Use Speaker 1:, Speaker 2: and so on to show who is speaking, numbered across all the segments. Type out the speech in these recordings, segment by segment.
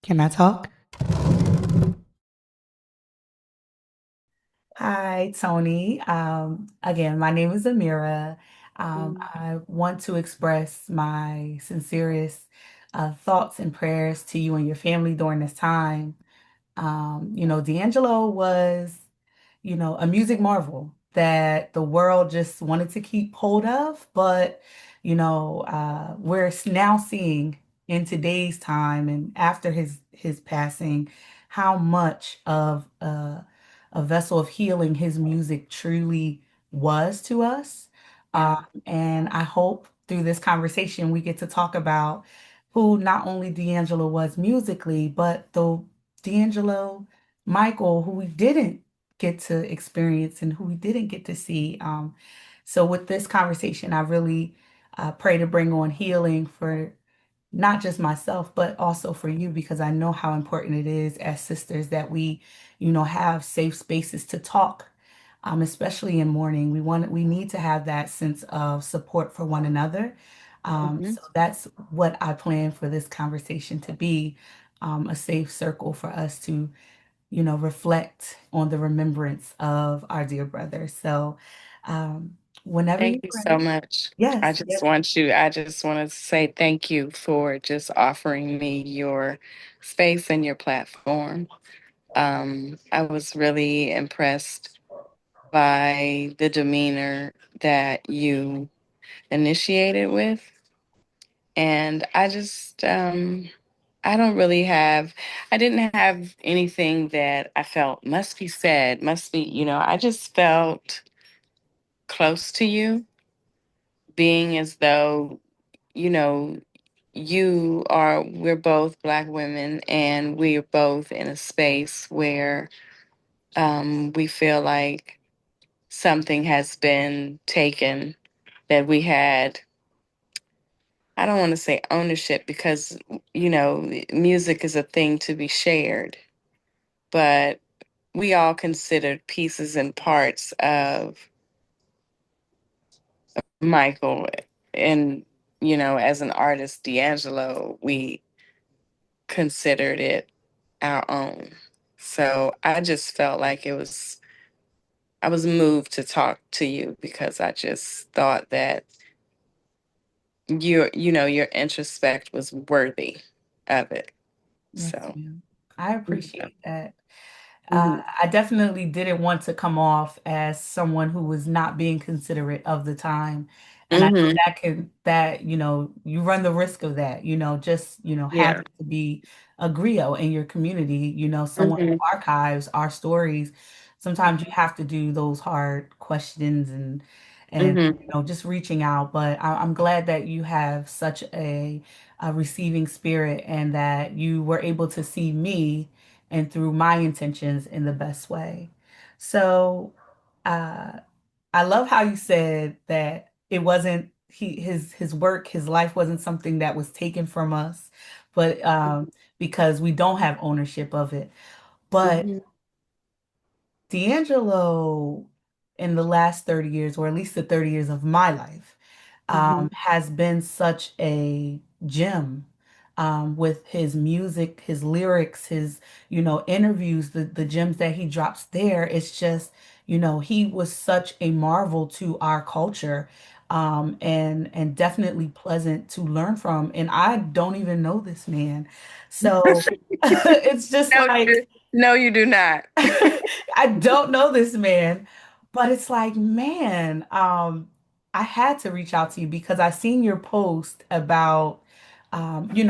Speaker 1: Can I talk? Hi, Toni. Again, my name is Amira.
Speaker 2: Mm,
Speaker 1: I want to express my sincerest thoughts and prayers to you and your family during this time. D'Angelo was, a music marvel that the world just wanted to keep hold of. But, we're now seeing in today's time and after his passing, how much of a vessel of healing his music truly was to us. Um,
Speaker 2: yeah.
Speaker 1: and I hope through this conversation we get to talk about who not only D'Angelo was musically, but the D'Angelo Michael, who we didn't get to experience and who we didn't get to see. So with this conversation, I really pray to bring on healing for not just myself, but also for you, because I know how important it is as sisters that we, have safe spaces to talk, especially in mourning. We need to have that sense of support for one another.
Speaker 2: Hmm.
Speaker 1: So that's what I plan for this conversation to be, a safe circle for us to reflect on the remembrance of our dear brother. So, whenever
Speaker 2: Thank
Speaker 1: you're
Speaker 2: you so
Speaker 1: ready.
Speaker 2: much.
Speaker 1: Yes, yes,
Speaker 2: I just want to say thank you for just offering me your space and your platform. I was really impressed by the demeanor that you initiated with. And I don't really have, I didn't have anything that I felt must be said, must be, I just felt close to you, being as though, you know, we're both Black women and we're both in a space where we feel like something has been taken that we had. I don't want to say ownership because, music is a thing to be shared, but we all considered pieces and parts of Michael. And, as an artist, D'Angelo, we considered it our own. So I just felt like I was moved to talk to you because I just thought that your introspect was worthy of it.
Speaker 1: yes,
Speaker 2: So,
Speaker 1: ma'am. I
Speaker 2: yeah.
Speaker 1: appreciate that.
Speaker 2: Mhm.
Speaker 1: I definitely didn't want to come off as someone who was not being considerate of the time. And I know
Speaker 2: Mhm.
Speaker 1: you run the risk of that, just,
Speaker 2: Yeah.
Speaker 1: having to be a griot in your community, someone who
Speaker 2: Mhm.
Speaker 1: archives our stories. Sometimes you have to do those hard questions and
Speaker 2: Mhm.
Speaker 1: just reaching out. But I'm glad that you have such a receiving spirit and that you were able to see me and through my intentions in the best way. So, uh, I love how you said that it wasn't his work, his life wasn't something that was taken from us, but because we don't have ownership of it. But
Speaker 2: Mhm.
Speaker 1: D'Angelo, in the last 30 years, or at least the 30 years of my life,
Speaker 2: Mhm.
Speaker 1: has been such a gem with his music, his lyrics, his, interviews, the gems that he drops there. It's just, he was such a marvel to our culture, and definitely pleasant to learn from. And I don't even know this man. So it's just
Speaker 2: No,
Speaker 1: like,
Speaker 2: no, you do not.
Speaker 1: I don't know this man, but it's like, man, I had to reach out to you because I seen your post about,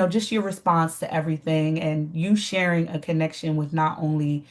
Speaker 1: just your response to everything and you sharing a connection with not only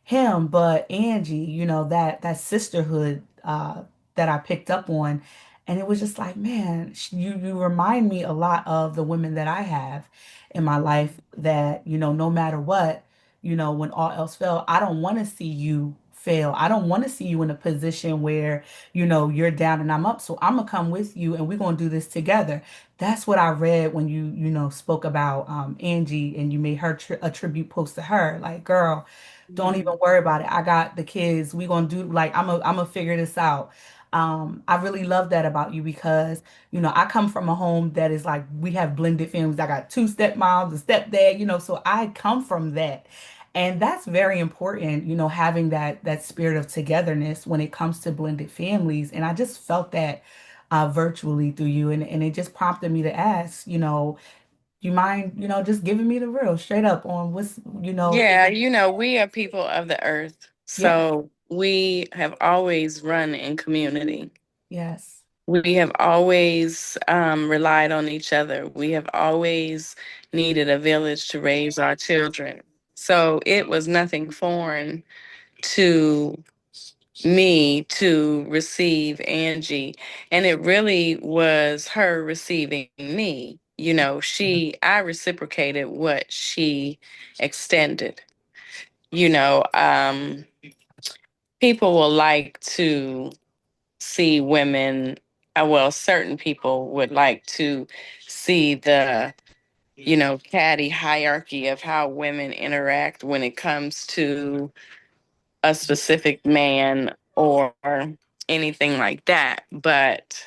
Speaker 1: him, but Angie, that sisterhood that I picked up on. And it was just like, man, you remind me a lot of the women that I have in my life that, no matter what, when all else fail, I don't want to see you fail. I don't want to see you in a position where, you're down and I'm up. So I'm gonna come with you and we're gonna do this together. That's what I read when you spoke about Angie and you made her a tribute post to her. Like, girl, don't even
Speaker 2: Mhm.
Speaker 1: worry about it. I got the kids. We gonna do like I'm gonna figure this out. I really love that about you because, I come from a home that is like we have blended families. I got two stepmoms, a stepdad, so I come from that. And that's very important, having that spirit of togetherness when it comes to blended families. And I just felt that virtually through you. And it just prompted me to ask, do you mind, just giving me the real straight up on what's.
Speaker 2: Yeah, we are people of the earth.
Speaker 1: Yeah,
Speaker 2: So we have always run in community.
Speaker 1: yes.
Speaker 2: We have always relied on each other. We have always needed a village to raise our children. So it was nothing foreign to me to receive Angie. And it really was her receiving me. I reciprocated what she extended. You know, um, People will like to see women, well, certain people would like to see the, catty hierarchy of how women interact when it comes to a specific man or anything like that. But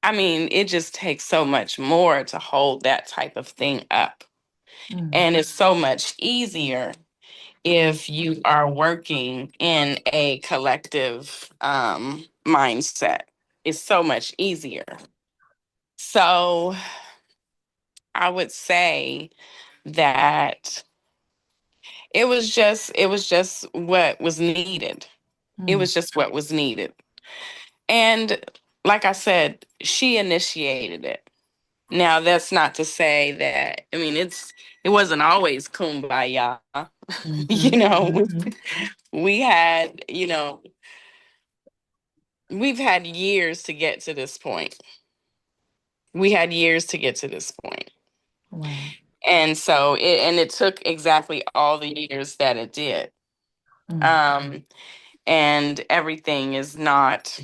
Speaker 2: I mean, it just takes so much more to hold that type of thing up.
Speaker 1: Mm,
Speaker 2: And it's so much easier if you are working in a collective mindset. It's so much easier. So I would say that it was just what was needed. It
Speaker 1: mm,
Speaker 2: was just what was needed. And like I said, she initiated it. Now that's not to say that I mean it wasn't always kumbaya. you
Speaker 1: mhm,
Speaker 2: know,
Speaker 1: mhm.
Speaker 2: we had, we've had years to get to this point. We had years to get to this point.
Speaker 1: Wow.
Speaker 2: And it took exactly all the years that it did.
Speaker 1: Mm,
Speaker 2: Um, and everything is not,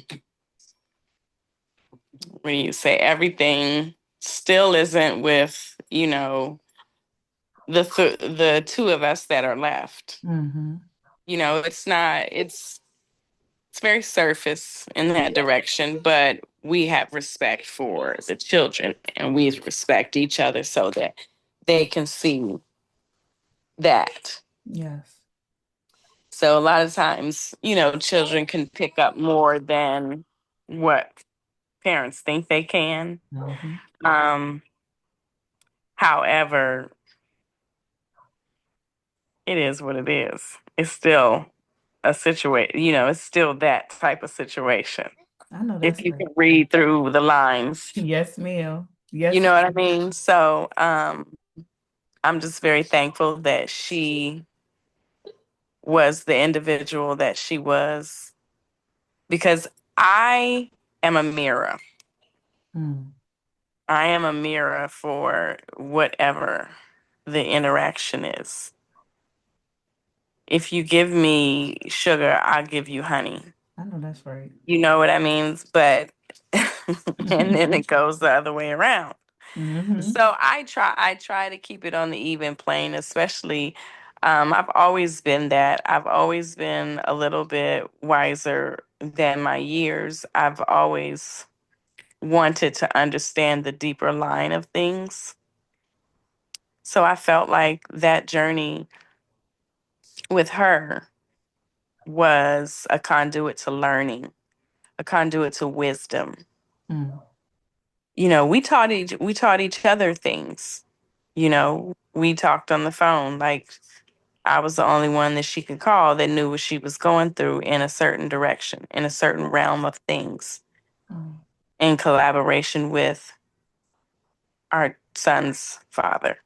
Speaker 2: what do you say? Everything still isn't with, the two of us that are left.
Speaker 1: mhm.
Speaker 2: It's not, it's very surface in that direction, but we have respect for the children and we respect each other so that they can see that.
Speaker 1: Yes.
Speaker 2: So a lot of times, children can pick up more than what parents think they can.
Speaker 1: Mhm.
Speaker 2: Um, However, it is what it is. It's still a situation, it's still that type of situation.
Speaker 1: I know
Speaker 2: If
Speaker 1: that's
Speaker 2: you
Speaker 1: right.
Speaker 2: can read through the lines,
Speaker 1: Yes, ma'am.
Speaker 2: you
Speaker 1: Yes.
Speaker 2: know what I mean? So, I'm just very thankful that she was the individual that she was because I am a mirror.
Speaker 1: Mm,
Speaker 2: I am a mirror for whatever the interaction is. If you give me sugar, I'll give you honey.
Speaker 1: I know that's right.
Speaker 2: You know what I mean? But, and then it goes the other way around.
Speaker 1: Mhm.
Speaker 2: So I try to keep it on the even plane, especially I've always been that. I've always been a little bit wiser than my years. I've always wanted to understand the deeper line of things. So I felt like that journey with her was a conduit to learning, a conduit to wisdom.
Speaker 1: Mm,
Speaker 2: We taught each other things. We talked on the phone like I was the only one that she could call that knew what she was going through in a certain direction, in a certain realm of things,
Speaker 1: mm,
Speaker 2: in collaboration with our son's father.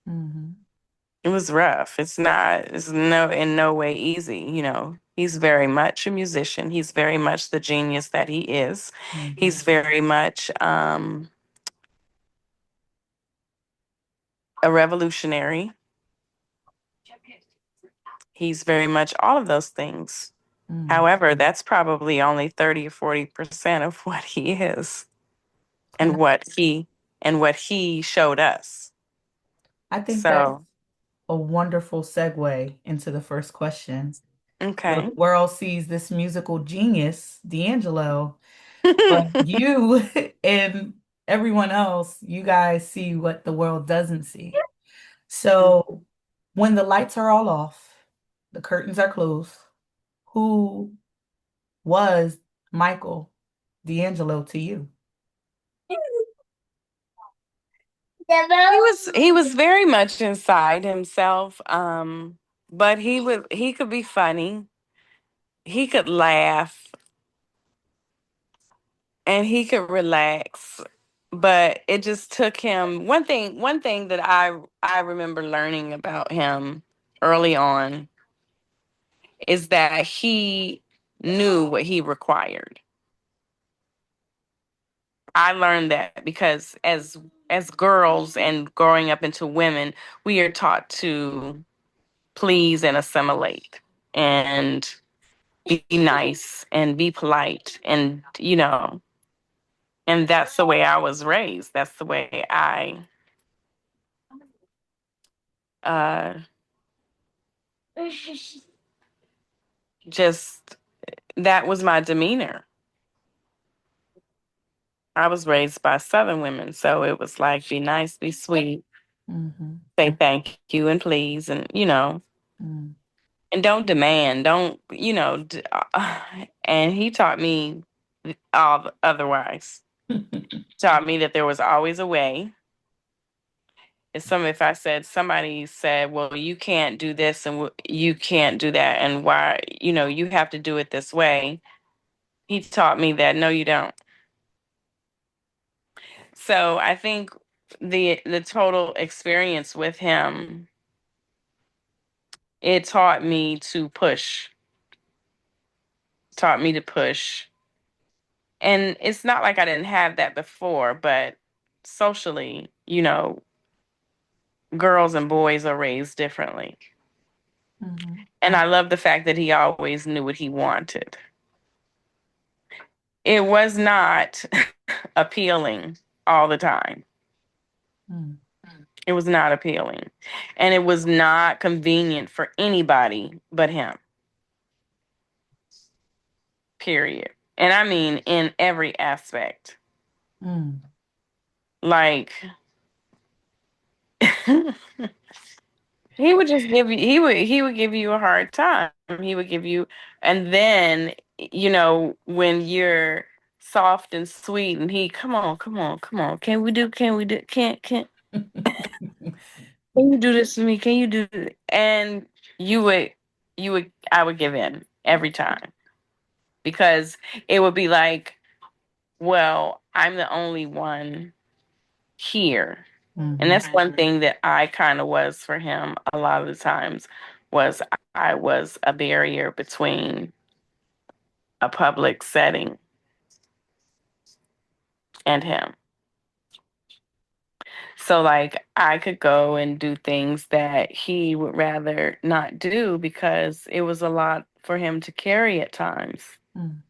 Speaker 1: mhm,
Speaker 2: It was rough. It's in no way easy. He's very much a musician. He's very much the genius that he is.
Speaker 1: mhm,
Speaker 2: He's very much a revolutionary. He's very much all of those things.
Speaker 1: mm.
Speaker 2: However, that's probably only 30 or 40% of what he is
Speaker 1: And
Speaker 2: and what he showed us.
Speaker 1: I think that's
Speaker 2: So
Speaker 1: a wonderful segue into the first question. The
Speaker 2: Okay.
Speaker 1: world sees this musical genius, D'Angelo, but you and everyone else, you guys see what the world doesn't see. So when the lights are all off, the curtains are closed, who was Michael D'Angelo to you?
Speaker 2: He was very much inside himself. But he could be funny. He could laugh and he could relax. But it just took him one thing that I remember learning about him early on is that he knew what he required. I learned that because as girls and growing up into women, we are taught to please and assimilate and be nice and be polite and and that's the way I was raised. That's the way I uh just that was my demeanor. I was raised by Southern women, so it was like be nice, be sweet,
Speaker 1: Mm-hmm.
Speaker 2: say thank you and please, and
Speaker 1: Mm.
Speaker 2: and don't demand, don't and he taught me all otherwise. Taught me that there was always a way. If I said somebody said, well, you can't do this and you can't do that, and why, you have to do it this way. He taught me that no, you don't. So I think the total experience with him, it taught me to push. And it's not like I didn't have that before, but socially, girls and boys are raised differently.
Speaker 1: Mm-hmm.
Speaker 2: And I love the fact that he always knew what he wanted. It was not appealing all the time.
Speaker 1: Mm.
Speaker 2: It was not appealing. And it was not convenient for anybody but him, period. And I mean in every aspect.
Speaker 1: Mm.
Speaker 2: Like he would just give you he would give you a hard time. He would give you and then when you're soft and sweet and he come on, come on, come on. Can we do can you do this for me? Can you do this? And you would I would give in every time because it would be like, well, I'm the only one here. And
Speaker 1: Mm-hmm.
Speaker 2: that's one thing that I kind of was for him a lot of the times was I was a barrier between a public setting and him. So like I could go and do things that he would rather not do because it was a lot for him to carry at times.
Speaker 1: Mm.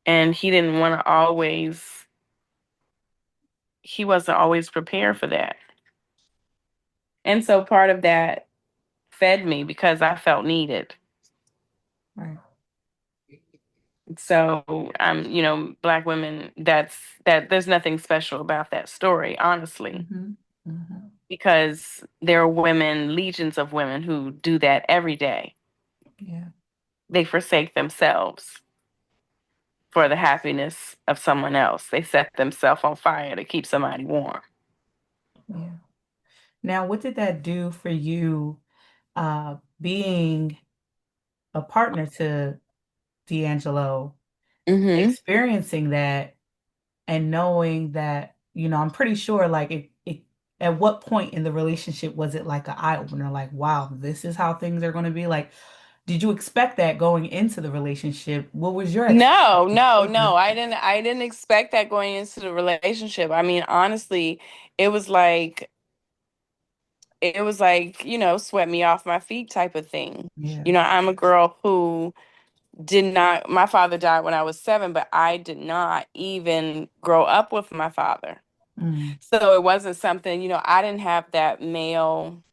Speaker 2: And he wasn't always prepared for that. And so part of that fed me because I felt needed.
Speaker 1: Right.
Speaker 2: So black women, that there's nothing special about that story, honestly,
Speaker 1: Mm-hmm. Mm-hmm.
Speaker 2: because there are women, legions of women who do that every day.
Speaker 1: Yeah.
Speaker 2: They forsake themselves for the happiness of someone else. They set themselves on fire to keep somebody warm.
Speaker 1: Yeah. Now, what did that do for you, being a partner to D'Angelo,
Speaker 2: Mm-hmm.
Speaker 1: experiencing that and knowing that, I'm pretty sure like at what point in the relationship was it like an eye opener? Like, wow, this is how things are going to be. Like, did you expect that going into the relationship? What was your
Speaker 2: No,
Speaker 1: expectation
Speaker 2: no,
Speaker 1: for the
Speaker 2: no. I didn't expect that going into the relationship. I mean, honestly, it was like swept me off my feet type of thing.
Speaker 1: Yeah.
Speaker 2: I'm a girl who did not, my father died when I was 7, but I did not even grow up with my father.
Speaker 1: Mm.
Speaker 2: So it wasn't something, I didn't have that male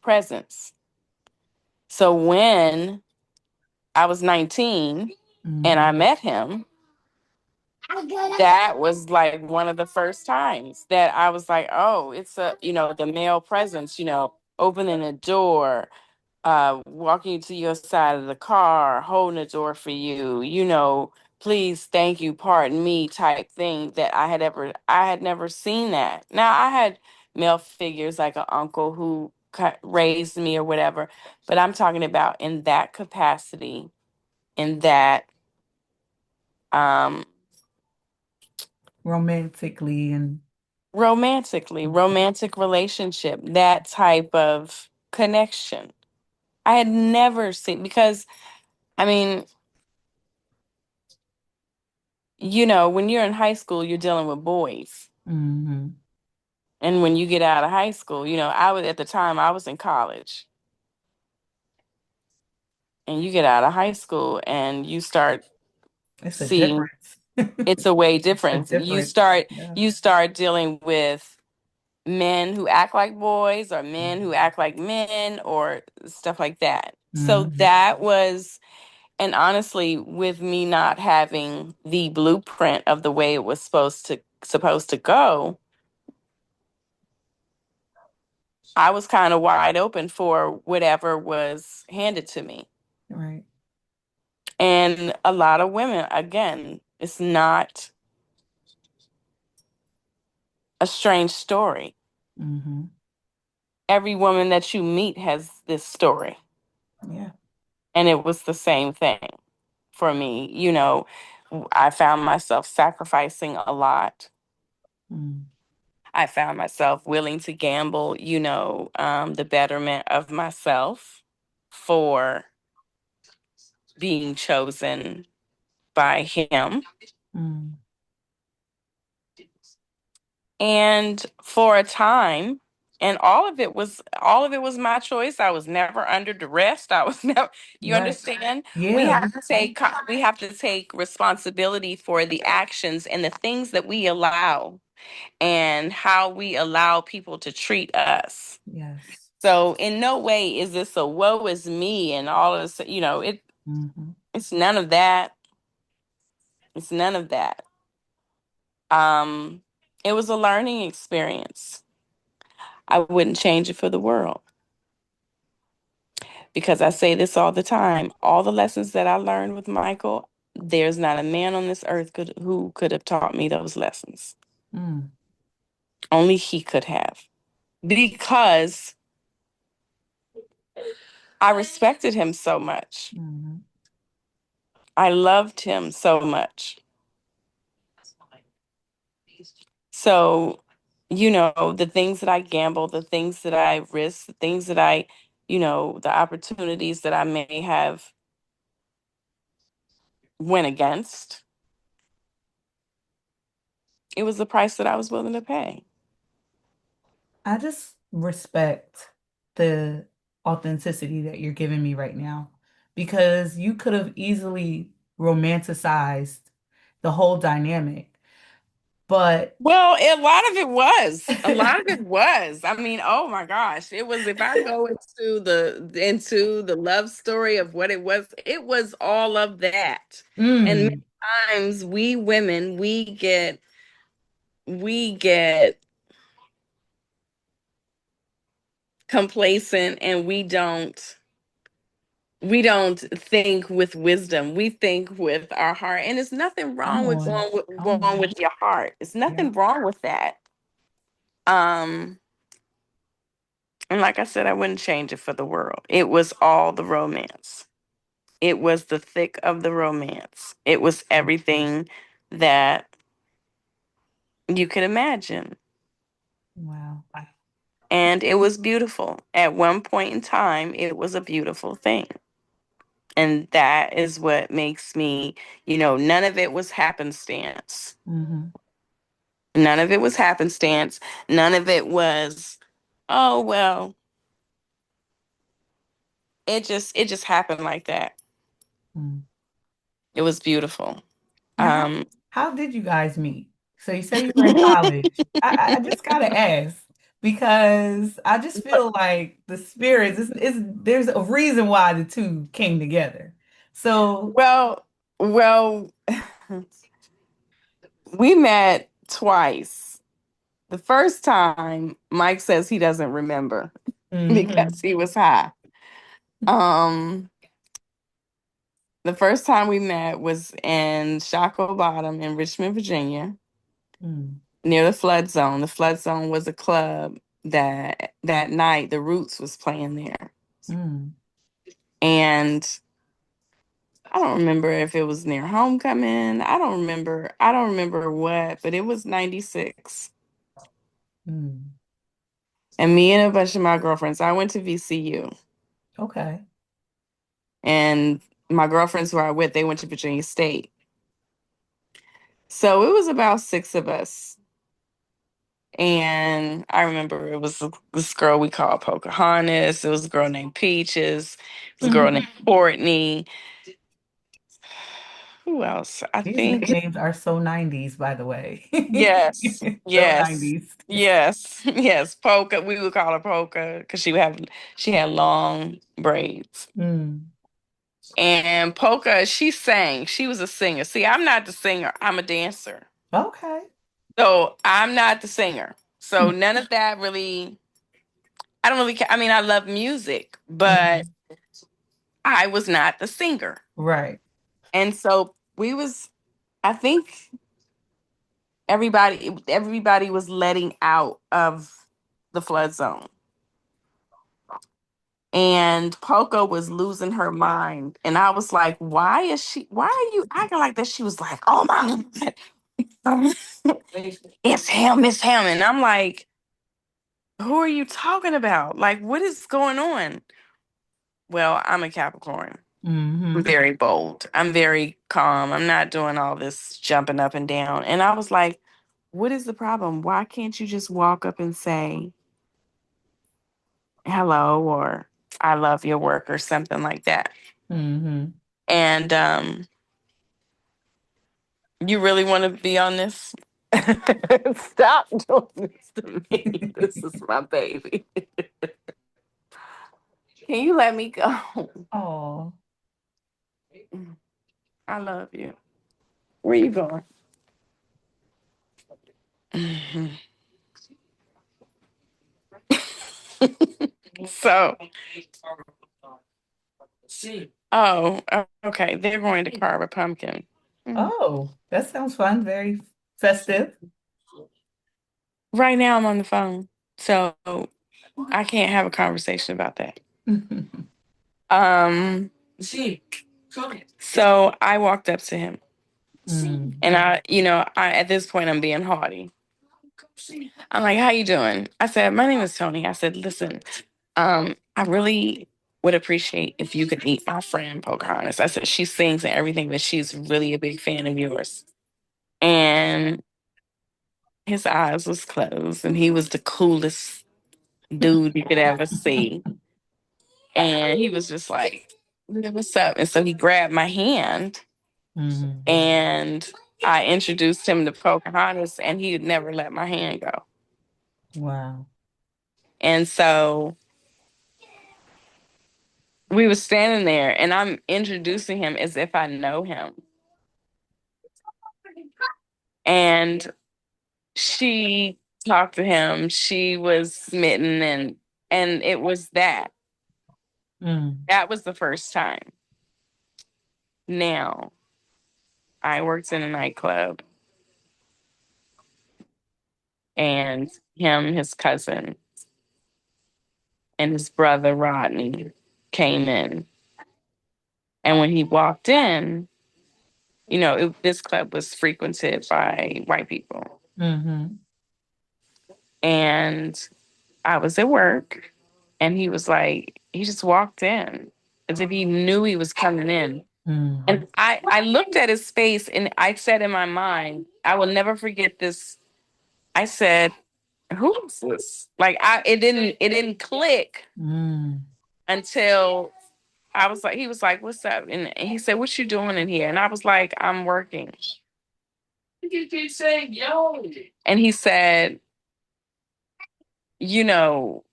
Speaker 2: presence. So when I was 19 and
Speaker 1: Mm,
Speaker 2: I met him, that was like one of the first times that I was like, oh, it's the male presence, opening a door, walking you to your side of the car, holding the door for you, please, thank you, pardon me type thing that I had never seen that. Now I had male figures like an uncle who raised me or whatever, but I'm talking about in that capacity, in that, um,
Speaker 1: romantically and
Speaker 2: romantic relationship, that type of connection. I had never seen, because I mean, when you're in high school, you're dealing with boys.
Speaker 1: hmm
Speaker 2: And when you get out of high school, at the time I was in college, and you get out of high school and you start
Speaker 1: it's a
Speaker 2: seeing
Speaker 1: difference.
Speaker 2: it's a way
Speaker 1: A
Speaker 2: different. You
Speaker 1: difference.
Speaker 2: start
Speaker 1: Yeah.
Speaker 2: you start dealing with men who act like boys or men who act like men or stuff like that. So
Speaker 1: hmm
Speaker 2: that was, and honestly, with me not having the blueprint of the way it was supposed to go, I was kind of wide open for whatever was handed to me.
Speaker 1: Right.
Speaker 2: And a lot of women, again, it's not a strange story.
Speaker 1: hmm
Speaker 2: Every woman that you meet has this story.
Speaker 1: Yeah.
Speaker 2: And it was the same thing for me. I found myself sacrificing a lot.
Speaker 1: Mm.
Speaker 2: I found myself willing to gamble, the betterment of myself for being chosen by him.
Speaker 1: Mm.
Speaker 2: And for a time, and all of it was my choice. I was never under duress. I was never, you
Speaker 1: Right.
Speaker 2: understand? We
Speaker 1: Yeah.
Speaker 2: have to take responsibility for the actions and the things that we allow and how we allow people to treat us.
Speaker 1: Yes.
Speaker 2: So in no way is this a woe is me and all of this,
Speaker 1: hmm
Speaker 2: it's none of that. It's none of that. Um, it was a learning experience. I wouldn't change it for the world, because I say this all the time. All the lessons that I learned with Michael, there's not a man on this earth who could have taught me those lessons.
Speaker 1: Mm.
Speaker 2: Only he could have, because I respected him so much.
Speaker 1: hmm
Speaker 2: I loved him so much. So, the things that I gambled, the things that I risked, the things that the opportunities that I may have went against, it was the price that I was willing to pay.
Speaker 1: I just respect the authenticity that you're giving me right now because you could have easily romanticized the whole dynamic, but
Speaker 2: Well, a lot of it was. A lot of it was. I mean, oh my gosh, it was. If I go into the love story of what it was all of that. And many
Speaker 1: mm,
Speaker 2: times we women, we get complacent, and we don't think with wisdom. We think with our heart. And there's nothing
Speaker 1: come
Speaker 2: wrong with
Speaker 1: on,
Speaker 2: going with,
Speaker 1: come
Speaker 2: going
Speaker 1: on.
Speaker 2: with your heart. There's
Speaker 1: Yeah.
Speaker 2: nothing wrong with that. Um And like I said, I wouldn't change it for the world. It was all the romance. It was the thick of the romance. It was everything that you could imagine.
Speaker 1: Wow.
Speaker 2: And it was beautiful. At one point in time, it was a beautiful thing. And that is what makes me, none of it was happenstance.
Speaker 1: hmm
Speaker 2: None of it was happenstance. None of it was, oh, well, it just happened like that.
Speaker 1: Mm.
Speaker 2: It was beautiful.
Speaker 1: Now, how did you guys meet? So you say you were in college. I just gotta ask because I just feel like the spirits is there's a reason why the two came together. So,
Speaker 2: Well, well, we met twice. The first time, Mike says he doesn't remember because
Speaker 1: hmm
Speaker 2: he was high. Um, the first time we met was in Shockoe Bottom in Richmond, Virginia,
Speaker 1: mm,
Speaker 2: near the flood zone. The flood zone was a club that night the Roots was playing there.
Speaker 1: mm,
Speaker 2: And I don't remember if it was near homecoming. I don't remember what, but it was 96.
Speaker 1: mm.
Speaker 2: And me and a bunch of my girlfriends, I went to VCU.
Speaker 1: Okay.
Speaker 2: And my girlfriends who I with, they went to Virginia State. So it was about six of us. And I remember it was this girl we called Pocahontas. It was a girl named Peaches. It was a girl named Courtney. Who else? I
Speaker 1: These
Speaker 2: think.
Speaker 1: nicknames are so 90s, by the way.
Speaker 2: Yes,
Speaker 1: So
Speaker 2: yes,
Speaker 1: 90s.
Speaker 2: yes, yes. Polka. We would call her Polka because she had long braids.
Speaker 1: Mm.
Speaker 2: And Polka, she sang. She was a singer. See, I'm not the singer. I'm a dancer.
Speaker 1: Okay.
Speaker 2: So I'm not the singer. So none of that really. I don't really. I mean, I love music, but
Speaker 1: Mhm.
Speaker 2: I was not the singer.
Speaker 1: Right.
Speaker 2: And so we was. I think everybody was letting out of the flood zone. And Poco was losing her mind. And I was like, why are you acting like that? She was like, oh my God, it's him. And I'm like, who are you talking about? Like, what is going on? Well, I'm a Capricorn. I'm
Speaker 1: hmm
Speaker 2: very bold. I'm very calm. I'm not doing all this jumping up and down. And I was like, what is the problem? Why can't you just walk up and say hello or I love your work or something like that?
Speaker 1: hmm
Speaker 2: And you really want to be on this? Stop doing this to me. This is my baby. Can you let me go?
Speaker 1: Oh.
Speaker 2: I love you. Where you going? Mhm. So, okay. They're going to carve a pumpkin. Mm.
Speaker 1: Oh, that sounds fun. Very festive.
Speaker 2: Right now, I'm on the phone, so I can't have a conversation about that. Um, so I walked up to him,
Speaker 1: Mm.
Speaker 2: and I at this point I'm being haughty. I'm like, "How you doing?" I said, "My name is Toni." I said, "Listen, I really would appreciate if you could meet my friend Pocahontas." I said, "She sings and everything, but she's really a big fan of yours." And his eyes was closed, and he was the coolest dude you could ever see. And he was just like, "Yeah, what's up?" And so he grabbed my hand
Speaker 1: hmm
Speaker 2: and I introduced him to Pocahontas, and he would never let my hand go.
Speaker 1: Wow.
Speaker 2: And so we were standing there, and I'm introducing him as if I know him. And she talked to him. She was smitten, and it was that.
Speaker 1: Mm.
Speaker 2: That was the first time. Now I worked in a nightclub, and his cousin, and his brother Rodney came in. And when he walked in, this club was frequented by white people.
Speaker 1: hmm
Speaker 2: And I was at work, and he just walked in as if he knew he was coming in.
Speaker 1: Mm.
Speaker 2: And I looked at his face and I said in my mind, I will never forget this. I said, who is this? Like it didn't click
Speaker 1: Mm.
Speaker 2: until I was like, he was like, what's up? And he said, what you doing in here? And I was like, I'm working. And he said, you know,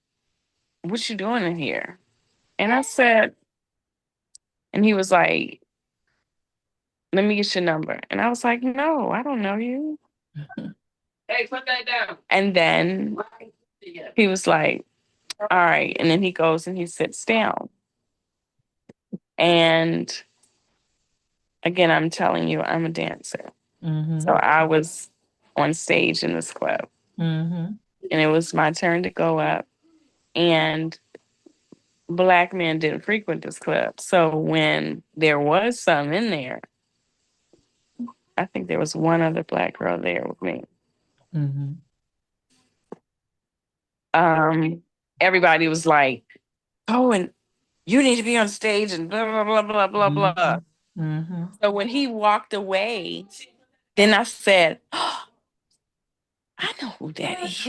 Speaker 2: what you doing in here? And I said, and he was like, let me get your number. And I was like, no, I don't know you. Hey, put that down. And then he was like, all right. And then he goes and he sits down. And again, I'm telling you, I'm a dancer. So
Speaker 1: Mm-hmm.
Speaker 2: I was on stage in this club.
Speaker 1: Mm-hmm.
Speaker 2: And it was my turn to go up. And black men didn't frequent this club. So when there was some in there, I think there was one other black girl there with me.
Speaker 1: Mm-hmm.
Speaker 2: Um, Everybody was like, "Oh, and you need to be on stage," and blah blah blah blah blah blah.
Speaker 1: Mm-hmm. Mm-hmm.
Speaker 2: So when he walked away, then I said, oh, "I know who that is."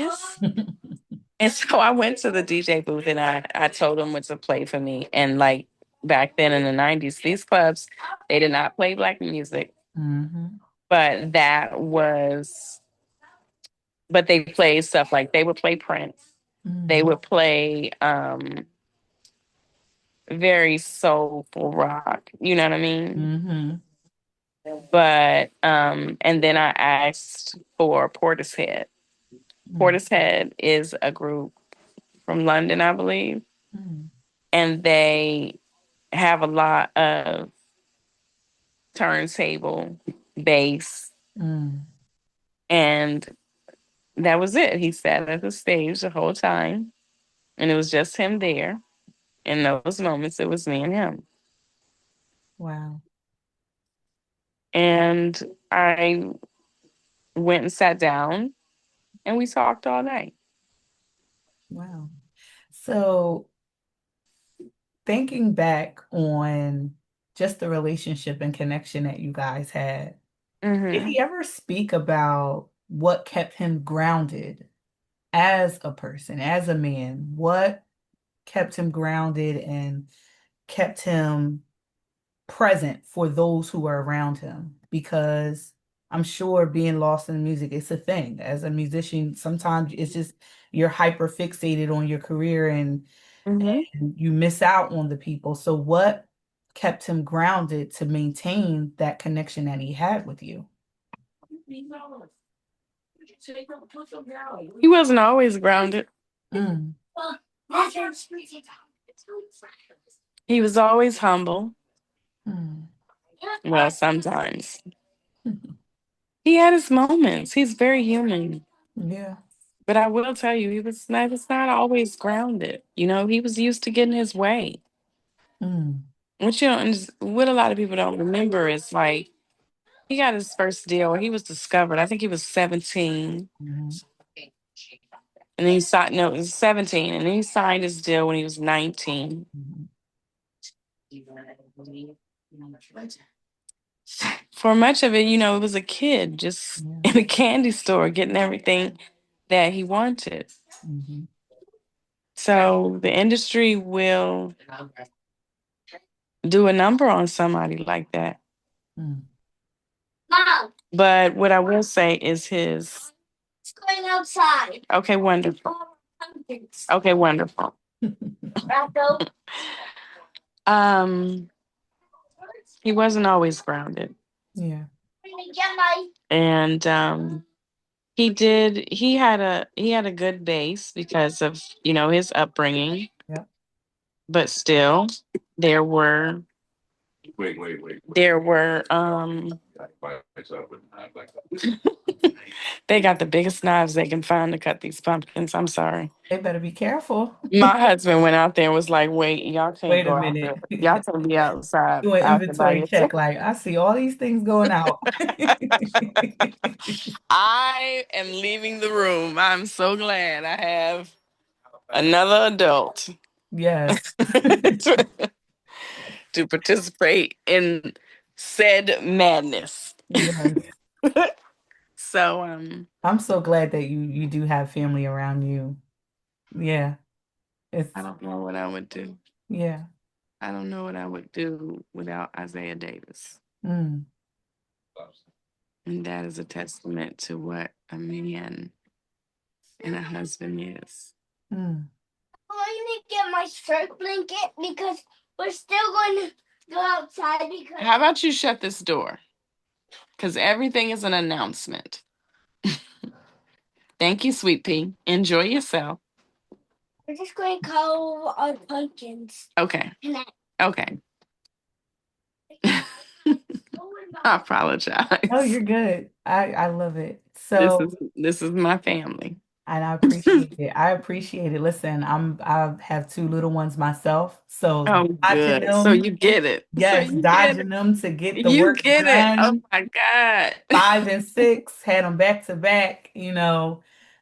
Speaker 2: And so I went to the DJ booth and I told him what to play for me. And like back then in the 90s, these clubs, they did not play black music,
Speaker 1: Mm-hmm.
Speaker 2: but but they played stuff like they would play Prince. They
Speaker 1: Mm-hmm.
Speaker 2: would play very soulful rock. You know what I mean?
Speaker 1: Mm-hmm.
Speaker 2: But and then I asked for Portishead. Portishead is a group from London, I believe,
Speaker 1: Mm-hmm.
Speaker 2: and they have a lot of turntable, bass,
Speaker 1: Mm-hmm.
Speaker 2: and that was it. He sat at the stage the whole time, and it was just him there. In those moments, it was me and him.
Speaker 1: Wow.
Speaker 2: And I went and sat down, and we talked all night.
Speaker 1: Wow. So thinking back on just the relationship and connection that you guys had, did
Speaker 2: Hmm.
Speaker 1: he ever speak about what kept him grounded as a person, as a man? What kept him grounded and kept him present for those who are around him? Because I'm sure being lost in music, it's a thing. As a musician, sometimes it's just you're hyper fixated on your career
Speaker 2: Hmm.
Speaker 1: and you miss out on the people. So what kept him grounded to maintain that connection that he had with you?
Speaker 2: He wasn't always grounded.
Speaker 1: Mm,
Speaker 2: He was always humble.
Speaker 1: mm,
Speaker 2: Well, sometimes. He had his moments. He's very human.
Speaker 1: yeah.
Speaker 2: But I will tell you, he was not always grounded. You know, he was used to getting his way.
Speaker 1: Mm,
Speaker 2: What a lot of people don't remember is like he got his first deal where he was discovered. I think he was 17.
Speaker 1: mhm,
Speaker 2: And then he signed no, it was 17. And then he signed his deal when he was 19.
Speaker 1: mhm,
Speaker 2: For much of it, you know, it was a kid just
Speaker 1: yeah.
Speaker 2: in a candy store getting everything that he wanted.
Speaker 1: Mhm,
Speaker 2: So the industry will do a number on somebody like that.
Speaker 1: mm,
Speaker 2: But what I will say is his okay, wonderful. Okay, wonderful. Um, he wasn't always grounded.
Speaker 1: yeah.
Speaker 2: And he had a good base because of, you know, his upbringing,
Speaker 1: Yep.
Speaker 2: but still there were there were they got the biggest knives they can find to cut these pumpkins. I'm sorry.
Speaker 1: They better be careful.
Speaker 2: My husband went out there and was like, wait, y'all can't
Speaker 1: Wait a
Speaker 2: go out there.
Speaker 1: minute.
Speaker 2: Y'all can't be outside
Speaker 1: Do an
Speaker 2: out there by
Speaker 1: inventory
Speaker 2: yourself.
Speaker 1: check. Like, I see all these things going out.
Speaker 2: I am leaving the room. I'm so glad I have another adult
Speaker 1: Yes.
Speaker 2: to participate in said madness.
Speaker 1: Yes.
Speaker 2: So
Speaker 1: I'm so glad that you do have family around you. Yeah. It's
Speaker 2: I don't know what I would do.
Speaker 1: yeah.
Speaker 2: I don't know what I would do without Isaiah Davis.
Speaker 1: Mm,
Speaker 2: And that is a testament to what a man and a husband is.
Speaker 1: Mm.
Speaker 2: I need to get my shirt blanket because we're still going to go outside because. How about you shut this door? Because everything is an announcement. Thank you, Sweet Pea. Enjoy yourself. We're just going to color our pumpkins. Okay. Okay. I
Speaker 1: Oh,
Speaker 2: apologize.
Speaker 1: you're good. I love it.
Speaker 2: This
Speaker 1: So,
Speaker 2: is this is my family.
Speaker 1: and I appreciate it. I appreciate it. Listen, I have two little ones myself, so
Speaker 2: Oh,
Speaker 1: dodging
Speaker 2: good. So
Speaker 1: them,
Speaker 2: you get it. So
Speaker 1: yes,
Speaker 2: you get
Speaker 1: dodging
Speaker 2: it.
Speaker 1: them to get the
Speaker 2: You
Speaker 1: work
Speaker 2: get it. Oh
Speaker 1: done.
Speaker 2: my God.
Speaker 1: 5 and 6 had them back to back,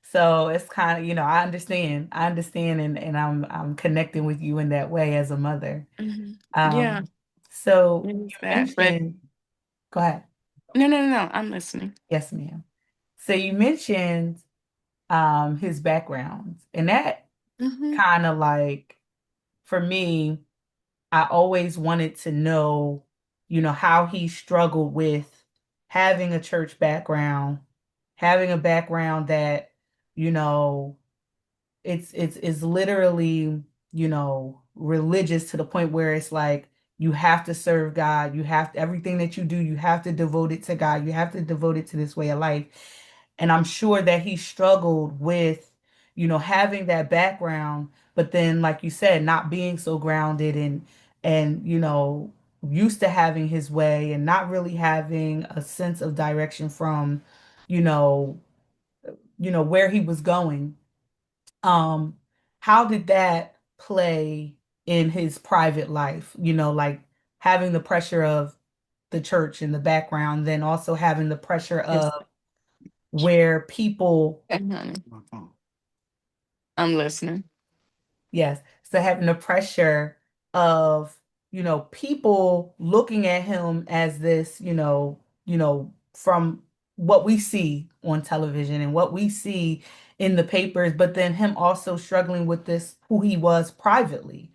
Speaker 1: So it's kind of, I understand. I understand, and I'm connecting with you in that way as a mother.
Speaker 2: Mhm. Yeah,
Speaker 1: Um, so
Speaker 2: there's
Speaker 1: you
Speaker 2: that. But
Speaker 1: mentioned, go ahead.
Speaker 2: no, no, no, no. I'm listening.
Speaker 1: Yes, ma'am. So you mentioned his background, and that
Speaker 2: Hmm.
Speaker 1: kind of like for me, I always wanted to know, how he struggled with having a church background, having a background that, you know, it's literally, religious to the point where it's like you have to serve God, you have to, everything that you do, you have to devote it to God, you have to devote it to this way of life. And I'm sure that he struggled with, having that background, but then, like you said, not being so grounded and used to having his way and not really having a sense of direction from, you know, where he was going. Um, how did that play in his private life? Like having the pressure of the church in the background, then also having the pressure
Speaker 2: Yes.
Speaker 1: of where people,
Speaker 2: Okay, honey. I'm listening.
Speaker 1: yes, so having the pressure of, people looking at him as this, from what we see on television and what we see in the papers, but then him also struggling with this, who he was privately.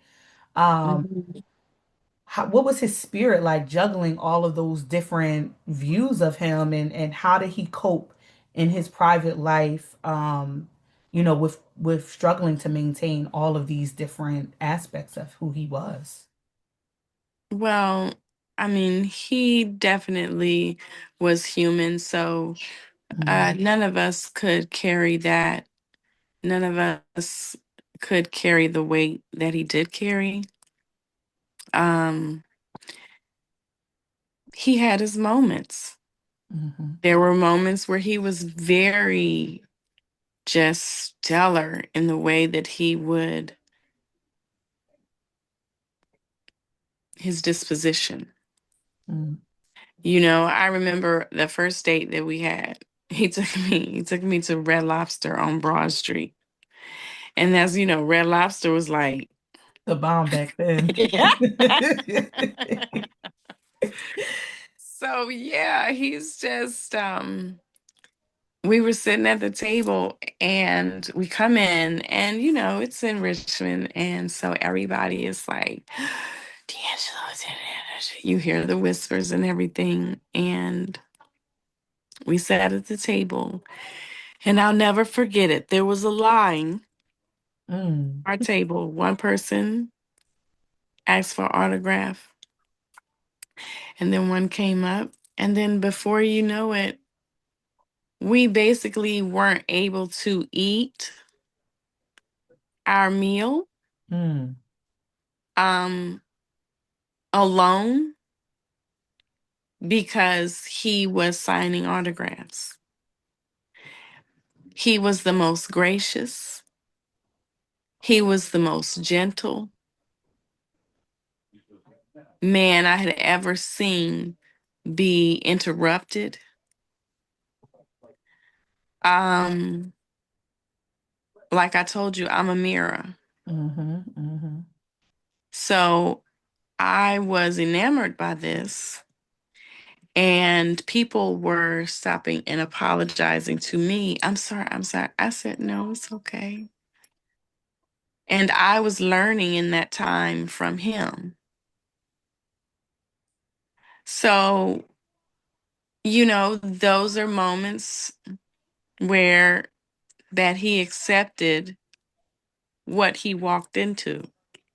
Speaker 1: Um,
Speaker 2: Mhm.
Speaker 1: what was his spirit like juggling all of those different views of him, and how did he cope in his private life, with struggling to maintain all of these different aspects of who he was?
Speaker 2: Well, I mean, he definitely was human, so
Speaker 1: Mm,
Speaker 2: none of us could carry that. None of us could carry the weight that he did carry. Um, he had his moments.
Speaker 1: mhm,
Speaker 2: There were moments where he was very just stellar in the way that he would, his disposition.
Speaker 1: mm.
Speaker 2: I remember the first date that we had. He took me to Red Lobster on Broad Street. And as you know, Red Lobster was like,
Speaker 1: The bomb back then.
Speaker 2: yeah. So yeah, he's just we were sitting at the table and we come in and it's in Richmond and so everybody is like D'Angelo's in it. You hear the whispers and everything and we sat at the table and I'll never forget it. There was a line
Speaker 1: Mm,
Speaker 2: our table. One person asked for autograph and then one came up and then before you know it we basically weren't able to eat our meal
Speaker 1: mm,
Speaker 2: um alone because he was signing autographs. He was the most gracious, he was the most gentle man I had ever seen be interrupted. Um like I told you, I'm a mirror.
Speaker 1: mhm, mhm,
Speaker 2: So I was enamored by this and people were stopping and apologizing to me. I'm sorry, I'm sorry. I said, no, it's okay. And I was learning in that time from him. So, those are moments where that he accepted what he walked into.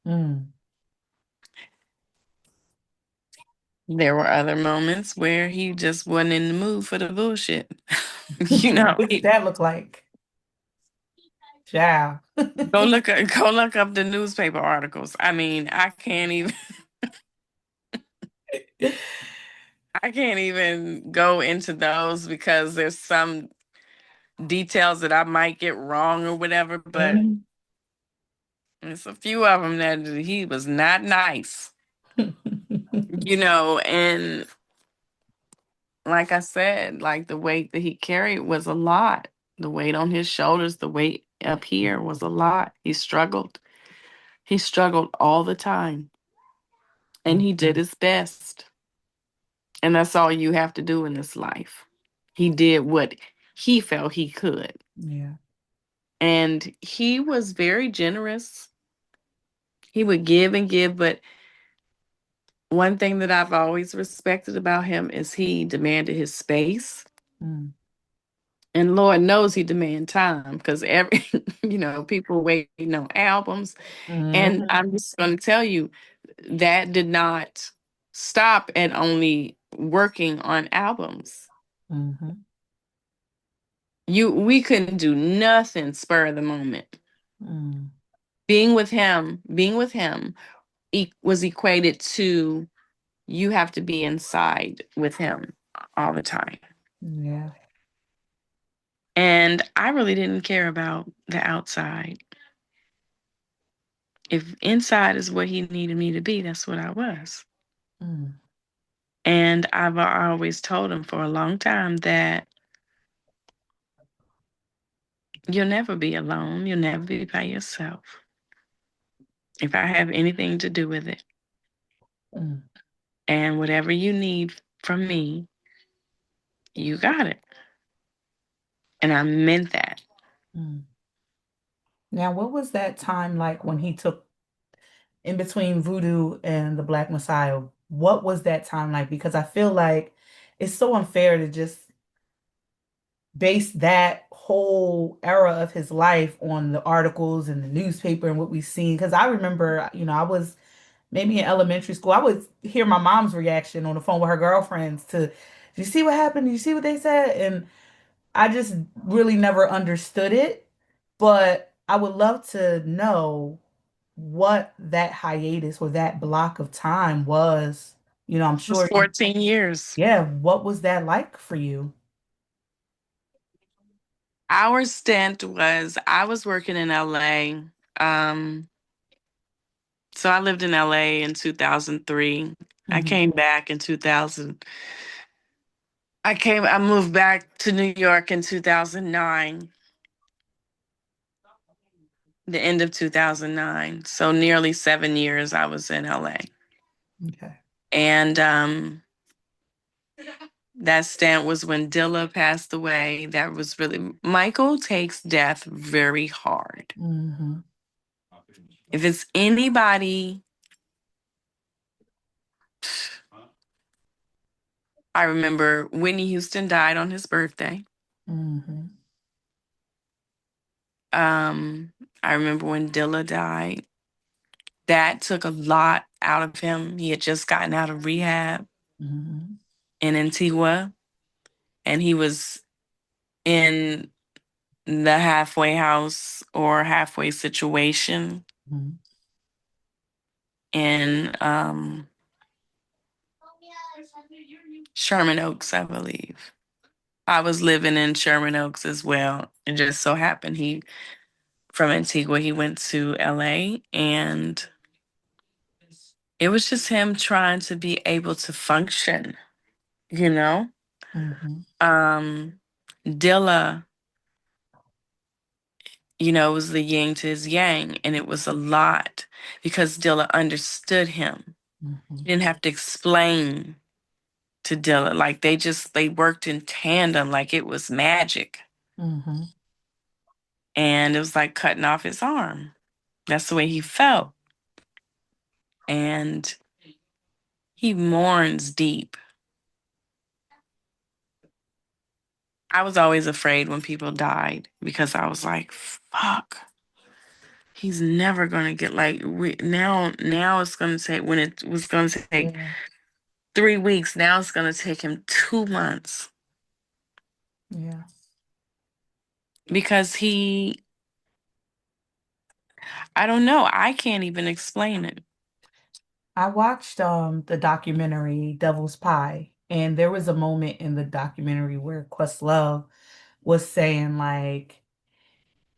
Speaker 1: Mm.
Speaker 2: There were other moments where he just wasn't in the mood for the bullshit. You know,
Speaker 1: What did that look like? Ciao.
Speaker 2: go look up the newspaper articles. I mean, I can't even go into those because there's some details that I might get wrong or whatever, but
Speaker 1: Mhm.
Speaker 2: there's a few of them that he was not nice, you know, and like I said, like the weight that he carried was a lot. The weight on his shoulders, the weight up here was a lot. He struggled. He struggled all the time, and he did his best. And that's all you have to do in this life. He did what he felt he could.
Speaker 1: Yeah.
Speaker 2: And he was very generous. He would give and give, but one thing that I've always respected about him is he demanded his space.
Speaker 1: Mm.
Speaker 2: And Lord knows he demand time because every, people waiting on albums. And
Speaker 1: Mhm.
Speaker 2: I'm just going to tell you that did not stop at only working on albums.
Speaker 1: Mhm.
Speaker 2: We couldn't do nothing spur of the moment.
Speaker 1: Mm.
Speaker 2: Being with him was equated to you have to be inside with him all the time.
Speaker 1: Yeah.
Speaker 2: And I really didn't care about the outside. If inside is what he needed me to be, that's what I was.
Speaker 1: Mm.
Speaker 2: And I've always told him for a long time that you'll never be alone. You'll never be by yourself. If I have anything to do with it.
Speaker 1: Mm.
Speaker 2: And whatever you need from me, you got it. And I meant that.
Speaker 1: Mm. Now, what was that time like when he took in between Voodoo and the Black Messiah? What was that time like? Because I feel like it's so unfair to just base that whole era of his life on the articles and the newspaper and what we've seen. Because I remember, I was maybe in elementary school, I would hear my mom's reaction on the phone with her girlfriends to, "Did you see what happened? Did you see what they said?" And I just really never understood it. But I would love to know what that hiatus or that block of time was. I'm
Speaker 2: It was
Speaker 1: sure
Speaker 2: 14 years.
Speaker 1: yeah, what was that like for you?
Speaker 2: Our stint was I was working in LA. Um, so I lived in LA in 2003. I
Speaker 1: Hmm.
Speaker 2: came back in 2000. I moved back to New York in 2009, the end of 2009. So nearly 7 years I was in LA.
Speaker 1: Okay.
Speaker 2: And that stint was when Dilla passed away. That was really, Michael takes death very hard.
Speaker 1: Hmm.
Speaker 2: If it's anybody, I remember Whitney Houston died on his birthday.
Speaker 1: Hmm.
Speaker 2: Um, I remember when Dilla died. That took a lot out of him. He had just gotten out of rehab
Speaker 1: Hmm.
Speaker 2: in Antigua, and he was in the halfway house or halfway situation
Speaker 1: Hmm.
Speaker 2: in Sherman Oaks, I believe. I was living in Sherman Oaks as well. It just so happened from Antigua, he went to LA, and it was just him trying to be able to function, you know?
Speaker 1: Hmm.
Speaker 2: Um, Dilla, was the yin to his yang, and it was a lot because Dilla understood him. He
Speaker 1: Hmm.
Speaker 2: didn't have to explain to Dilla. Like they worked in tandem like it was magic.
Speaker 1: Hmm.
Speaker 2: And it was like cutting off his arm. That's the way he felt. And he mourns deep. I was always afraid when people died because I was like, fuck. he's never gonna get like now it's gonna take when it was gonna take
Speaker 1: Yeah.
Speaker 2: 3 weeks, now it's gonna take him 2 months
Speaker 1: Yeah.
Speaker 2: because I don't know, I can't even explain it.
Speaker 1: I watched the documentary Devil's Pie, and there was a moment in the documentary where Questlove was saying like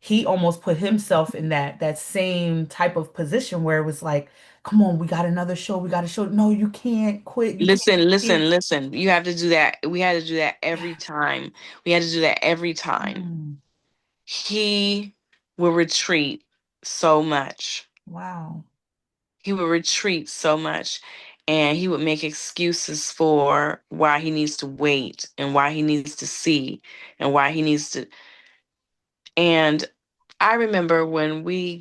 Speaker 1: he almost put himself in that same type of position where it was like, come on, we got another show, we got a show. No, you can't quit. You can't.
Speaker 2: Listen,
Speaker 1: You can't.
Speaker 2: listen, listen. You have to do that. We had to do that every time. We had to do that every time.
Speaker 1: Mm,
Speaker 2: He will retreat so much.
Speaker 1: wow.
Speaker 2: He would retreat so much, and he would make excuses for why he needs to wait and why he needs to see and why he needs to. And I remember when we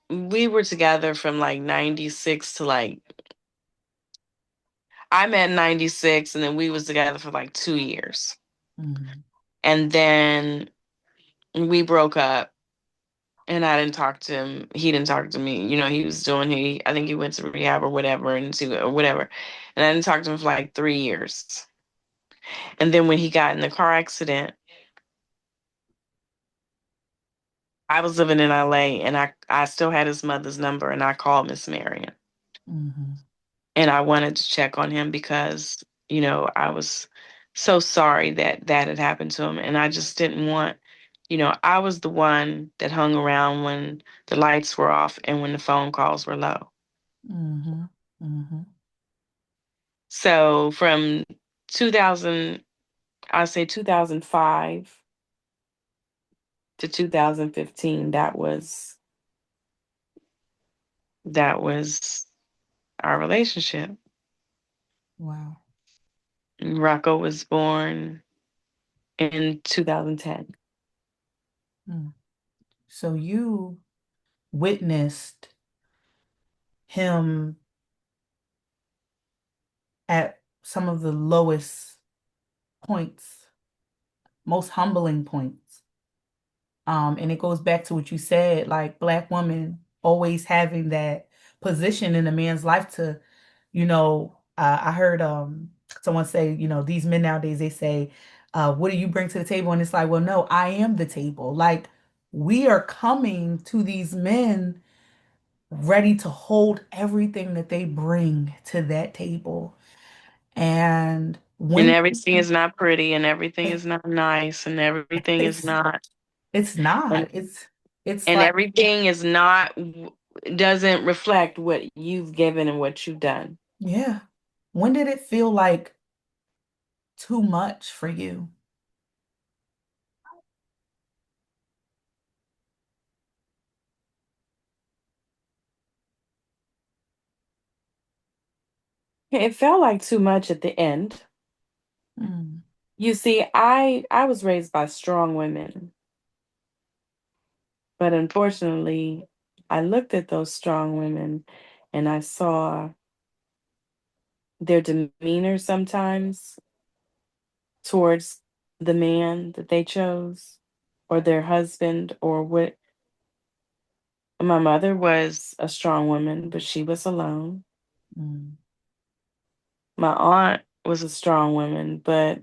Speaker 2: were together from like 96 to like, I met in 96 and then we was together for like 2 years.
Speaker 1: Mm,
Speaker 2: And then we broke up and I didn't talk to him. He didn't talk to me. You know, I think he went to rehab or whatever or whatever. And I didn't talk to him for like 3 years. And then when he got in the car accident, I was living in LA and I still had his mother's number and I called Miss Marion.
Speaker 1: mhm,
Speaker 2: And I wanted to check on him because, I was so sorry that that had happened to him. And I just didn't want, I was the one that hung around when the lights were off and when the phone calls were low.
Speaker 1: mhm, mhm.
Speaker 2: So from 2000, I say 2005 to 2015, that was our relationship.
Speaker 1: Wow.
Speaker 2: Rocco was born in 2010.
Speaker 1: Mm. So you witnessed him at some of the lowest points, most humbling points. And it goes back to what you said, like Black women always having that position in a man's life to, I heard someone say, these men nowadays they say, what do you bring to the table? And it's like, well, no, I am the table. Like we are coming to these men ready to hold everything that they bring to that table. And
Speaker 2: And
Speaker 1: when
Speaker 2: everything is not pretty and everything is not nice and everything is
Speaker 1: it's
Speaker 2: not
Speaker 1: it's
Speaker 2: and
Speaker 1: not, it's
Speaker 2: and
Speaker 1: like,
Speaker 2: everything is not doesn't reflect what you've given and what you've done.
Speaker 1: yeah. When did it feel like too much for you?
Speaker 2: It felt like too much at the end.
Speaker 1: Mm,
Speaker 2: You see, I was raised by strong women, but unfortunately, I looked at those strong women and I saw their demeanor sometimes towards the man that they chose or their husband or what. My mother was a strong woman, but she was alone.
Speaker 1: mm,
Speaker 2: My aunt was a strong woman, but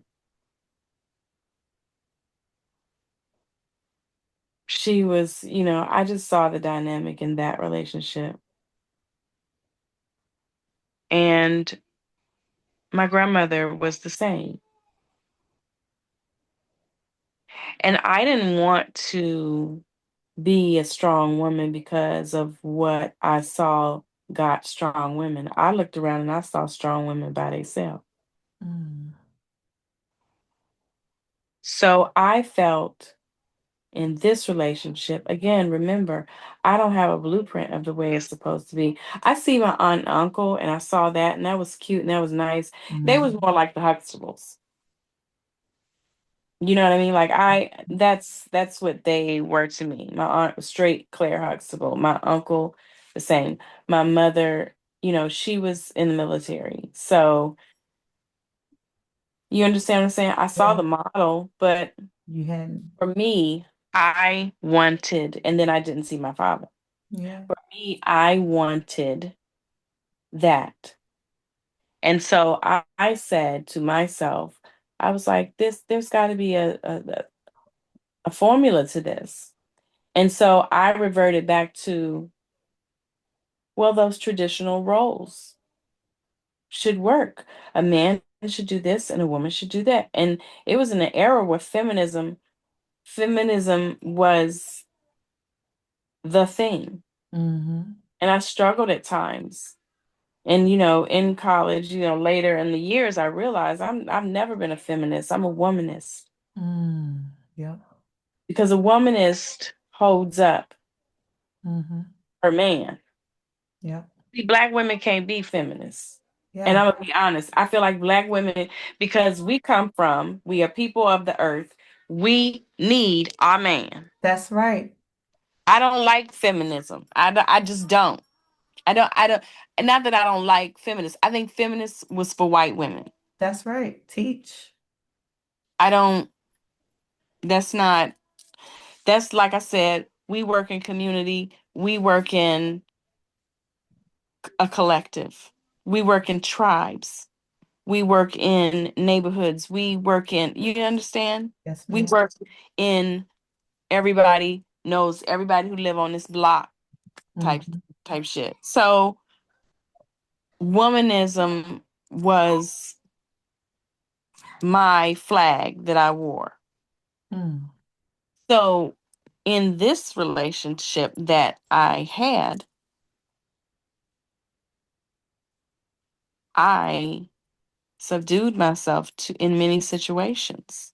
Speaker 2: she was, I just saw the dynamic in that relationship. And my grandmother was the same. And I didn't want to be a strong woman because of what I saw got strong women. I looked around and I saw strong women by themselves.
Speaker 1: mm.
Speaker 2: So I felt in this relationship, again, remember, I don't have a blueprint of the way it's supposed to be. I see my aunt and uncle, and I saw that, and that was cute and that was nice. They was
Speaker 1: Mm,
Speaker 2: more like the Huxtables. You know what I mean? Like that's what they were to me. My aunt was straight Claire Huxtable. My uncle, the same. My mother, she was in the military. So you understand what I'm saying? I saw
Speaker 1: yeah,
Speaker 2: the model, but
Speaker 1: you hadn't.
Speaker 2: for me, I wanted, and then I didn't see my father.
Speaker 1: Yeah.
Speaker 2: For me, I wanted that. And so I said to myself, I was like, there's got to be a formula to this. And so I reverted back to, well, those traditional roles should work. A man should do this and a woman should do that. And it was in an era where feminism was the thing.
Speaker 1: Mm-hmm.
Speaker 2: And I struggled at times. And in college, later in the years, I realized I've never been a feminist. I'm a womanist
Speaker 1: Mm. Yep.
Speaker 2: because a womanist holds up
Speaker 1: Mm-hmm.
Speaker 2: her man.
Speaker 1: Yep.
Speaker 2: See, Black women can't be feminists. And
Speaker 1: Yeah.
Speaker 2: I'm gonna be honest, I feel like Black women, because we are people of the earth, we need our man.
Speaker 1: That's right.
Speaker 2: I don't like feminism. I just don't. I don't, and not that I don't like feminists. I think feminists was for white women.
Speaker 1: That's right. Teach.
Speaker 2: I don't, that's not, that's like I said, we work in community, we work in a collective, we work in tribes, we work in neighborhoods, we work in, you understand?
Speaker 1: Yes,
Speaker 2: We
Speaker 1: ma'am.
Speaker 2: work in everybody knows everybody who live on this block type
Speaker 1: Mm-hmm.
Speaker 2: type shit. So womanism was my flag that I wore.
Speaker 1: Mm.
Speaker 2: So in this relationship that I had, I subdued myself to in many situations.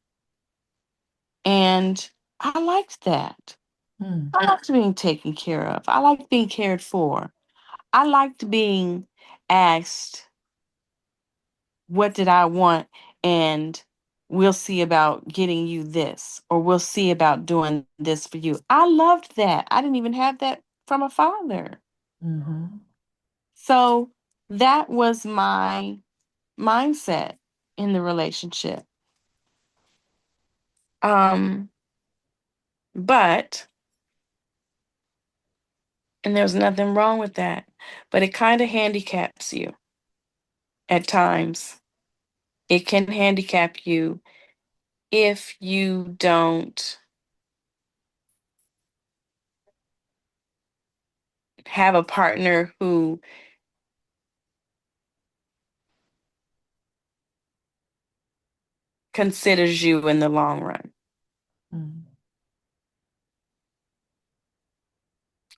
Speaker 2: And I liked that.
Speaker 1: Mm.
Speaker 2: I liked being taken care of. I liked being cared for. I liked being asked, what did I want? And we'll see about getting you this, or we'll see about doing this for you. I loved that. I didn't even have that from a father.
Speaker 1: Mm-hmm.
Speaker 2: So that was my mindset in the relationship. Um, but, and there's nothing wrong with that, but it kind of handicaps you at times. It can handicap you if you don't have a partner who considers you in the long run.
Speaker 1: Mm.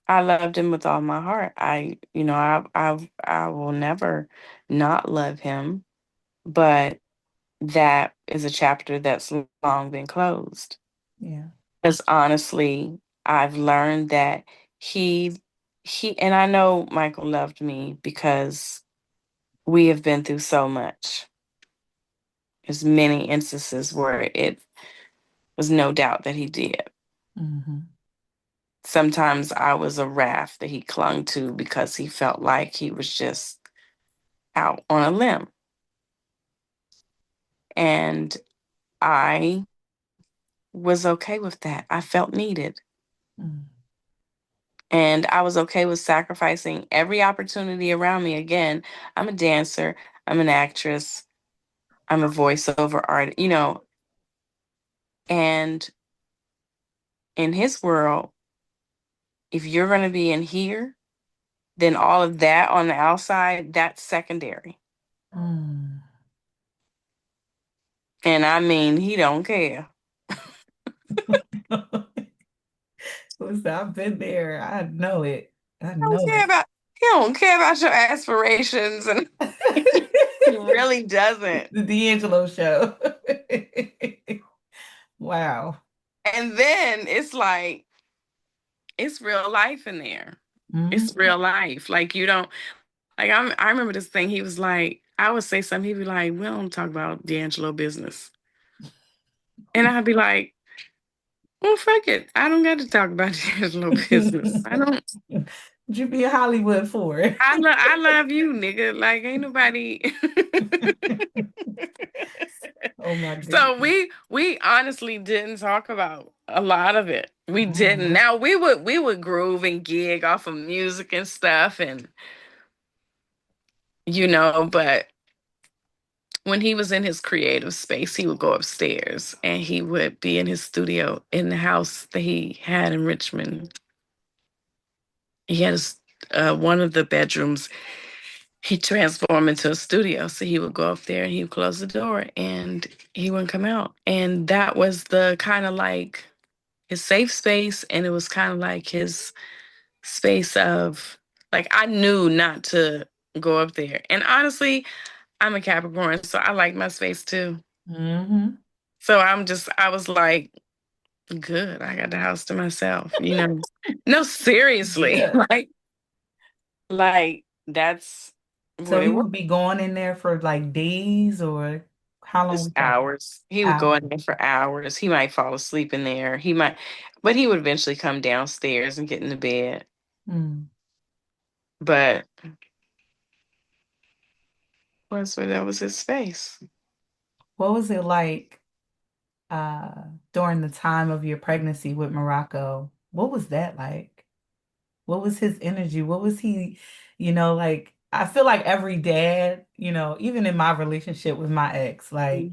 Speaker 2: I loved him with all my heart. I will never not love him, but that is a chapter that's long been closed.
Speaker 1: Yeah.
Speaker 2: Because honestly, I've learned that he and I know Michael loved me because we have been through so much. There's many instances where it was no doubt that he did.
Speaker 1: Mm-hmm.
Speaker 2: Sometimes I was a raft that he clung to because he felt like he was just out on a limb. And I was okay with that. I felt needed.
Speaker 1: Mm.
Speaker 2: And I was okay with sacrificing every opportunity around me. Again, I'm a dancer, I'm an actress, I'm a voiceover artist, and in his world, if you're going to be in here, then all of that on the outside, that's secondary.
Speaker 1: Mm.
Speaker 2: And I mean, he don't care.
Speaker 1: Listen, I've been there. I know it. I
Speaker 2: Don't
Speaker 1: know
Speaker 2: care about he don't care about your aspirations and he
Speaker 1: it.
Speaker 2: really doesn't.
Speaker 1: The D'Angelo show. Wow.
Speaker 2: And then it's like it's real life in there.
Speaker 1: Mm.
Speaker 2: It's real life. Like you don't like I remember this thing, he was like, I would say something, he'd be like, we don't talk about D'Angelo business. And I'd be like, well, fuck it. I don't got to talk about D'Angelo business. I don't
Speaker 1: Would you be in Hollywood for it?
Speaker 2: I love you, nigga. Like ain't nobody
Speaker 1: Oh my goodness.
Speaker 2: So we honestly didn't talk about a lot of it. We didn't.
Speaker 1: Mm,
Speaker 2: Now we would groove and gig off of music and stuff, and but when he was in his creative space, he would go upstairs and he would be in his studio in the house that he had in Richmond. He had one of the bedrooms he transformed into a studio. So he would go up there and he would close the door and he wouldn't come out. And that was the kind of like his safe space. And it was kind of like his space of like, I knew not to go up there. And honestly, I'm a Capricorn, so I like my space too.
Speaker 1: mm-hmm.
Speaker 2: So I was like, good, I got the house to myself. No, seriously,
Speaker 1: Yeah.
Speaker 2: like that's
Speaker 1: So
Speaker 2: what it
Speaker 1: he
Speaker 2: was.
Speaker 1: would be going in there for like days or how long we
Speaker 2: Just
Speaker 1: talking?
Speaker 2: hours. He would go
Speaker 1: Hours.
Speaker 2: in there for hours. He might fall asleep in there. But he would eventually come downstairs and get in the bed.
Speaker 1: Mm.
Speaker 2: But that was his space.
Speaker 1: What was it like during the time of your pregnancy with Morocco? What was that like? What was his energy? What was he, like I feel like every dad, even in my relationship with my ex, like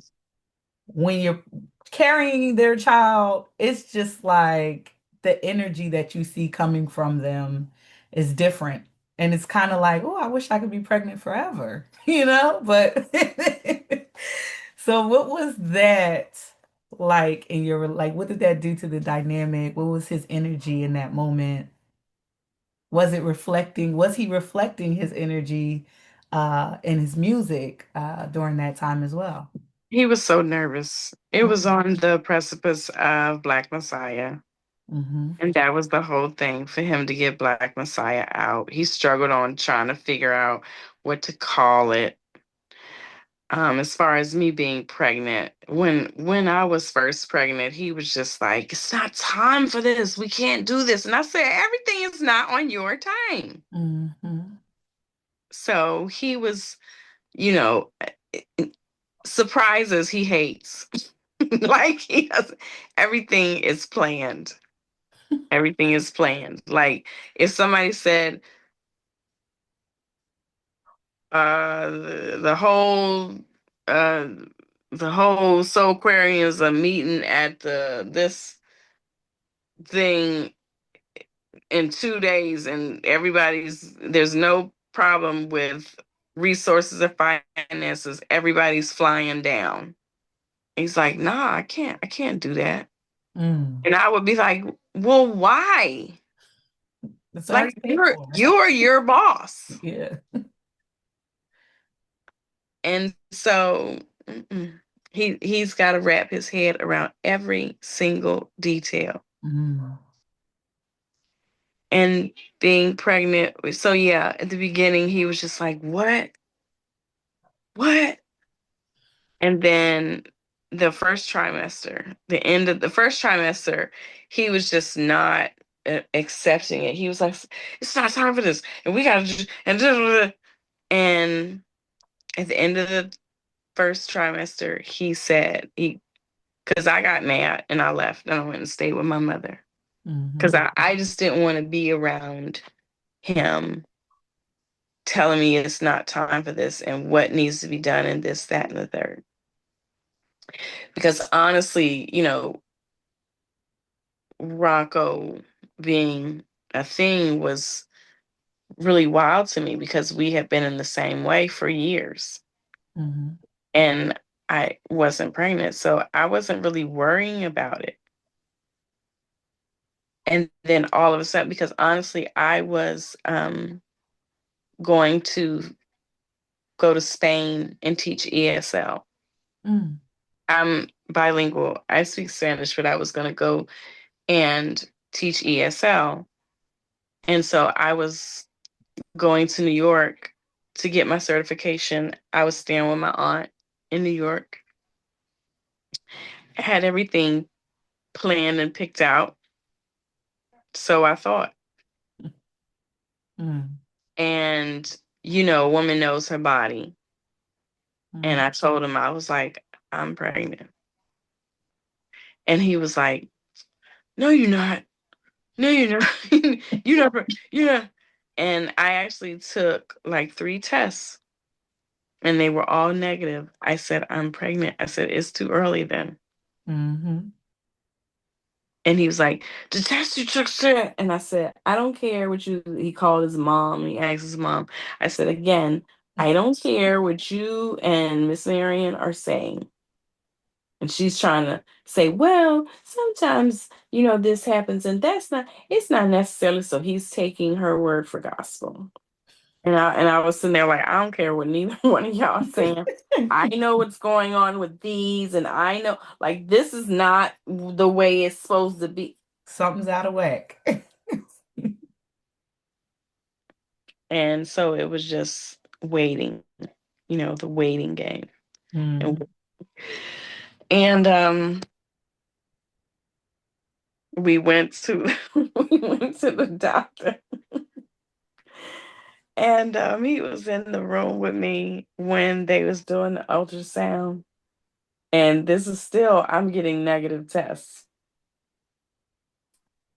Speaker 1: when you're carrying their child, it's just like the energy that you see coming from them is different. And it's kind of like, oh, I wish I could be pregnant forever, But so what was that like in your like what did that do to the dynamic? What was his energy in that moment? Was he reflecting his energy in his music during that time as well?
Speaker 2: He was so nervous. It was
Speaker 1: Mm-hmm.
Speaker 2: on the precipice of Black Messiah.
Speaker 1: Mm-hmm.
Speaker 2: And that was the whole thing for him to get Black Messiah out. He struggled on trying to figure out what to call it. As far as me being pregnant, when I was first pregnant, he was just like, "It's not time for this. We can't do this." And I said, "Everything is not on your time."
Speaker 1: Mm-hmm.
Speaker 2: So he was, you know, surprises he hates. Like he does, everything is planned. Everything is planned. Like if somebody said, the whole uh the whole Soul Aquarians are meeting at this thing in 2 days, and there's no problem with resources or finances. Everybody's flying down. He's like, nah, I can't do that.
Speaker 1: Mm.
Speaker 2: And I would be like, well, why?
Speaker 1: It's
Speaker 2: Like
Speaker 1: already paid
Speaker 2: you're
Speaker 1: for.
Speaker 2: you're your boss.
Speaker 1: Yeah.
Speaker 2: And so he's got to wrap his head around every single detail.
Speaker 1: Mm.
Speaker 2: And being pregnant, so yeah, at the beginning he was just like, "What? What?" And then the end of the first trimester, he was just not accepting it. He was like, "It's not time for this, and we got to," and at the end of the first trimester, he said he because I got mad and I left and I went and stayed with my mother because
Speaker 1: Mm-hmm.
Speaker 2: I just didn't want to be around him telling me it's not time for this and what needs to be done and this, that, and the third. Because honestly, Rocco being a thing was really wild to me because we had been in the same way for years
Speaker 1: Mm-hmm.
Speaker 2: and I wasn't pregnant. So I wasn't really worrying about it. And then all of a sudden, because honestly, I was going to go to Spain and teach ESL.
Speaker 1: Mm.
Speaker 2: I'm bilingual. I speak Spanish, but I was going to go and teach ESL. And so I was going to New York to get my certification. I was staying with my aunt in New York. I had everything planned and picked out. So I thought.
Speaker 1: Mm.
Speaker 2: And, a woman knows her body. And
Speaker 1: Mm.
Speaker 2: I told him, I was like, I'm pregnant. And he was like, no, you're not. No, you're not. You're not. You're not. And I actually took like 3 tests and they were all negative. I said, I'm pregnant. I said, it's too early then.
Speaker 1: Mm-hmm.
Speaker 2: And he was like, the test you took said. And I said, I don't care what you, he called his mom. He asked his mom. I said, again, I don't care what you and Miss Marion are saying. And she's trying to say, well, sometimes, this happens and it's not necessarily. So he's taking her word for gospel. And I was sitting there like, I don't care what neither one of y'all are saying. I know what's going on with these, and I know like this is not the way it's supposed to be.
Speaker 1: Something's out of whack.
Speaker 2: And so it was just waiting, the waiting game.
Speaker 1: Mm-hmm.
Speaker 2: And we went to we went to the doctor, and he was in the room with me when they was doing the ultrasound. And this is still, I'm getting negative tests.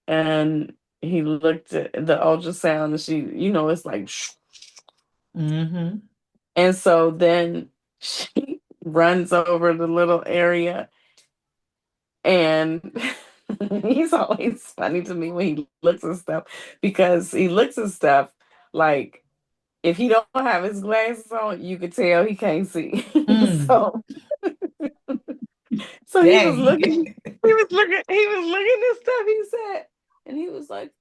Speaker 2: And he looked at the ultrasound and she, it's like,
Speaker 1: Mm-hmm.
Speaker 2: and so then she runs over the little area and he's always funny to me when he looks at stuff because he looks at stuff like if he don't have his glasses on, you could tell he can't see.
Speaker 1: Mm.
Speaker 2: so so
Speaker 1: Dang.
Speaker 2: he was looking at stuff he said, and he was like,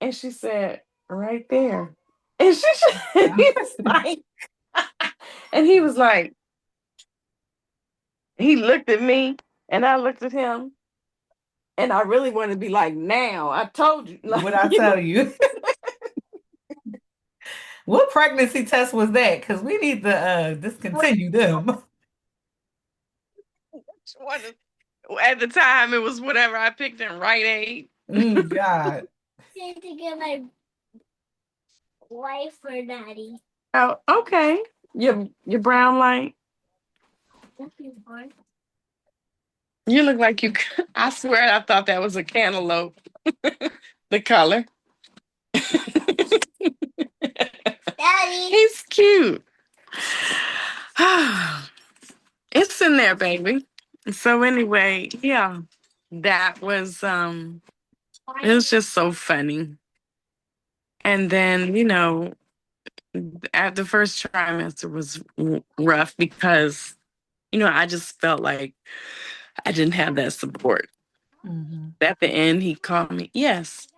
Speaker 2: and she said, right there. And he was like, and he was like, he looked at me and I looked at him. And I really wanted to be like, now, I told you. Like,
Speaker 1: What I tell you? What pregnancy test was that? Because we need to discontinue them.
Speaker 2: at the time, it was whatever I picked in Rite Aid.
Speaker 1: Mm, God.
Speaker 2: To get my wife for daddy. Oh, okay. Your brown light. You look like you. I swear, I thought that was a cantaloupe. The color. Daddy. He's cute. It's in there, baby. So anyway, yeah, that was it was just so funny. And then, at the first trimester was rough because, I just felt like I didn't have that support.
Speaker 1: Mm-hmm.
Speaker 2: At the end, he called me. Yes,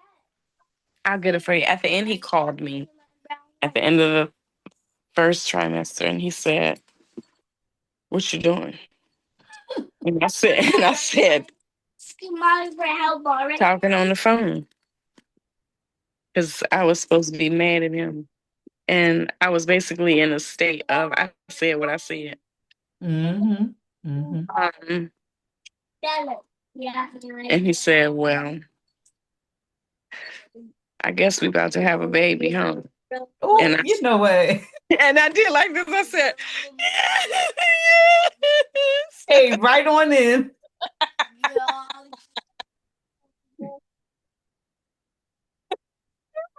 Speaker 2: I'll get it for you. At the end, he called me at the end of the first trimester and he said, what you doing? And I said, talking on the phone because I was supposed to be mad at him. And I was basically in a state of, I said what I said.
Speaker 1: Mm-hmm. Mm-hmm.
Speaker 2: Um, and he said, well, I guess we about to have a baby, huh?
Speaker 1: Oh,
Speaker 2: And I,
Speaker 1: you know what?
Speaker 2: and I did like this. I said, yes.
Speaker 1: Hey, right on in.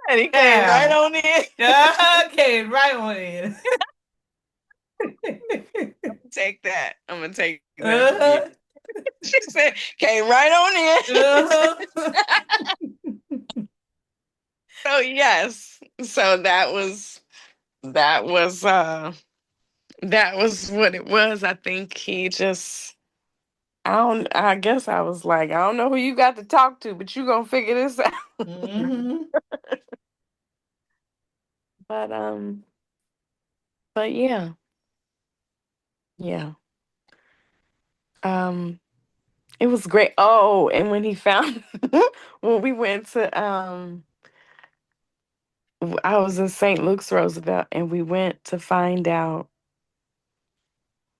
Speaker 2: And he came right
Speaker 1: Yeah.
Speaker 2: on in.
Speaker 1: Okay, right on in.
Speaker 2: Take that. I'm going to take that from you.
Speaker 1: Uh-huh.
Speaker 2: She said, came right on in.
Speaker 1: Uh-huh.
Speaker 2: So yes. So that was that was what it was. I think he just I guess I was like, I don't know who you got to talk to, but you gonna figure this out.
Speaker 1: Mm-hmm.
Speaker 2: But but yeah. Yeah. Um it was great. Oh, and when he found when we went to I was in St. Luke's Roosevelt and we went to find out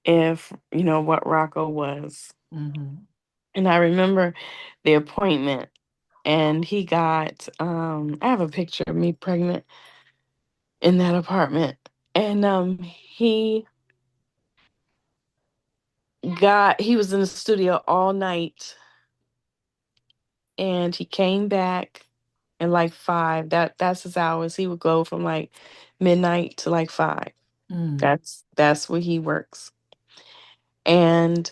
Speaker 2: if what Rocco was.
Speaker 1: Mm-hmm.
Speaker 2: And I remember the appointment and he got I have a picture of me pregnant in that apartment. And he he was in the studio all night, and he came back at like 5. That's his hours. He would go from like midnight to like 5.
Speaker 1: Mm,
Speaker 2: That's where he works. And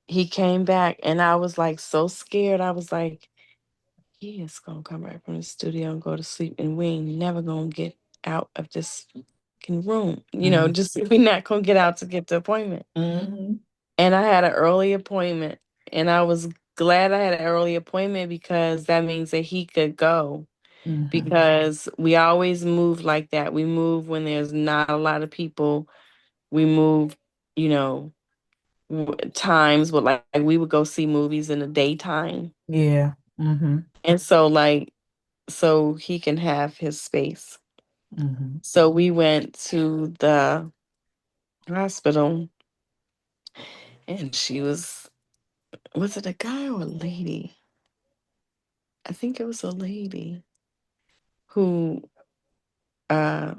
Speaker 2: he came back, and I was like so scared. I was like, he is gonna come back from the studio and go to sleep, and we ain't never gonna get out of this fucking room.
Speaker 1: mm,
Speaker 2: Just we're not gonna get out to get the appointment.
Speaker 1: mhm,
Speaker 2: And I had an early appointment, and I was glad I had an early appointment because that means that he could go.
Speaker 1: mhm.
Speaker 2: Because we always move like that. We move when there's not a lot of people. We move, you know, times, but like we would go see movies in the daytime.
Speaker 1: Yeah. Mhm,
Speaker 2: And so so he can have his space.
Speaker 1: mhm,
Speaker 2: So we went to the hospital, and was it a guy or a lady? I think it was a lady who uh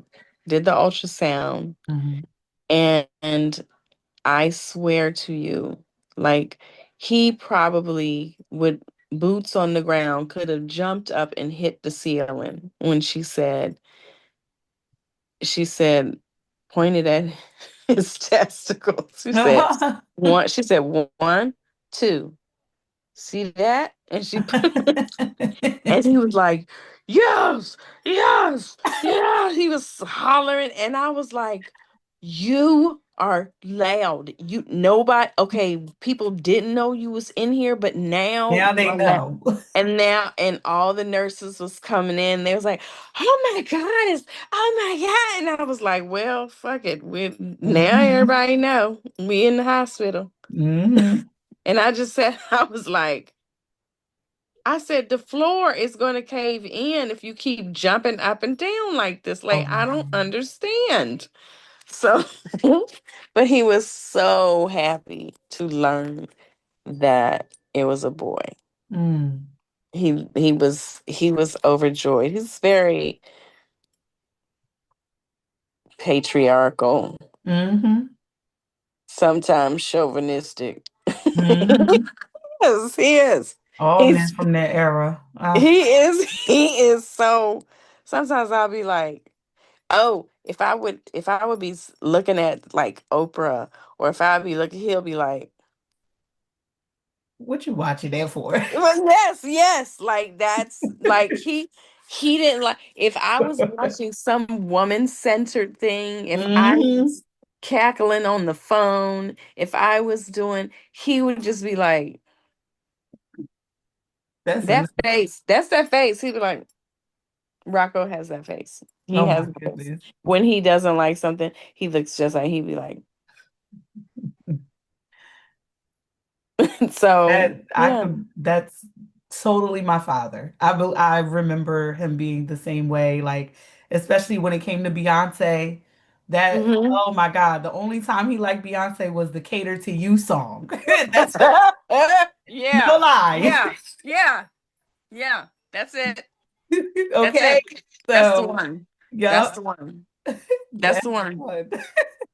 Speaker 2: did the ultrasound,
Speaker 1: mhm.
Speaker 2: and I swear to you, like he probably with boots on the ground could have jumped up and hit the ceiling when she said pointed at his testicles. She said one, two. See that? And and he was like, yes, yes, yeah. He was hollering, and I was like, you are loud. You nobody okay, people didn't know you was in here, but now
Speaker 1: Now
Speaker 2: you
Speaker 1: they
Speaker 2: are loud.
Speaker 1: know.
Speaker 2: And all the nurses was coming in. They was like, oh my God, oh my God. And I was like, well, fuck it. Now everybody know we in the hospital.
Speaker 1: Mhm.
Speaker 2: And I just said, I said, the floor is going to cave in if you keep jumping up and down like this.
Speaker 1: Oh
Speaker 2: Like, I don't
Speaker 1: my.
Speaker 2: understand. So, but he was so happy to learn that it was a boy.
Speaker 1: Mm.
Speaker 2: He was overjoyed. He's very patriarchal,
Speaker 1: Mhm.
Speaker 2: sometimes chauvinistic.
Speaker 1: Mhm.
Speaker 2: Yes, he is.
Speaker 1: All men
Speaker 2: He's
Speaker 1: from that era. Ah.
Speaker 2: he is so sometimes I'll be like, oh, if I would be looking at like Oprah, or if I'd be looking, he'll be like,
Speaker 1: What you watching that for?
Speaker 2: well, yes, yes, like that's like he didn't like if I was watching some woman centered thing, if I
Speaker 1: Mhm.
Speaker 2: was cackling on the phone, if I was doing, he would just be like,
Speaker 1: That's
Speaker 2: that
Speaker 1: enough.
Speaker 2: face, that's that face. He'd be like, Rocco has that face. He
Speaker 1: Oh
Speaker 2: has
Speaker 1: my
Speaker 2: that face.
Speaker 1: goodness.
Speaker 2: When he doesn't like something, he looks just like he'd be like, so yeah.
Speaker 1: That's totally my father. I remember him being the same way, like especially when it came to Beyonce. That
Speaker 2: Hmm.
Speaker 1: oh my God, the only time he liked Beyonce was the Cater to You song. That's no
Speaker 2: Yeah,
Speaker 1: lie.
Speaker 2: yeah, yeah, yeah. That's it. That's
Speaker 1: Okay.
Speaker 2: it. That's the
Speaker 1: So,
Speaker 2: one. That's
Speaker 1: yeah,
Speaker 2: the one. That's
Speaker 1: that's
Speaker 2: the
Speaker 1: the
Speaker 2: one.
Speaker 1: one.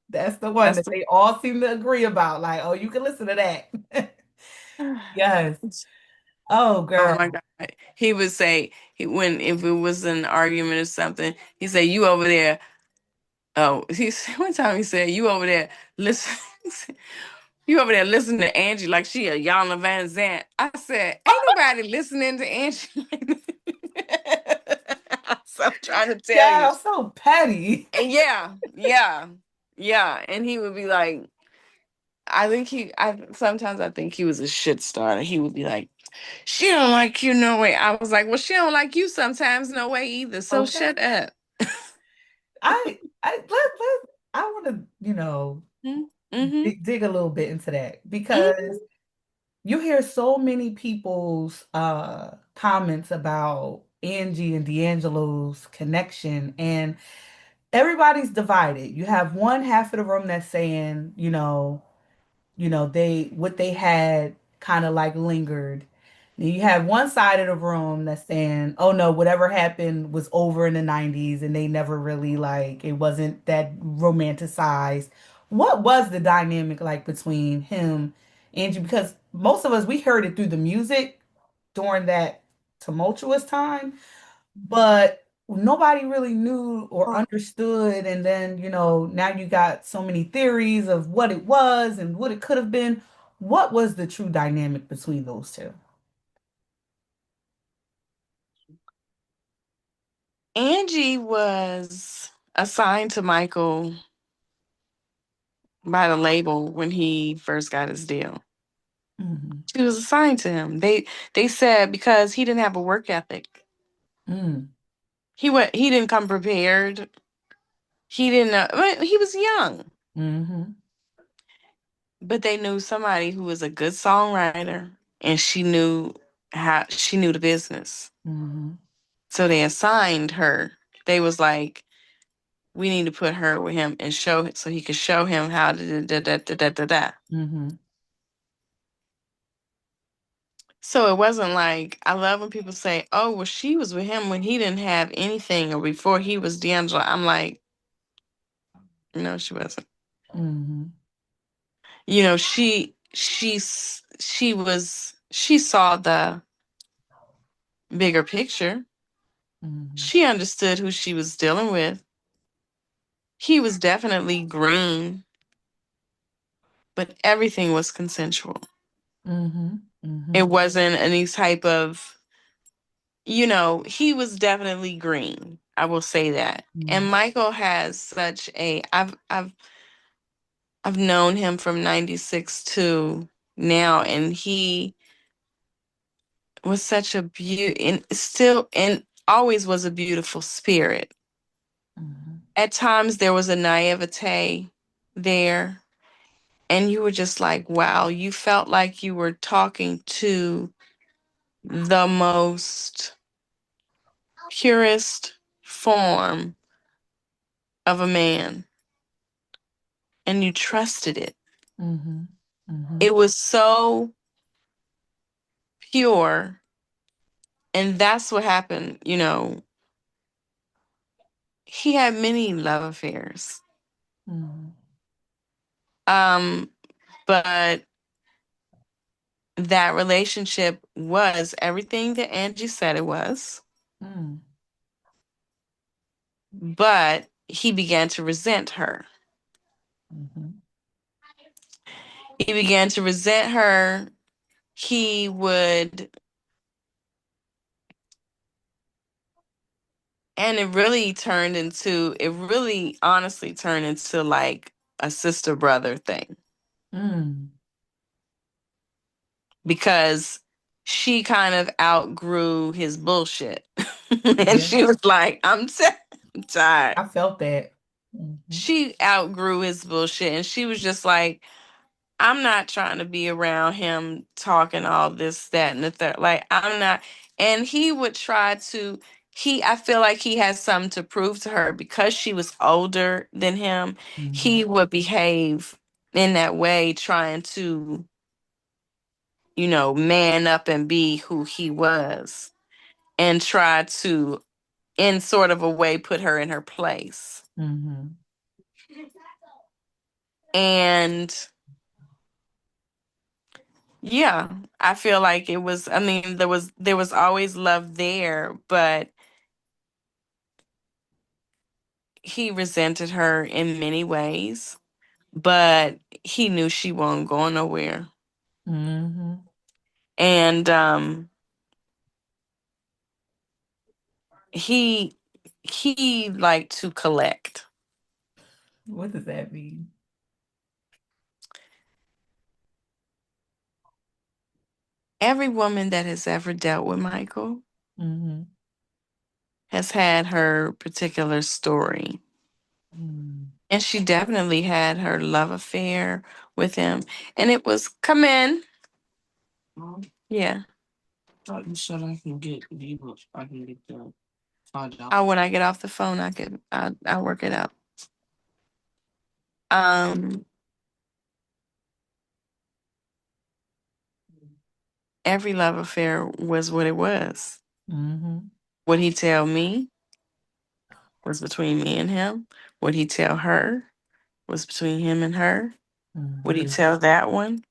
Speaker 1: That's the one
Speaker 2: That's
Speaker 1: that
Speaker 2: the
Speaker 1: they all seem to agree about. Like, oh, you can listen to that. Yes. Oh,
Speaker 2: Oh my
Speaker 1: girl.
Speaker 2: God. He would say when if it was an argument or something, he say, you over there. Oh, one time he said, you over there listen. You over there listening to Angie like she a Yana Van Zant. I said, ain't nobody listening to Angie like that. So I'm trying to tell you.
Speaker 1: Yeah, so petty.
Speaker 2: And yeah, yeah, yeah. And he would be like, I sometimes I think he was a shit starter. He would be like, she don't like you no way. I was like, well, she don't like you sometimes no way either. So
Speaker 1: Okay.
Speaker 2: shut up.
Speaker 1: I want to,
Speaker 2: Mm-hmm.
Speaker 1: dig a little bit into that because you hear so many people's comments about Angie and D'Angelo's connection, and everybody's divided. You have one half of the room that's saying, they what they had kind of like lingered. Then you have one side of the room that's saying, oh no, whatever happened was over in the 90s and they never really like it wasn't that romanticized What was the dynamic like between him, Angie? Because most of us we heard it through the music during that tumultuous time, but nobody really knew or understood. And then, now you got so many theories of what it was and what it could have been. What was the true dynamic between those two?
Speaker 2: Angie was assigned to Michael by the label when he first got his deal.
Speaker 1: Mm-hmm.
Speaker 2: She was assigned to him. They said because he didn't have a work ethic.
Speaker 1: Mm-hmm.
Speaker 2: He didn't come prepared. He didn't know, well, he was young.
Speaker 1: Mm-hmm.
Speaker 2: But they knew somebody who was a good songwriter and she knew the business.
Speaker 1: Mm-hmm.
Speaker 2: So they assigned her. They was like, we need to put her with him and show so he could show him how to da da da da da da.
Speaker 1: Mm-hmm.
Speaker 2: So it wasn't like I love when people say, "Oh, well, she was with him when he didn't have anything or before he was D'Angelo." I'm like, no, she wasn't.
Speaker 1: Mm-hmm.
Speaker 2: You know, she saw the bigger picture.
Speaker 1: Mm-hmm.
Speaker 2: She understood who she was dealing with. He was definitely green, but everything was consensual.
Speaker 1: Mm-hmm. Mm-hmm.
Speaker 2: It wasn't any type of, he was definitely green. I will say that. And Michael has such a I've known him from 96 to now, and he was such a beauty and still and always was a beautiful spirit.
Speaker 1: Mm-hmm.
Speaker 2: At times there was a naivete there, and you were just like, wow, you felt like you were talking to the most purest form of a man, and you trusted it.
Speaker 1: Mm-hmm. Mm-hmm.
Speaker 2: It was so pure, and that's what happened. He had many love affairs.
Speaker 1: Mm-hmm.
Speaker 2: Um, but that relationship was everything that Angie said it was.
Speaker 1: Mm-hmm.
Speaker 2: But he began to resent her.
Speaker 1: Mm-hmm.
Speaker 2: He began to resent her. He would, and it really honestly turned into like a sister brother thing
Speaker 1: Mm-hmm.
Speaker 2: because she kind of outgrew his bullshit. And
Speaker 1: Yeah,
Speaker 2: she was like, I'm tired.
Speaker 1: I felt that. Mm-hmm.
Speaker 2: She outgrew his bullshit and she was just like, I'm not trying to be around him talking all this, that, and the third. Like, I'm not. And he would try to, I feel like he had something to prove to her because she was older than him.
Speaker 1: Mm-hmm.
Speaker 2: He would behave in that way, trying to, man up and be who he was and try to, in sort of a way, put her in her place.
Speaker 1: Mm-hmm.
Speaker 2: And yeah, I feel like I mean, there was always love there, but he resented her in many ways, but he knew she wasn't going nowhere.
Speaker 1: Mm-hmm.
Speaker 2: And he he liked to collect.
Speaker 1: What does that mean?
Speaker 2: Every woman that has ever dealt with Michael
Speaker 1: Mm-hmm.
Speaker 2: has had her particular story.
Speaker 1: Mm-hmm.
Speaker 2: And she definitely had her love affair with him. And it was, come in. Yeah. Thought you said I can get I can get the $5. Oh, when I get off the phone, I'll work it out. Um, every love affair was what it was.
Speaker 1: Mm-hmm.
Speaker 2: What he tell me was between me and him. What he tell her was between him and her. Would he
Speaker 1: Mm-hmm.
Speaker 2: tell that one?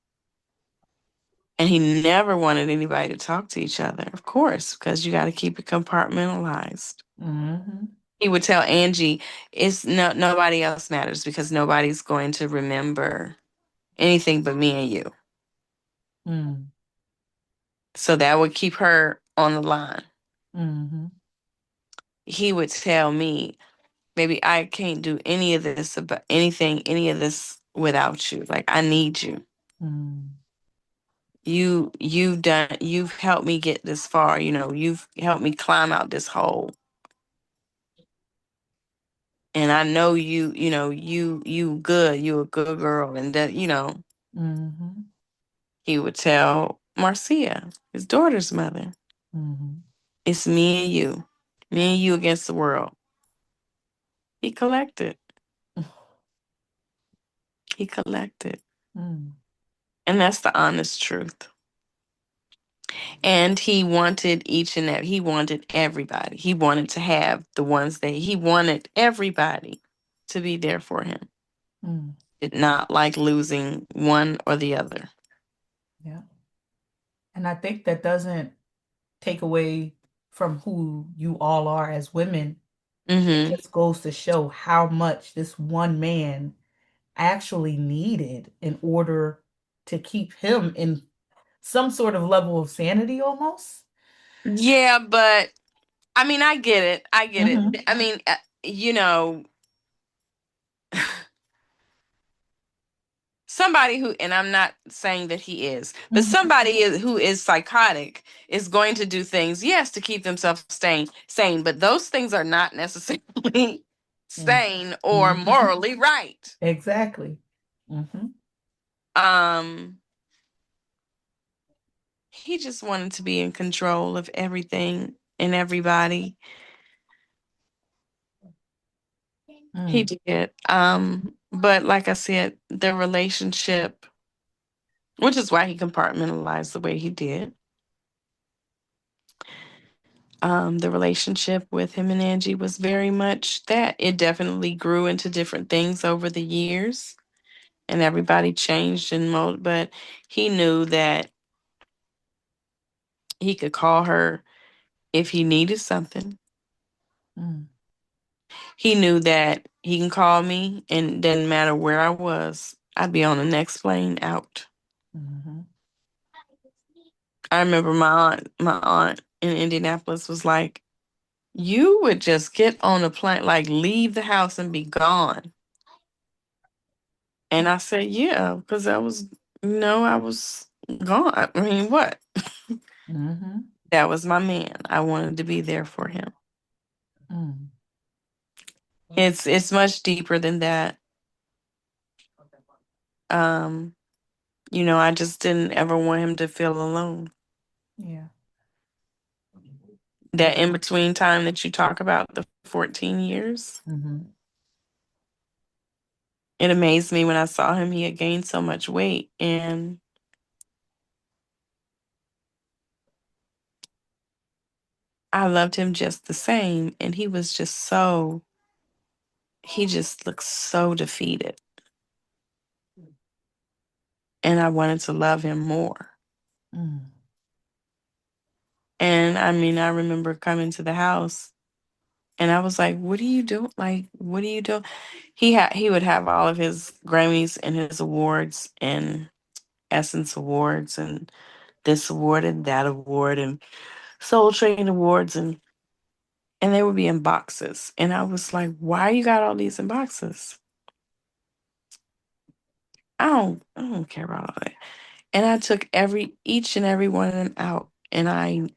Speaker 2: And he never wanted anybody to talk to each other, of course, because you got to keep it compartmentalized.
Speaker 1: Mm-hmm.
Speaker 2: He would tell Angie, "It's nobody else matters because nobody's going to remember anything but me and you."
Speaker 1: Mm-hmm.
Speaker 2: So that would keep her on the line.
Speaker 1: Mm-hmm.
Speaker 2: He would tell me, "Baby, I can't do any of this about anything, any of this without you. Like I need you.
Speaker 1: Mm-hmm.
Speaker 2: You've helped me get this far. You've helped me climb out this hole. And I know you good. You a good girl." And that.
Speaker 1: Mm-hmm.
Speaker 2: He would tell Marcia, his daughter's mother,
Speaker 1: Mm-hmm.
Speaker 2: "It's me and you. Me and you against the world." He collected. He collected.
Speaker 1: Mm-hmm.
Speaker 2: And that's the honest truth. And he wanted he wanted everybody. He wanted to have the ones that he wanted everybody to be there for him.
Speaker 1: Mm-hmm.
Speaker 2: Did not like losing one or the other.
Speaker 1: Yeah. And I think that doesn't take away from who you all are as women. It
Speaker 2: Mm-hmm.
Speaker 1: just goes to show how much this one man actually needed in order to keep him in some sort of level of sanity almost.
Speaker 2: Yeah, but I mean, I get it. I get
Speaker 1: Mm-hmm.
Speaker 2: it. I mean, you know, somebody who, and I'm not saying that he is, but
Speaker 1: Mm-hmm.
Speaker 2: who is psychotic is going to do things, yes, to keep themselves sane, but those things are not necessarily sane or
Speaker 1: Mm-hmm.
Speaker 2: morally right.
Speaker 1: Exactly. Mm-hmm.
Speaker 2: Um, he just wanted to be in control of everything and everybody. He
Speaker 1: Mm.
Speaker 2: did. But like I said, the relationship, which is why he compartmentalized the way he did. The relationship with him and Angie was very much that. It definitely grew into different things over the years, and everybody changed and mold. But he knew that he could call her if he needed something.
Speaker 1: Mm.
Speaker 2: He knew that he can call me, and it didn't matter where I was. I'd be on the next plane out.
Speaker 1: Mm-hmm.
Speaker 2: I remember my aunt in Indianapolis was like, "You would just get on a plane, like leave the house and be gone." And I said, "Yeah, because I was gone. I mean, what?"
Speaker 1: Mm-hmm.
Speaker 2: That was my man. I wanted to be there for him.
Speaker 1: Mm.
Speaker 2: It's much deeper than that. Um, I just didn't ever want him to feel alone.
Speaker 1: Yeah.
Speaker 2: That in between time that you talk about, the 14 years,
Speaker 1: Mm-hmm.
Speaker 2: it amazed me when I saw him. He had gained so much weight, and I loved him just the same. And he just looked so defeated. And I wanted to love him more.
Speaker 1: Mm.
Speaker 2: And I mean, I remember coming to the house and I was like, "What are you doing? Like, what are you doing?" He would have all of his Grammys and his awards and Essence Awards and this award and that award and Soul Train Awards and they would be in boxes. And I was like, "Why you got all these in boxes?" I don't care about all that. And I took each and every one of them out and I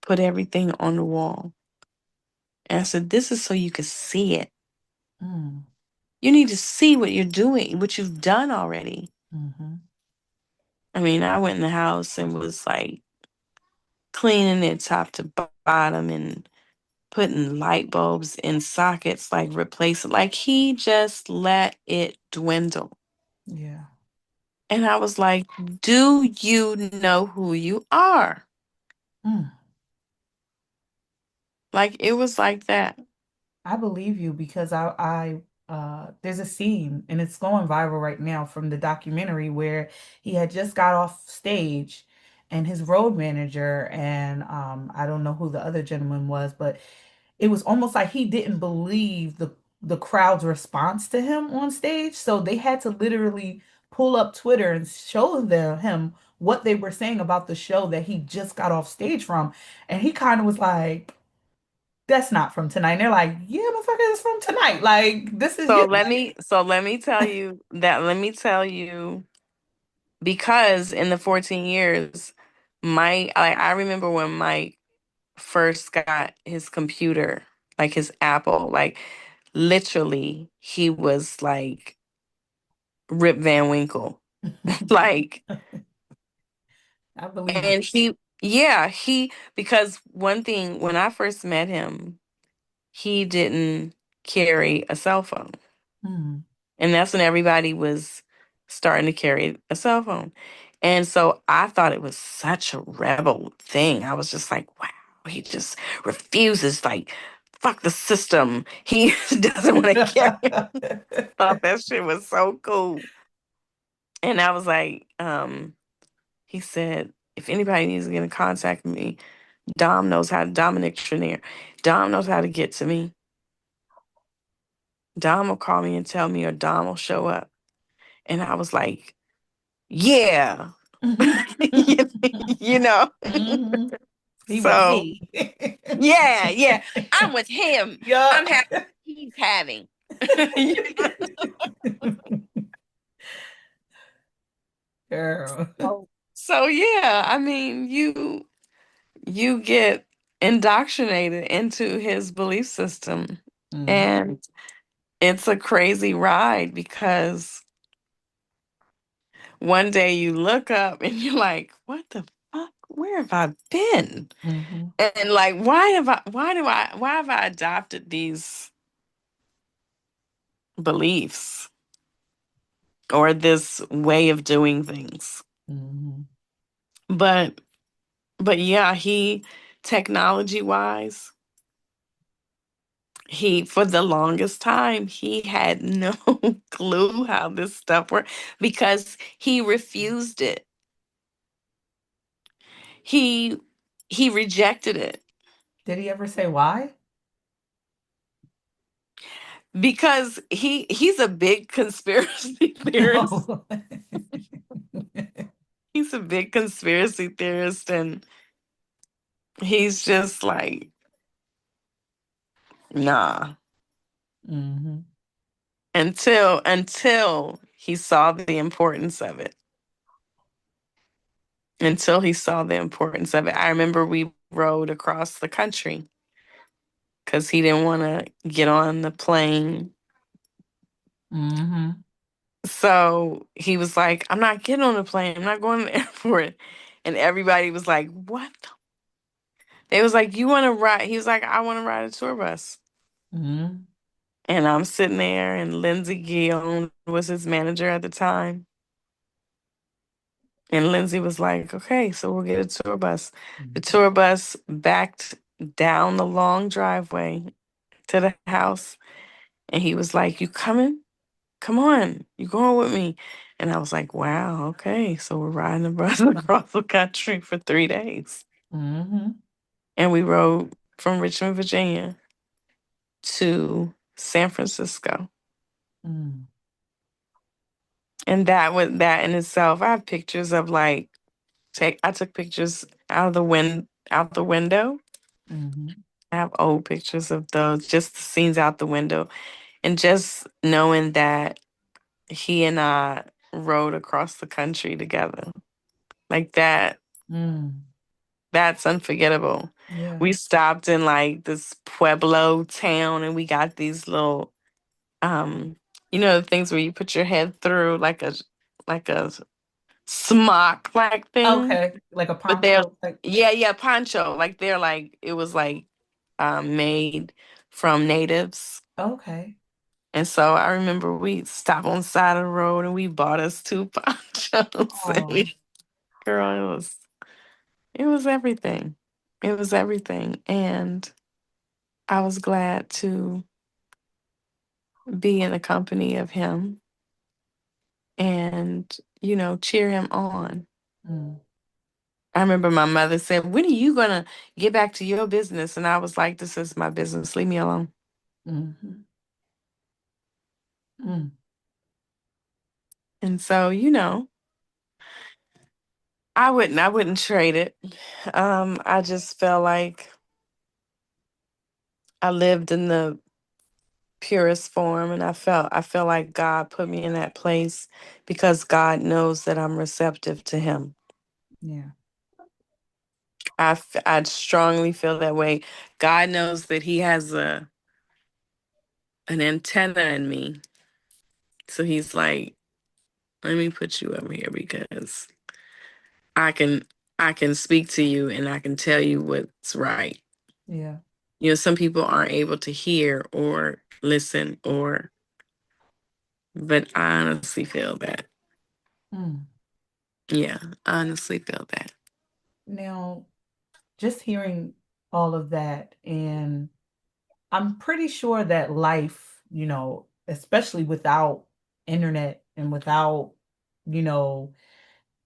Speaker 2: put everything on the wall. And I said, "This is so you can see it.
Speaker 1: Mm.
Speaker 2: You need to see what you're doing, what you've done already."
Speaker 1: Mm-hmm.
Speaker 2: I mean, I went in the house and was like cleaning it top to bottom and putting light bulbs in sockets, like replacing, like he just let it dwindle.
Speaker 1: Yeah.
Speaker 2: And I was like, "Do you know who you are?"
Speaker 1: Mm.
Speaker 2: Like it was like that.
Speaker 1: I believe you because I there's a scene and it's going viral right now from the documentary where he had just got off stage and his road manager and I don't know who the other gentleman was, but it was almost like he didn't believe the crowd's response to him on stage. So they had to literally pull up Twitter and show him what they were saying about the show that he just got off stage from. And he kind of was like, that's not from tonight. And they're like, yeah, motherfucker, it's from tonight. Like, this is
Speaker 2: So
Speaker 1: you.
Speaker 2: let me tell you that let me tell you because in the 14 years, I remember when Mike first got his computer, like his Apple, like literally he was like Rip Van Winkle. Like,
Speaker 1: I believe it.
Speaker 2: and he because one thing when I first met him, he didn't carry a cell phone.
Speaker 1: Mm,
Speaker 2: And that's when everybody was starting to carry a cell phone. And so I thought it was such a rebel thing. I was just like, wow, he just refuses, like, fuck the system. He doesn't want to carry it. Thought that shit was so cool. And I was like, he said, if anybody needs to get in contact with me, Dominic Trenier, Dom knows how to get to me. Dom will call me and tell me, or Dom will show up. And I was like, yeah. you, you know.
Speaker 1: Mhm. He with
Speaker 2: So
Speaker 1: me.
Speaker 2: yeah, I'm with him. I'm
Speaker 1: Yup.
Speaker 2: having he's having.
Speaker 1: Girl.
Speaker 2: So yeah, I mean, you get indoctrinated into his belief system,
Speaker 1: Mm,
Speaker 2: and it's a crazy ride because one day you look up and you're like, what the fuck? Where have I been?
Speaker 1: mhm,
Speaker 2: And like, why have I adopted these beliefs or this way of doing things?
Speaker 1: mhm,
Speaker 2: But but yeah, he technology wise, he for the longest time he had no clue how this stuff worked because he refused it. He he rejected it
Speaker 1: did he ever say why?
Speaker 2: because he's a big conspiracy theorist.
Speaker 1: No.
Speaker 2: He's a big conspiracy theorist, and he's just like, nah.
Speaker 1: Mhm,
Speaker 2: Until he saw the importance of it. Until he saw the importance of it. I remember we rode across the country because he didn't want to get on the plane.
Speaker 1: mhm,
Speaker 2: So he was like, I'm not getting on the plane. I'm not going to the airport. And everybody was like, what? They was like, you want to ride? He was like, I want to ride a tour bus.
Speaker 1: mhm,
Speaker 2: And I'm sitting there, and Lindsay Guillaume was his manager at the time. And Lindsay was like, okay, so we'll get a tour bus. The
Speaker 1: mhm,
Speaker 2: tour bus backed down the long driveway to the house. And he was like, you coming? Come on, you going with me? And I was like, wow, okay. So we're riding the bus across the country for 3 days.
Speaker 1: mhm,
Speaker 2: And we rode from Richmond, Virginia to San Francisco.
Speaker 1: mhm,
Speaker 2: And that in itself. I have pictures of like I took pictures out the window.
Speaker 1: mhm,
Speaker 2: I have old pictures of those, just the scenes out the window. And just knowing that he and I rode across the country together. Like that,
Speaker 1: mhm.
Speaker 2: that's unforgettable.
Speaker 1: Yeah.
Speaker 2: We stopped in like this Pueblo town and we got these little um the things where you put your head through like a smock like thing.
Speaker 1: Okay. Like a
Speaker 2: But they're
Speaker 1: poncho. Like,
Speaker 2: yeah, poncho. Like they're like it was like made from natives.
Speaker 1: okay.
Speaker 2: And so I remember we stopped on the side of the road and we bought us two ponchos. And
Speaker 1: Oh.
Speaker 2: girl, it was everything. It was everything. And I was glad to be in the company of him and, cheer him on.
Speaker 1: Mm,
Speaker 2: I remember my mother said, "When are you going to get back to your business?" And I was like, "This is my business. Leave me alone."
Speaker 1: mhm, mm,
Speaker 2: And so, I wouldn't trade it. I just felt like I lived in the purest form, and I feel like God put me in that place because God knows that I'm receptive to him.
Speaker 1: yeah,
Speaker 2: I strongly feel that way. God knows that he has an antenna in me. So he's like, "Let me put you over here because I can I can speak to you and I can tell you what's right."
Speaker 1: yeah.
Speaker 2: Some people aren't able to hear or listen, but I honestly feel that.
Speaker 1: Mm.
Speaker 2: Yeah, I honestly feel that.
Speaker 1: Now, just hearing all of that, and I'm pretty sure that life, especially without internet and without, you know,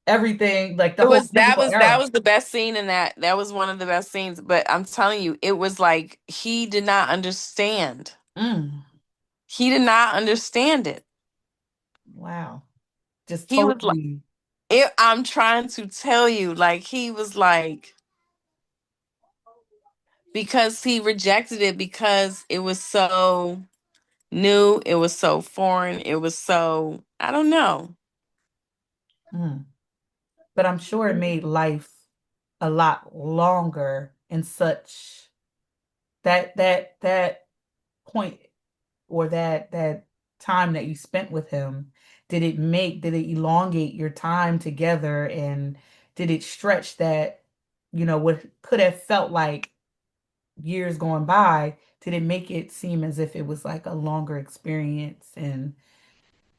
Speaker 1: everything, like the
Speaker 2: It
Speaker 1: whole
Speaker 2: was that
Speaker 1: digital
Speaker 2: was that
Speaker 1: era.
Speaker 2: was the best scene in that. That was one of the best scenes. But I'm telling you, it was like he did not understand.
Speaker 1: Mm,
Speaker 2: He did not understand it.
Speaker 1: wow. Just
Speaker 2: He was like,
Speaker 1: totally.
Speaker 2: I'm trying to tell you, like he was like, because he rejected it because it was so new, it was so foreign, it was so, I don't know.
Speaker 1: Mm. But I'm sure it made life a lot longer and such that point or that time that you spent with him, did it elongate your time together, and did it stretch that, what could have felt like years going by, did it make it seem as if it was like a longer experience? And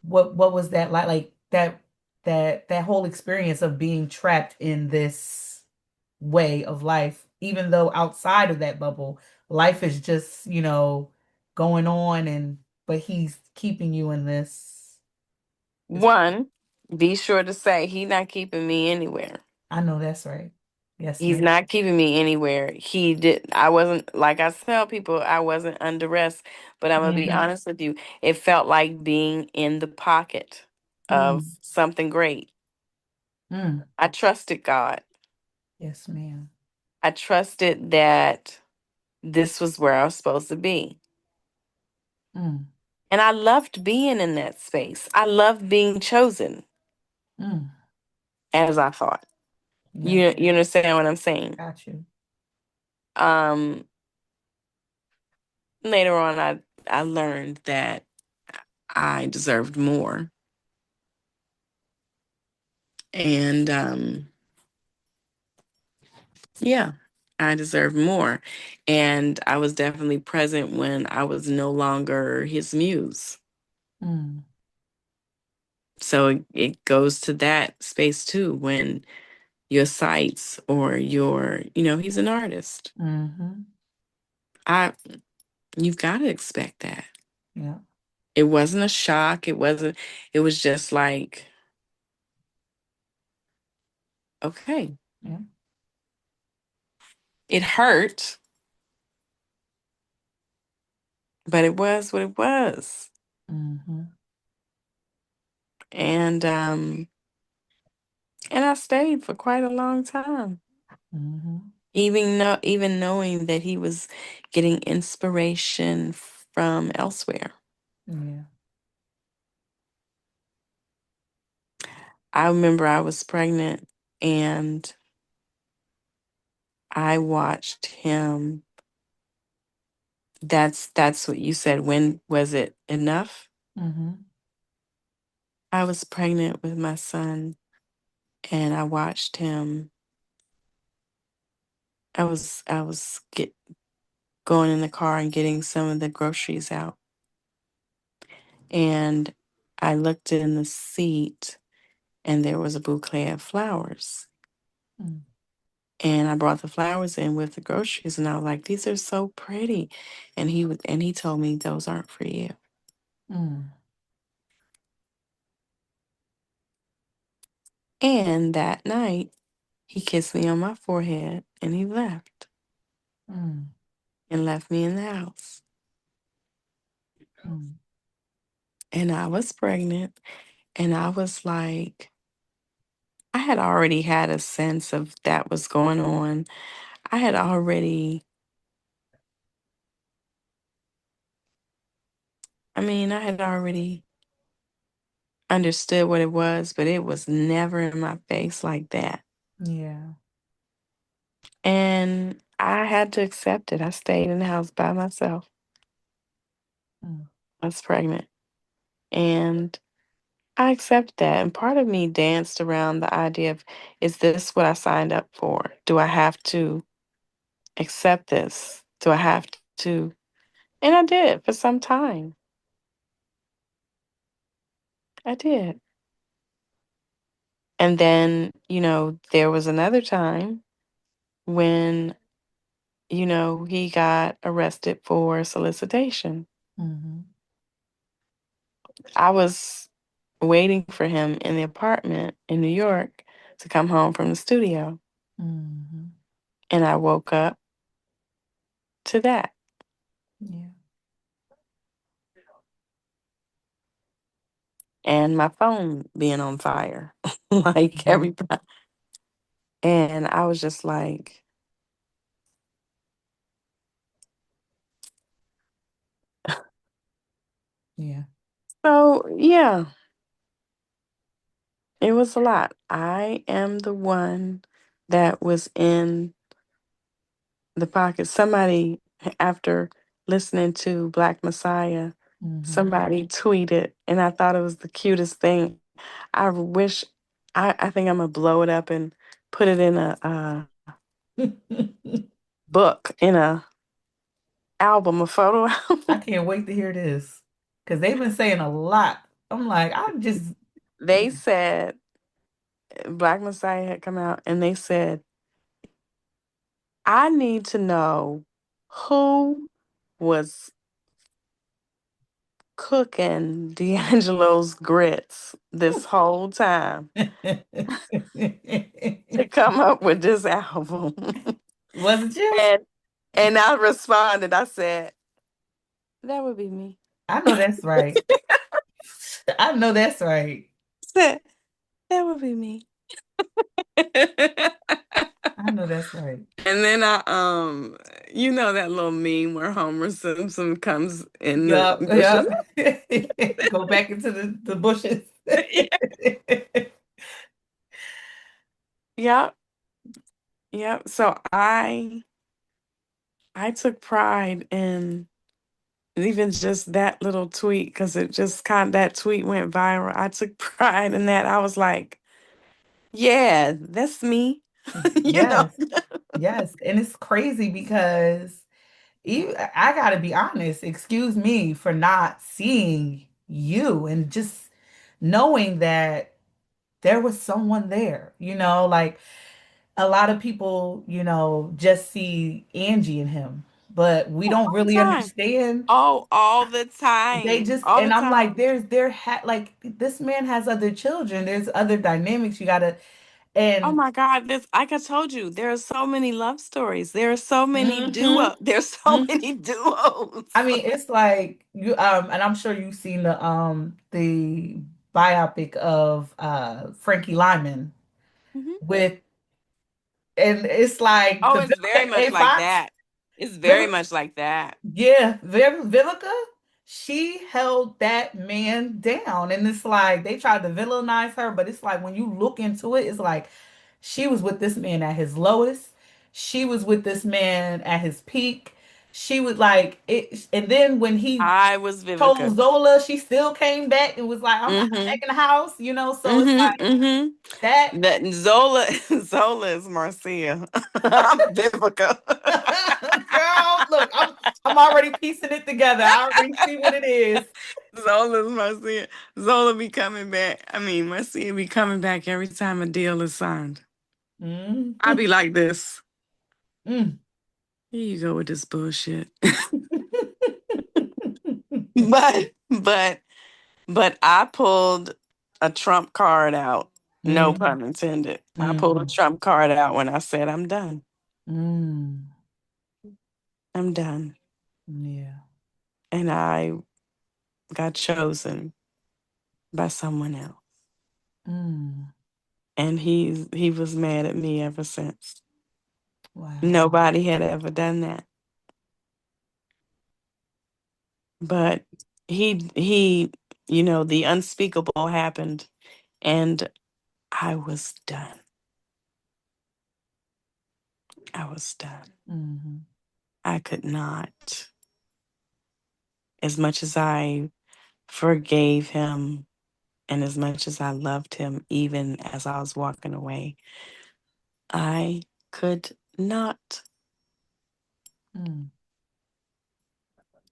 Speaker 1: what was that like that whole experience of being trapped in this way of life, even though outside of that bubble, life is just, going on, and but he's keeping you in this.
Speaker 2: One, be sure to say he not keeping me anywhere.
Speaker 1: I know that's right. Yes,
Speaker 2: He's
Speaker 1: ma'am.
Speaker 2: not keeping me anywhere. I wasn't, like I tell people, I wasn't under rest. But I'm gonna be
Speaker 1: Mm-hmm.
Speaker 2: honest with you. It felt like being in the pocket of
Speaker 1: Mm,
Speaker 2: something great.
Speaker 1: mm.
Speaker 2: I trusted God.
Speaker 1: Yes, ma'am.
Speaker 2: I trusted that this was where I was supposed to be.
Speaker 1: Mm,
Speaker 2: And I loved being in that space. I loved being chosen,
Speaker 1: mm.
Speaker 2: as I thought.
Speaker 1: Yeah,
Speaker 2: You understand what I'm saying?
Speaker 1: got you.
Speaker 2: Um, Later on, I learned that I deserved more, and yeah, I deserved more, and I was definitely present when I was no longer his muse.
Speaker 1: Mm,
Speaker 2: So it goes to that space too when your sights or he's an artist.
Speaker 1: mm-hmm.
Speaker 2: I You've got to expect that.
Speaker 1: Yeah,
Speaker 2: It wasn't a shock. It was just like, okay.
Speaker 1: yeah.
Speaker 2: It hurt, but it was what it was.
Speaker 1: Mm-hmm.
Speaker 2: And and I stayed for quite a long time.
Speaker 1: Mm-hmm.
Speaker 2: Even knowing that he was getting inspiration from elsewhere.
Speaker 1: Yeah.
Speaker 2: I remember I was pregnant and I watched him. That's what you said. When was it enough?
Speaker 1: Mm-hmm.
Speaker 2: I was pregnant with my son and I watched him. I was going in the car and getting some of the groceries out. And I looked in the seat and there was a bouquet of flowers.
Speaker 1: Mm,
Speaker 2: And I brought the flowers in with the groceries and I was like, these are so pretty. And he told me those aren't for you.
Speaker 1: Mm,
Speaker 2: And that night, he kissed me on my forehead and he left
Speaker 1: mm,
Speaker 2: and left me in the house.
Speaker 1: mm,
Speaker 2: And I was pregnant. And I was like, I had already had a sense of that was going on. I had already, I had already understood what it was, but it was never in my face like that.
Speaker 1: yeah.
Speaker 2: And I had to accept it. I stayed in the house by myself.
Speaker 1: Mm,
Speaker 2: I was pregnant. And I accept that. And part of me danced around the idea of, is this what I signed up for? Do I have to accept this? Do I have to? And I did for some time. I did. And then, there was another time when, he got arrested for solicitation.
Speaker 1: mhm,
Speaker 2: I was waiting for him in the apartment in New York to come home from the studio.
Speaker 1: mhm,
Speaker 2: And I woke up to that.
Speaker 1: yeah.
Speaker 2: And my phone being on fire, like
Speaker 1: Mhm,
Speaker 2: everybody. And I was just like,
Speaker 1: yeah.
Speaker 2: so yeah, it was a lot. I am the one that was in the pocket. Somebody, after listening to Black Messiah,
Speaker 1: Mhm.
Speaker 2: somebody tweeted, and I thought it was the cutest thing. I wish, I think I'm gonna blow it up and put it in a book, in a album, a photo
Speaker 1: I
Speaker 2: album.
Speaker 1: can't wait to hear this because they've been saying a lot. I'm like, I just,
Speaker 2: They said Black Messiah had come out, and they said, I need to know who was cooking D'Angelo's grits this whole time to come up with this album.
Speaker 1: was it you?
Speaker 2: and and I responded, I said, that would be me.
Speaker 1: I know that's right. I know that's right.
Speaker 2: Said, that would be me.
Speaker 1: I know that's right.
Speaker 2: And then that little meme where Homer Simpson comes in the
Speaker 1: Yup,
Speaker 2: bushes.
Speaker 1: yup. Go back into the bushes.
Speaker 2: Yep, yep. So I took pride in even just that little tweet, because it just that tweet went viral. I took pride in that. I was like, yeah, that's me. you know.
Speaker 1: Yes, yes. And it's crazy because I gotta be honest, excuse me for not seeing you and just knowing that there was someone there, like a lot of people, just see Angie in him, but we
Speaker 2: Oh,
Speaker 1: don't
Speaker 2: all the
Speaker 1: really
Speaker 2: time.
Speaker 1: understand.
Speaker 2: Oh, all the
Speaker 1: They
Speaker 2: time.
Speaker 1: just,
Speaker 2: All the
Speaker 1: and I'm like,
Speaker 2: time.
Speaker 1: like this man has other children, there's other dynamics you gotta,
Speaker 2: Oh
Speaker 1: and
Speaker 2: my God, this, like I told you, there are so many love stories. There are so many
Speaker 1: hmm
Speaker 2: there's so many duos.
Speaker 1: I mean, it's like you and I'm sure you've seen the biopic of Frankie Lyman
Speaker 2: Mhm.
Speaker 1: with, and it's like
Speaker 2: Oh,
Speaker 1: the
Speaker 2: it's very
Speaker 1: Vivica
Speaker 2: much
Speaker 1: A.
Speaker 2: like
Speaker 1: Fox.
Speaker 2: that. It's very much like that.
Speaker 1: Yeah, Vivica, she held that man down. And it's like they tried to villainize her, but it's like when you look into it, it's like she was with this man at his lowest. She was with this man at his peak. She was like it, and then when he
Speaker 2: I was
Speaker 1: told
Speaker 2: Vivica.
Speaker 1: Zola, she still came back and was like, I'm back
Speaker 2: Mm-hmm.
Speaker 1: in the house. So it's
Speaker 2: Mm-hmm.
Speaker 1: like that.
Speaker 2: Mm-hmm. That Zola Zola is Marcia. I'm Vivica.
Speaker 1: Girl, look, I'm already piecing it together. I already see what it is.
Speaker 2: Zola's Marcia. Zola be coming back. Marcia be coming back every time a deal is signed. I
Speaker 1: Mhm.
Speaker 2: be like this.
Speaker 1: Mm.
Speaker 2: Here you go with this bullshit. but but I pulled a trump card out. No
Speaker 1: Mm,
Speaker 2: pun intended. I pulled a
Speaker 1: mm,
Speaker 2: trump card out when I said I'm done.
Speaker 1: mm.
Speaker 2: I'm done.
Speaker 1: Yeah.
Speaker 2: And I got chosen by someone else.
Speaker 1: Mm.
Speaker 2: And he was mad at me ever since.
Speaker 1: Wow.
Speaker 2: Nobody had ever done that. But he the unspeakable happened and I was done. I was done.
Speaker 1: Hmm.
Speaker 2: I could not, as much as I forgave him and as much as I loved him, even as I was walking away, I could not.
Speaker 1: Mm.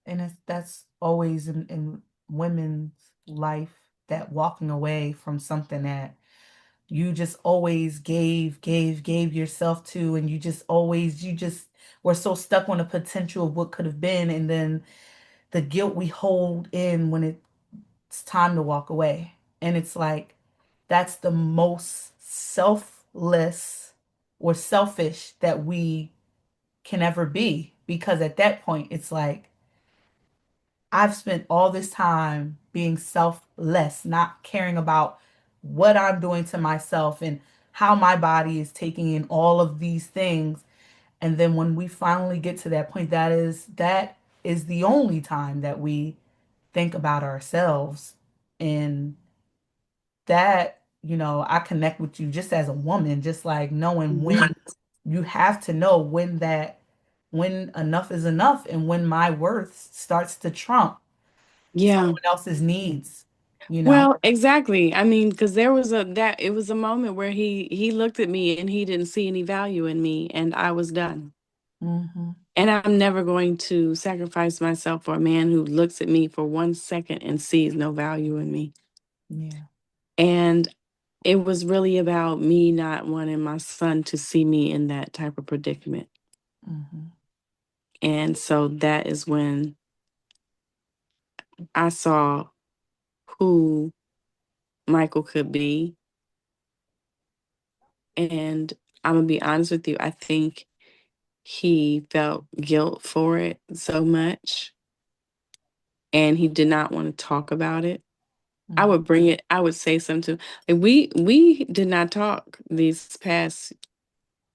Speaker 1: And that's always in women's life, that walking away from something that you just always gave yourself to, and you just were so stuck on the potential of what could have been, and then the guilt we hold in when it's time to walk away. And it's like that's the most selfless or selfish that we can ever be, because at that point it's like I've spent all this time being selfless, not caring about what I'm doing to myself and how my body is taking in all of these things. And then when we finally get to that point, that is the only time that we think about ourselves. And that, I connect with you just as a woman, just like knowing when you have to know when enough is enough and when my worth starts to trump
Speaker 2: Yeah.
Speaker 1: someone else's needs, you know?
Speaker 2: Well, exactly. I mean, because there was it was a moment where he looked at me and he didn't see any value in me, and I was done.
Speaker 1: Mm-hmm.
Speaker 2: And I'm never going to sacrifice myself for a man who looks at me for 1 second and sees no value in me.
Speaker 1: Yeah.
Speaker 2: And it was really about me not wanting my son to see me in that type of predicament.
Speaker 1: Mm-hmm.
Speaker 2: And so that is when I saw who Michael could be. And I'm going to be honest with you, I think he felt guilt for it so much and he did not want to talk about it. I
Speaker 1: Mm-hmm.
Speaker 2: would bring it, I would say something to like we did not talk these past,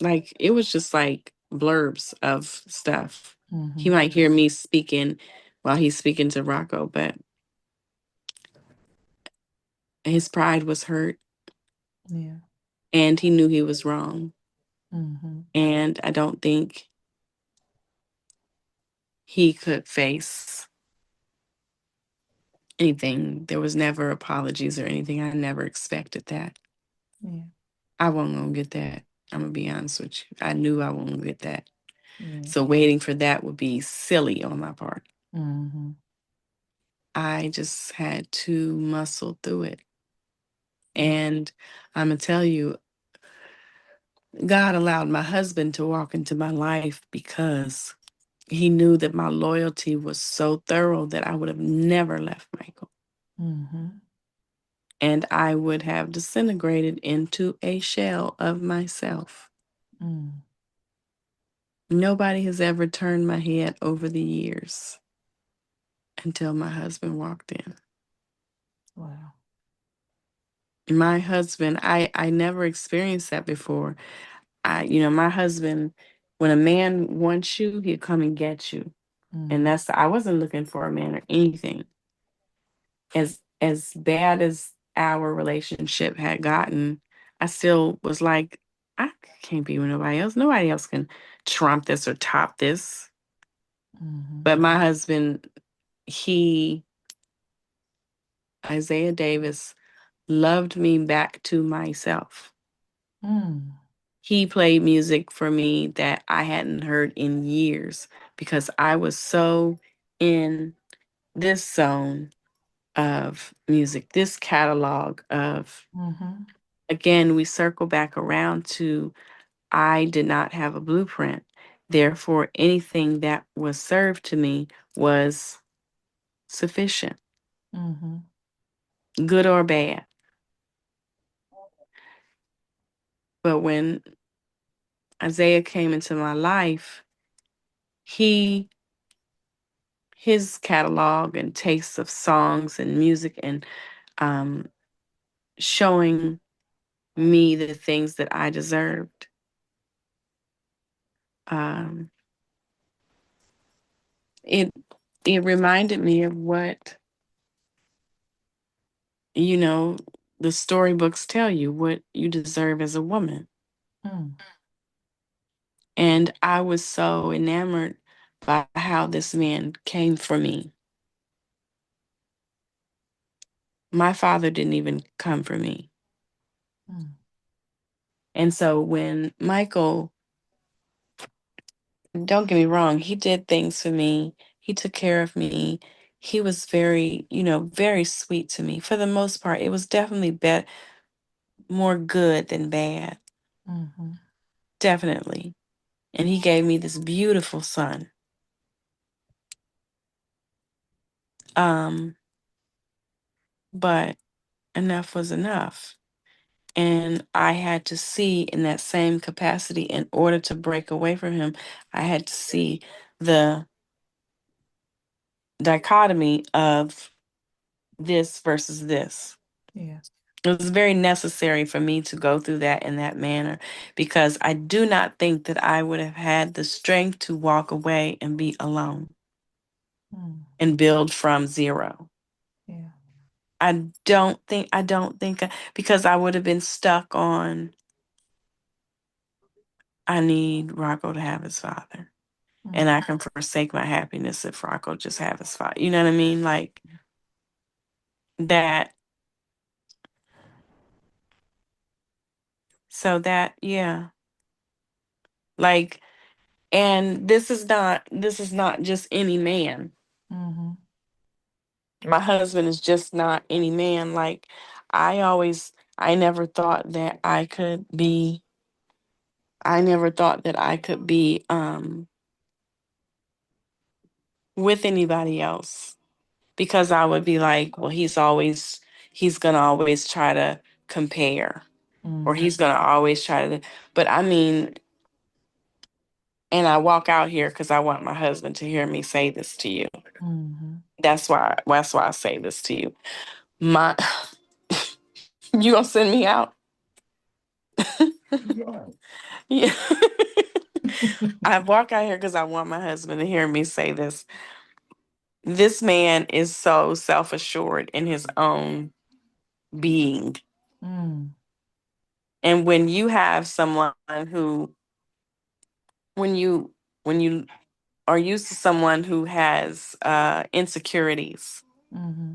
Speaker 2: like it was just like blurbs of stuff. He
Speaker 1: Mm-hmm.
Speaker 2: might hear me speaking while he's speaking to Rocco, but his pride was hurt
Speaker 1: Yeah.
Speaker 2: and he knew he was wrong.
Speaker 1: Mm-hmm.
Speaker 2: And I don't think he could face anything. There was never apologies or anything. I never expected that.
Speaker 1: Yeah.
Speaker 2: I wasn't gonna get that. I'm gonna be honest with you. I knew I wasn't gonna get that.
Speaker 1: Yeah.
Speaker 2: So waiting for that would be silly on my part.
Speaker 1: Mm-hmm.
Speaker 2: I just had to muscle through it.
Speaker 1: Yeah.
Speaker 2: And I'm gonna tell you, God allowed my husband to walk into my life because he knew that my loyalty was so thorough that I would have never left Michael.
Speaker 1: Mm-hmm.
Speaker 2: And I would have disintegrated into a shell of myself.
Speaker 1: Mm.
Speaker 2: Nobody has ever turned my head over the years until my husband walked in.
Speaker 1: Wow.
Speaker 2: My husband, I never experienced that before. My husband, when a man wants you, he'll come and get you. And
Speaker 1: Mm.
Speaker 2: I wasn't looking for a man or anything. As bad as our relationship had gotten, I still was like, I can't be with nobody else. Nobody else can trump this or top this.
Speaker 1: Mm-hmm.
Speaker 2: But my husband, he, Isaiah Davis, loved me back to myself.
Speaker 1: Mm.
Speaker 2: He played music for me that I hadn't heard in years because I was so in this zone of music, this catalog of,
Speaker 1: Mm-hmm.
Speaker 2: again, we circle back around to I did not have a blueprint. Therefore, anything that was served to me was sufficient.
Speaker 1: Mm-hmm.
Speaker 2: good or bad. But when Isaiah came into my life, he his catalog and tastes of songs and music and um, showing me the things that I deserved. Um, it it reminded me of what you know the storybooks tell you what you deserve as a woman.
Speaker 1: Mm.
Speaker 2: And I was so enamored by how this man came for me. My father didn't even come for me.
Speaker 1: Mm.
Speaker 2: And so when Michael, don't get me wrong, he did things for me. He took care of me. He was very, very sweet to me. For the most part, it was definitely more good than bad.
Speaker 1: Mm-hmm.
Speaker 2: Definitely. And he gave me this beautiful son. Um, but enough was enough. And I had to see in that same capacity, in order to break away from him, I had to see the dichotomy of this versus this.
Speaker 1: Yeah.
Speaker 2: It was very necessary for me to go through that in that manner because I do not think that I would have had the strength to walk away and be alone
Speaker 1: Mm.
Speaker 2: and build from zero.
Speaker 1: Yeah.
Speaker 2: I don't think, because I would have been stuck on, I need Rocco to have his father. And
Speaker 1: Mm.
Speaker 2: I can forsake my happiness if Rocco just have his father. You know what I mean? Like that. So that, yeah. Like, and this is not just any man.
Speaker 1: Mm-hmm.
Speaker 2: My husband is just not any man. Like, I never thought that I could be with anybody else, because I would be like, well, he's gonna always try to compare, or
Speaker 1: Mm-hmm.
Speaker 2: he's gonna always try to, but I mean, and I walk out here because I want my husband to hear me say this to you.
Speaker 1: Mm-hmm.
Speaker 2: That's why I say this to you. My You gonna send me out? Yeah. I walk out here because I want my husband to hear me say this. This man is so self-assured in his own being.
Speaker 1: Mm.
Speaker 2: And when you have someone who, when you when you are used to someone who has insecurities,
Speaker 1: Mm-hmm.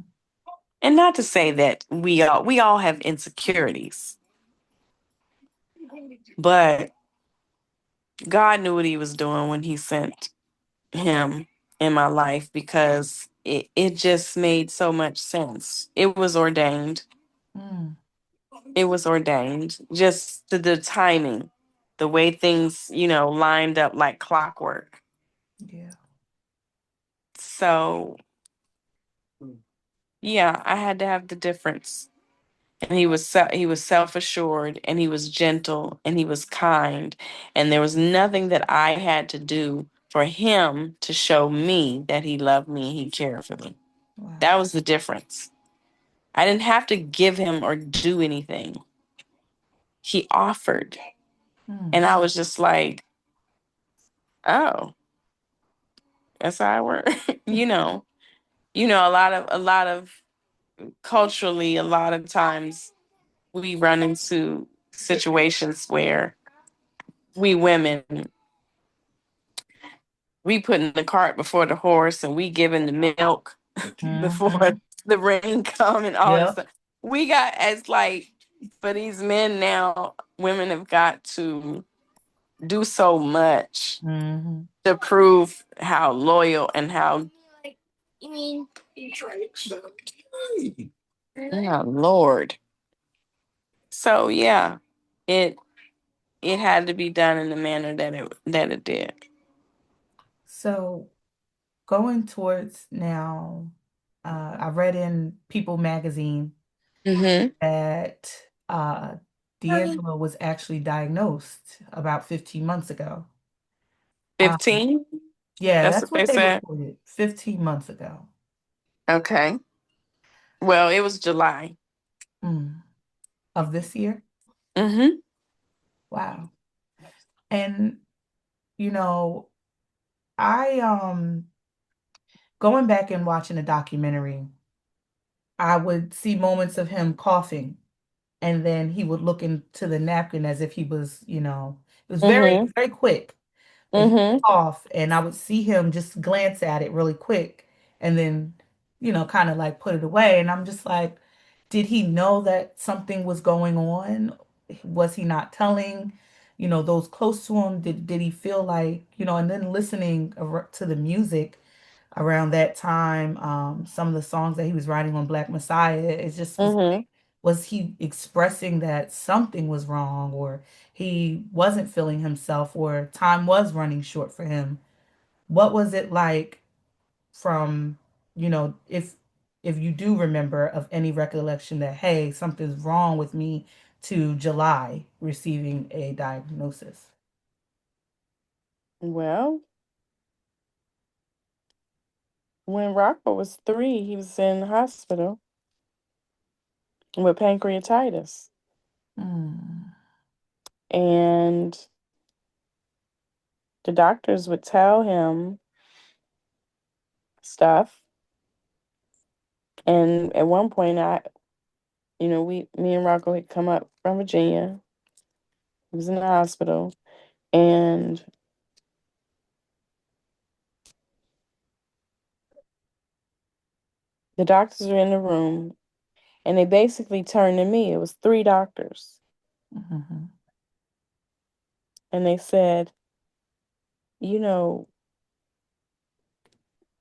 Speaker 2: and not to say that we all have insecurities, but God knew what he was doing when he sent him in my life, because it just made so much sense. It was ordained.
Speaker 1: Mm.
Speaker 2: It was ordained. Just the timing, the way things, lined up like clockwork.
Speaker 1: Yeah.
Speaker 2: So, yeah, I had to have the difference. And he was self-assured, and he was gentle, and he was kind, and there was nothing that I had to do for him to show me that he loved me and he cared for me.
Speaker 1: Wow.
Speaker 2: That was the difference. I didn't have to give him or do anything. He offered.
Speaker 1: Mm.
Speaker 2: And I was just like, oh, that's how it works. A lot of culturally, a lot of times we run into situations where we women, we putting the cart before the horse, and we giving the milk before
Speaker 1: Mm-hmm.
Speaker 2: the rain come and all this
Speaker 1: Yep.
Speaker 2: stuff. We got, as like, for these men now, women have got to do so much
Speaker 1: Mm-hmm.
Speaker 2: to prove how loyal and how, oh Lord. So yeah, it it had to be done in the manner that it did.
Speaker 1: So going towards now. I read in People magazine
Speaker 2: Mm-hmm.
Speaker 1: that D'Angelo was actually diagnosed about 15 months ago. Um,
Speaker 2: 15?
Speaker 1: yeah,
Speaker 2: That's
Speaker 1: that's
Speaker 2: what they
Speaker 1: what they
Speaker 2: said.
Speaker 1: reported 15 months ago.
Speaker 2: Okay. Well, it was July.
Speaker 1: Mm. Of this year.
Speaker 2: Mm-hmm.
Speaker 1: Wow. And you know, I going back and watching the documentary, I would see moments of him coughing and then he would look into the napkin as if he was, it was very,
Speaker 2: Mm-hmm.
Speaker 1: very quick. But he would
Speaker 2: Mm-hmm.
Speaker 1: cough and I would see him just glance at it really quick and then, kind of like put it away. And I'm just like, did he know that something was going on? Was he not telling, those close to him? Did he feel like, and then listening to the music around that time, some of the songs that he was writing on Black Messiah, it just was
Speaker 2: Mm-hmm.
Speaker 1: like, was he expressing that something was wrong or he wasn't feeling himself or time was running short for him? What was it like from, if you do remember of any recollection that, hey, something's wrong with me to July receiving a diagnosis?
Speaker 2: Well, when Rocco was 3, he was in the hospital with pancreatitis.
Speaker 1: Mm,
Speaker 2: And the doctors would tell him stuff. And at one point, me and Rocco had come up from Virginia. He was in the hospital. And the doctors were in the room. And they basically turned to me. It was 3 doctors.
Speaker 1: mhm,
Speaker 2: And they said, you know,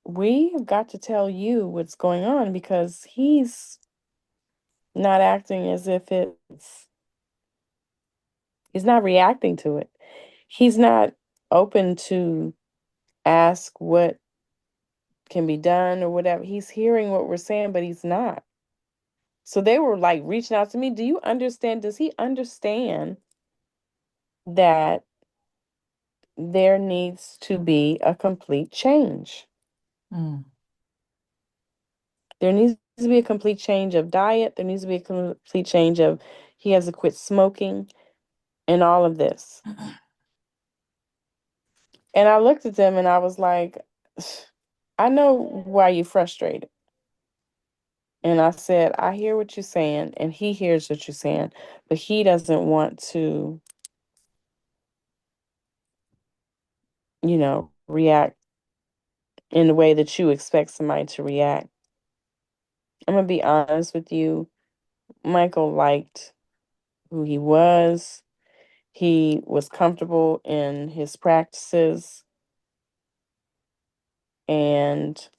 Speaker 2: we have got to tell you what's going on because he's not acting as if he's not reacting to it. He's not open to ask what can be done or whatever. He's hearing what we're saying, but he's not. So they were like reaching out to me. Do you understand? Does he understand that there needs to be a complete change?
Speaker 1: mm,
Speaker 2: There needs to be a complete change of diet. There needs to be a complete change of he has to quit smoking and all of this. And I looked at them and I was like, I know why you're frustrated. And I said, I hear what you're saying, and he hears what you're saying, but he doesn't want to, react in the way that you expect somebody to react. I'm going to be honest with you. Michael liked who he was. He was comfortable in his practices, and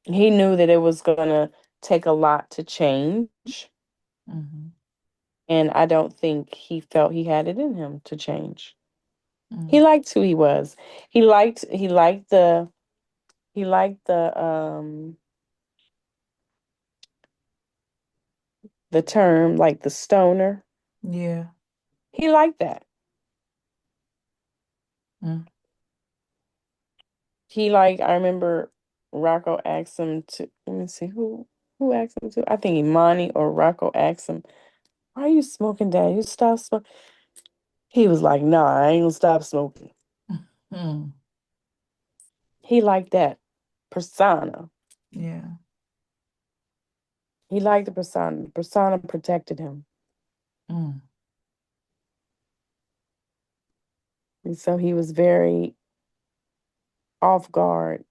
Speaker 2: he knew that it was going to take a lot to change.
Speaker 1: mhm,
Speaker 2: And I don't think he felt he had it in him to change. He
Speaker 1: mm.
Speaker 2: liked who he was. He liked the term like the stoner.
Speaker 1: Yeah.
Speaker 2: He liked that.
Speaker 1: Mm,
Speaker 2: I remember Rocco asked him to, let me see who asked him to. I think Imani or Rocco asked him, "Why are you smoking, Dad? You stop smoking." He was like, "Nah, I ain't gonna stop smoking."
Speaker 1: mm,
Speaker 2: He liked that persona.
Speaker 1: yeah.
Speaker 2: He liked the persona. The persona protected him.
Speaker 1: Mm,
Speaker 2: And so he was very off guard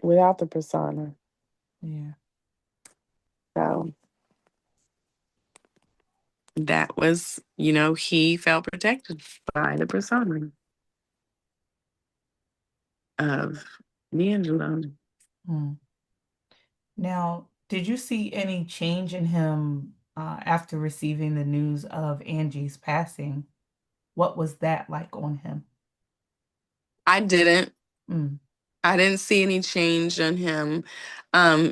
Speaker 2: without the persona.
Speaker 1: yeah.
Speaker 2: So that was, he felt protected by the persona of D'Angelo.
Speaker 1: Mm. Now, did you see any change in him after receiving the news of Angie's passing? What was that like on him?
Speaker 2: I didn't.
Speaker 1: Mm.
Speaker 2: I didn't see any change on him.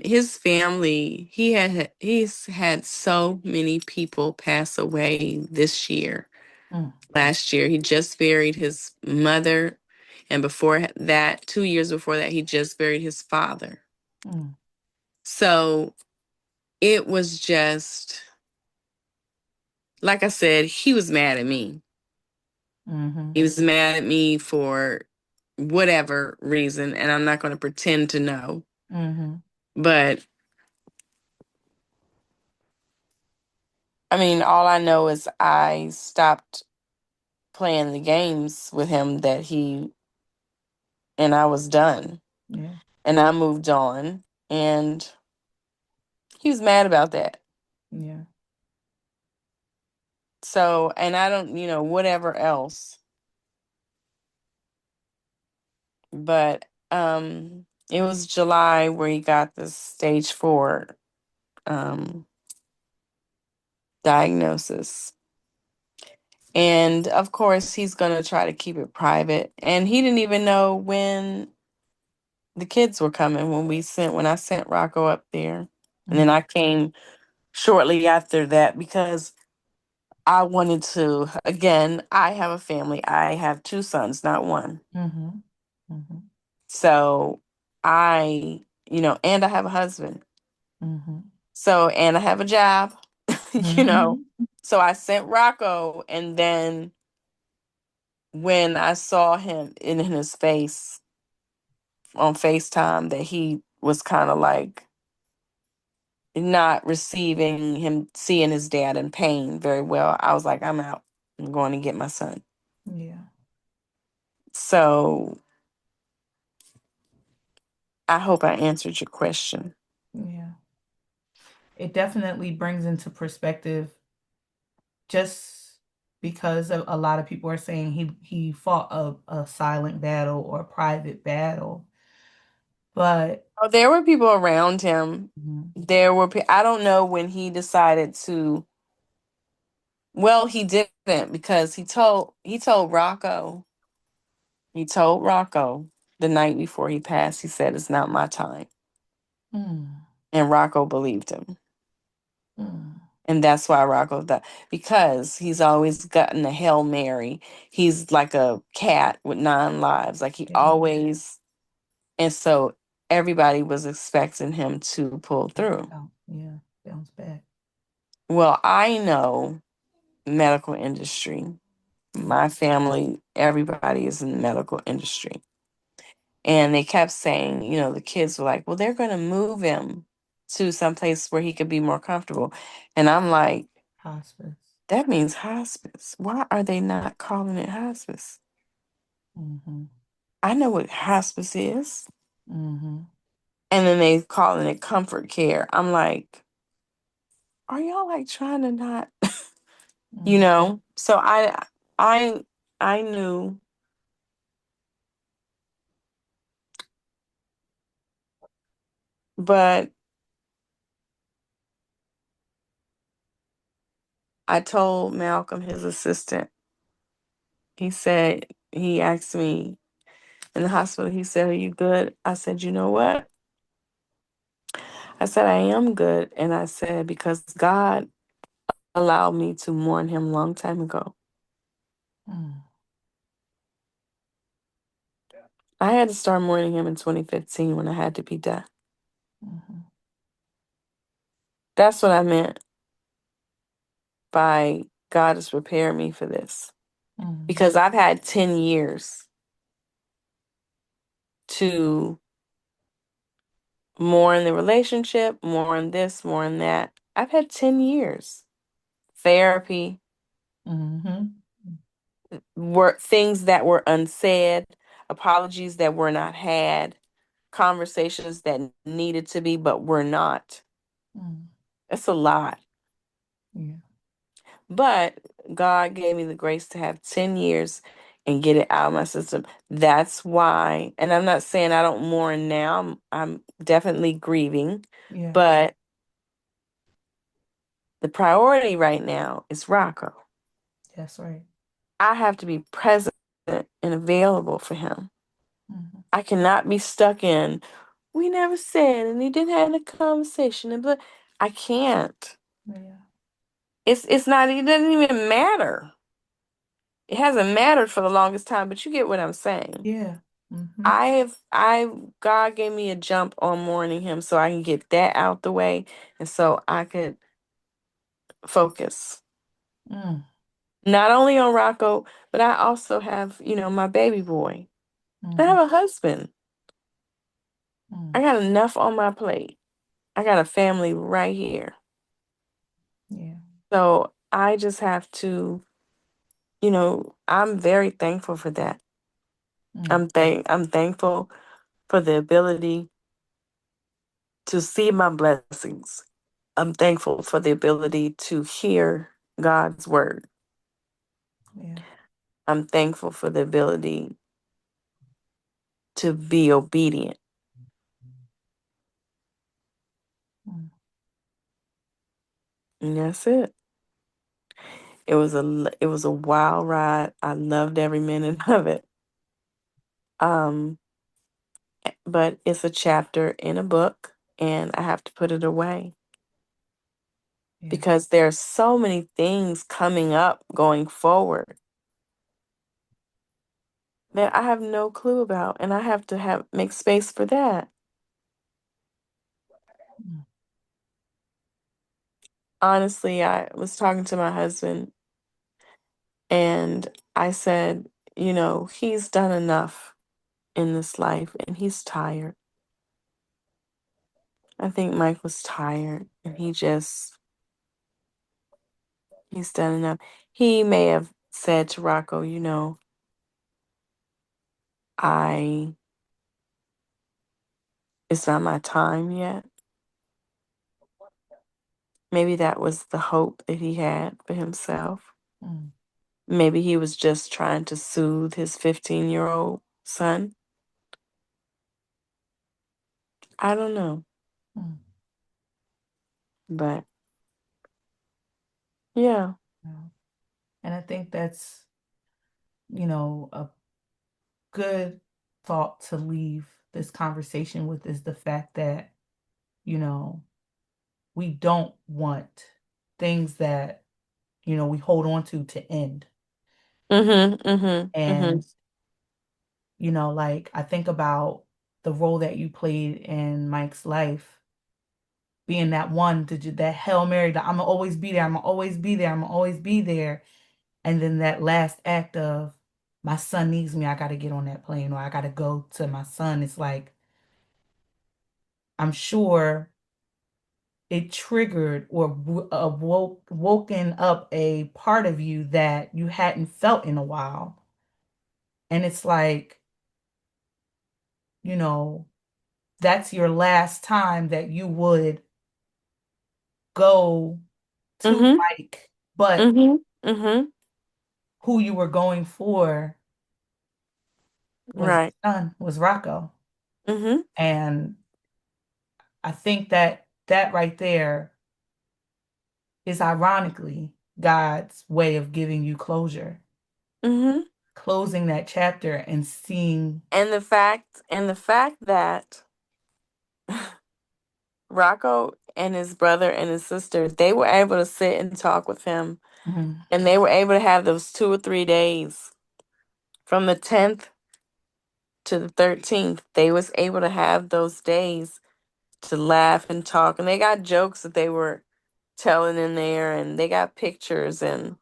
Speaker 2: His family, he's had so many people pass away this year.
Speaker 1: Mm,
Speaker 2: Last year, he just buried his mother, and before that, 2 years before that, he just buried his father.
Speaker 1: mm,
Speaker 2: So it was just, like I said, he was mad at me.
Speaker 1: mm-hmm,
Speaker 2: He was mad at me for whatever reason, and I'm not going to pretend to know.
Speaker 1: mm-hmm,
Speaker 2: But I mean, all I know is I stopped playing the games with him that and I was done.
Speaker 1: yeah,
Speaker 2: And I moved on. And he was mad about that.
Speaker 1: yeah,
Speaker 2: So, and I don't, whatever else. But it was July where he got the stage 4 um diagnosis. And of course, he's going to try to keep it private. And he didn't even know when the kids were coming when I sent Rocco up there. And then
Speaker 1: mm,
Speaker 2: I came shortly after that because I wanted to, again, I have a family. I have 2 sons, not one.
Speaker 1: mm-hmm, mm-hmm,
Speaker 2: So and I have a husband.
Speaker 1: mm-hmm,
Speaker 2: So, and I have a job, you know.
Speaker 1: mm-hmm,
Speaker 2: So I sent Rocco, and then when I saw him in his face on FaceTime that he was kind of like not receiving him seeing his dad in pain very well, I was like, I'm out. I'm going to get my son.
Speaker 1: yeah,
Speaker 2: So I hope I answered your question.
Speaker 1: yeah. It definitely brings into perspective just because of a lot of people are saying he fought a silent battle or a private battle, but
Speaker 2: Oh, there were people around him.
Speaker 1: mhm,
Speaker 2: I don't know when he decided to. Well, he didn't because He told Rocco the night before he passed. He said, "It's not my time,"
Speaker 1: mm,
Speaker 2: and Rocco believed him.
Speaker 1: mm,
Speaker 2: And that's why Rocco died, because he's always gotten a Hail Mary. He's like a cat with 9 lives. Like he
Speaker 1: yeah,
Speaker 2: always, and so everybody was expecting him to pull through.
Speaker 1: oh, yeah, bounce back,
Speaker 2: Well, I know medical industry.
Speaker 1: yeah,
Speaker 2: My family, everybody is in the medical industry. And they kept saying, the kids were like, well, they're going to move him to some place where he could be more comfortable. And I'm like,
Speaker 1: hospice,
Speaker 2: that means hospice. Why are they not calling it hospice?
Speaker 1: mm-hmm,
Speaker 2: I know what hospice is.
Speaker 1: mm-hmm,
Speaker 2: And then they calling it comfort care. I'm like, are y'all like trying to not,
Speaker 1: mm,
Speaker 2: So I I knew, but I told Malcolm, his assistant, he asked me in the hospital, he said, "Are you good?" I said, "You know what?" I said, "I am good." And I said, because God allowed me to mourn him a long time ago.
Speaker 1: mm,
Speaker 2: I had to start mourning him in 2015 when I had to be done.
Speaker 1: mm-hmm,
Speaker 2: That's what I meant by God has prepared me for this.
Speaker 1: mm,
Speaker 2: Because I've had 10 years to mourn the relationship, mourn this, mourn that. I've had 10 years. Therapy,
Speaker 1: mm-hmm,
Speaker 2: were things that were unsaid, apologies that were not had, conversations that needed to be but were not.
Speaker 1: mm,
Speaker 2: It's a lot.
Speaker 1: yeah,
Speaker 2: But God gave me the grace to have 10 years and get it out of my system. That's why, and I'm not saying I don't mourn now. I'm definitely grieving,
Speaker 1: yeah,
Speaker 2: but the priority right now is Rocco.
Speaker 1: that's right,
Speaker 2: I have to be present and available for him.
Speaker 1: mm-hmm,
Speaker 2: I cannot be stuck in, we never said, and he didn't have a conversation, and but I can't.
Speaker 1: Yeah.
Speaker 2: It's not. It doesn't even matter. It hasn't mattered for the longest time, but you get what I'm saying.
Speaker 1: Yeah. Mm-hmm.
Speaker 2: God gave me a jump on mourning him so I can get that out the way, and so I could focus
Speaker 1: Mm,
Speaker 2: not only on Rocco, but I also have, my baby boy. I
Speaker 1: mm-hmm.
Speaker 2: have a husband. I
Speaker 1: Mm,
Speaker 2: got enough on my plate. I got a family right here.
Speaker 1: yeah.
Speaker 2: So I just have to, I'm very thankful for that.
Speaker 1: Mm,
Speaker 2: I'm thankful for the ability to see my blessings. I'm thankful for the ability to hear God's word.
Speaker 1: yeah.
Speaker 2: I'm thankful for the ability to be obedient.
Speaker 1: Mm,
Speaker 2: And that's it. It was a wild ride. I loved every minute of it. Um, but it's a chapter in a book and I have to put it away
Speaker 1: yeah.
Speaker 2: because there's so many things coming up going forward that I have no clue about and I have to have make space for that.
Speaker 1: Mm,
Speaker 2: Honestly, I was talking to my husband and I said, he's done enough in this life and he's tired. I think Mike was tired and he's done enough. He may have said to Rocco, I it's not my time yet. Maybe that was the hope that he had for himself.
Speaker 1: mm,
Speaker 2: Maybe he was just trying to soothe his 15-year-old son. I don't know.
Speaker 1: mm.
Speaker 2: But yeah.
Speaker 1: Yeah. And I think that's, a good thought to leave this conversation with is the fact that, you know, we don't want things that, we hold on to end.
Speaker 2: Mhm. Mhm.
Speaker 1: And,
Speaker 2: Mhm.
Speaker 1: like I think about the role that you played in Mike's life, being that one to that Hail Mary, that I'm gonna always be there, I'm gonna always be there, I'm gonna always be there. And then that last act of my son needs me, I gotta get on that plane or I gotta go to my son. It's like I'm sure it triggered or woken up a part of you that you hadn't felt in a while. And it's like, you know, that's your last time that you would go to
Speaker 2: Mhm.
Speaker 1: Mike, but
Speaker 2: Mhm. Mhm.
Speaker 1: who you were going for was
Speaker 2: Right.
Speaker 1: was Rocco.
Speaker 2: Mhm.
Speaker 1: And I think that that right there is ironically God's way of giving you closure,
Speaker 2: Mhm.
Speaker 1: closing that chapter and seeing.
Speaker 2: And the fact that Rocco and his brother and his sister, they were able to sit and talk with him
Speaker 1: Mhm,
Speaker 2: and they were able to have those 2 or 3 days from the 10th to the 13th. They was able to have those days to laugh and talk and they got jokes that they were telling in there and they got pictures and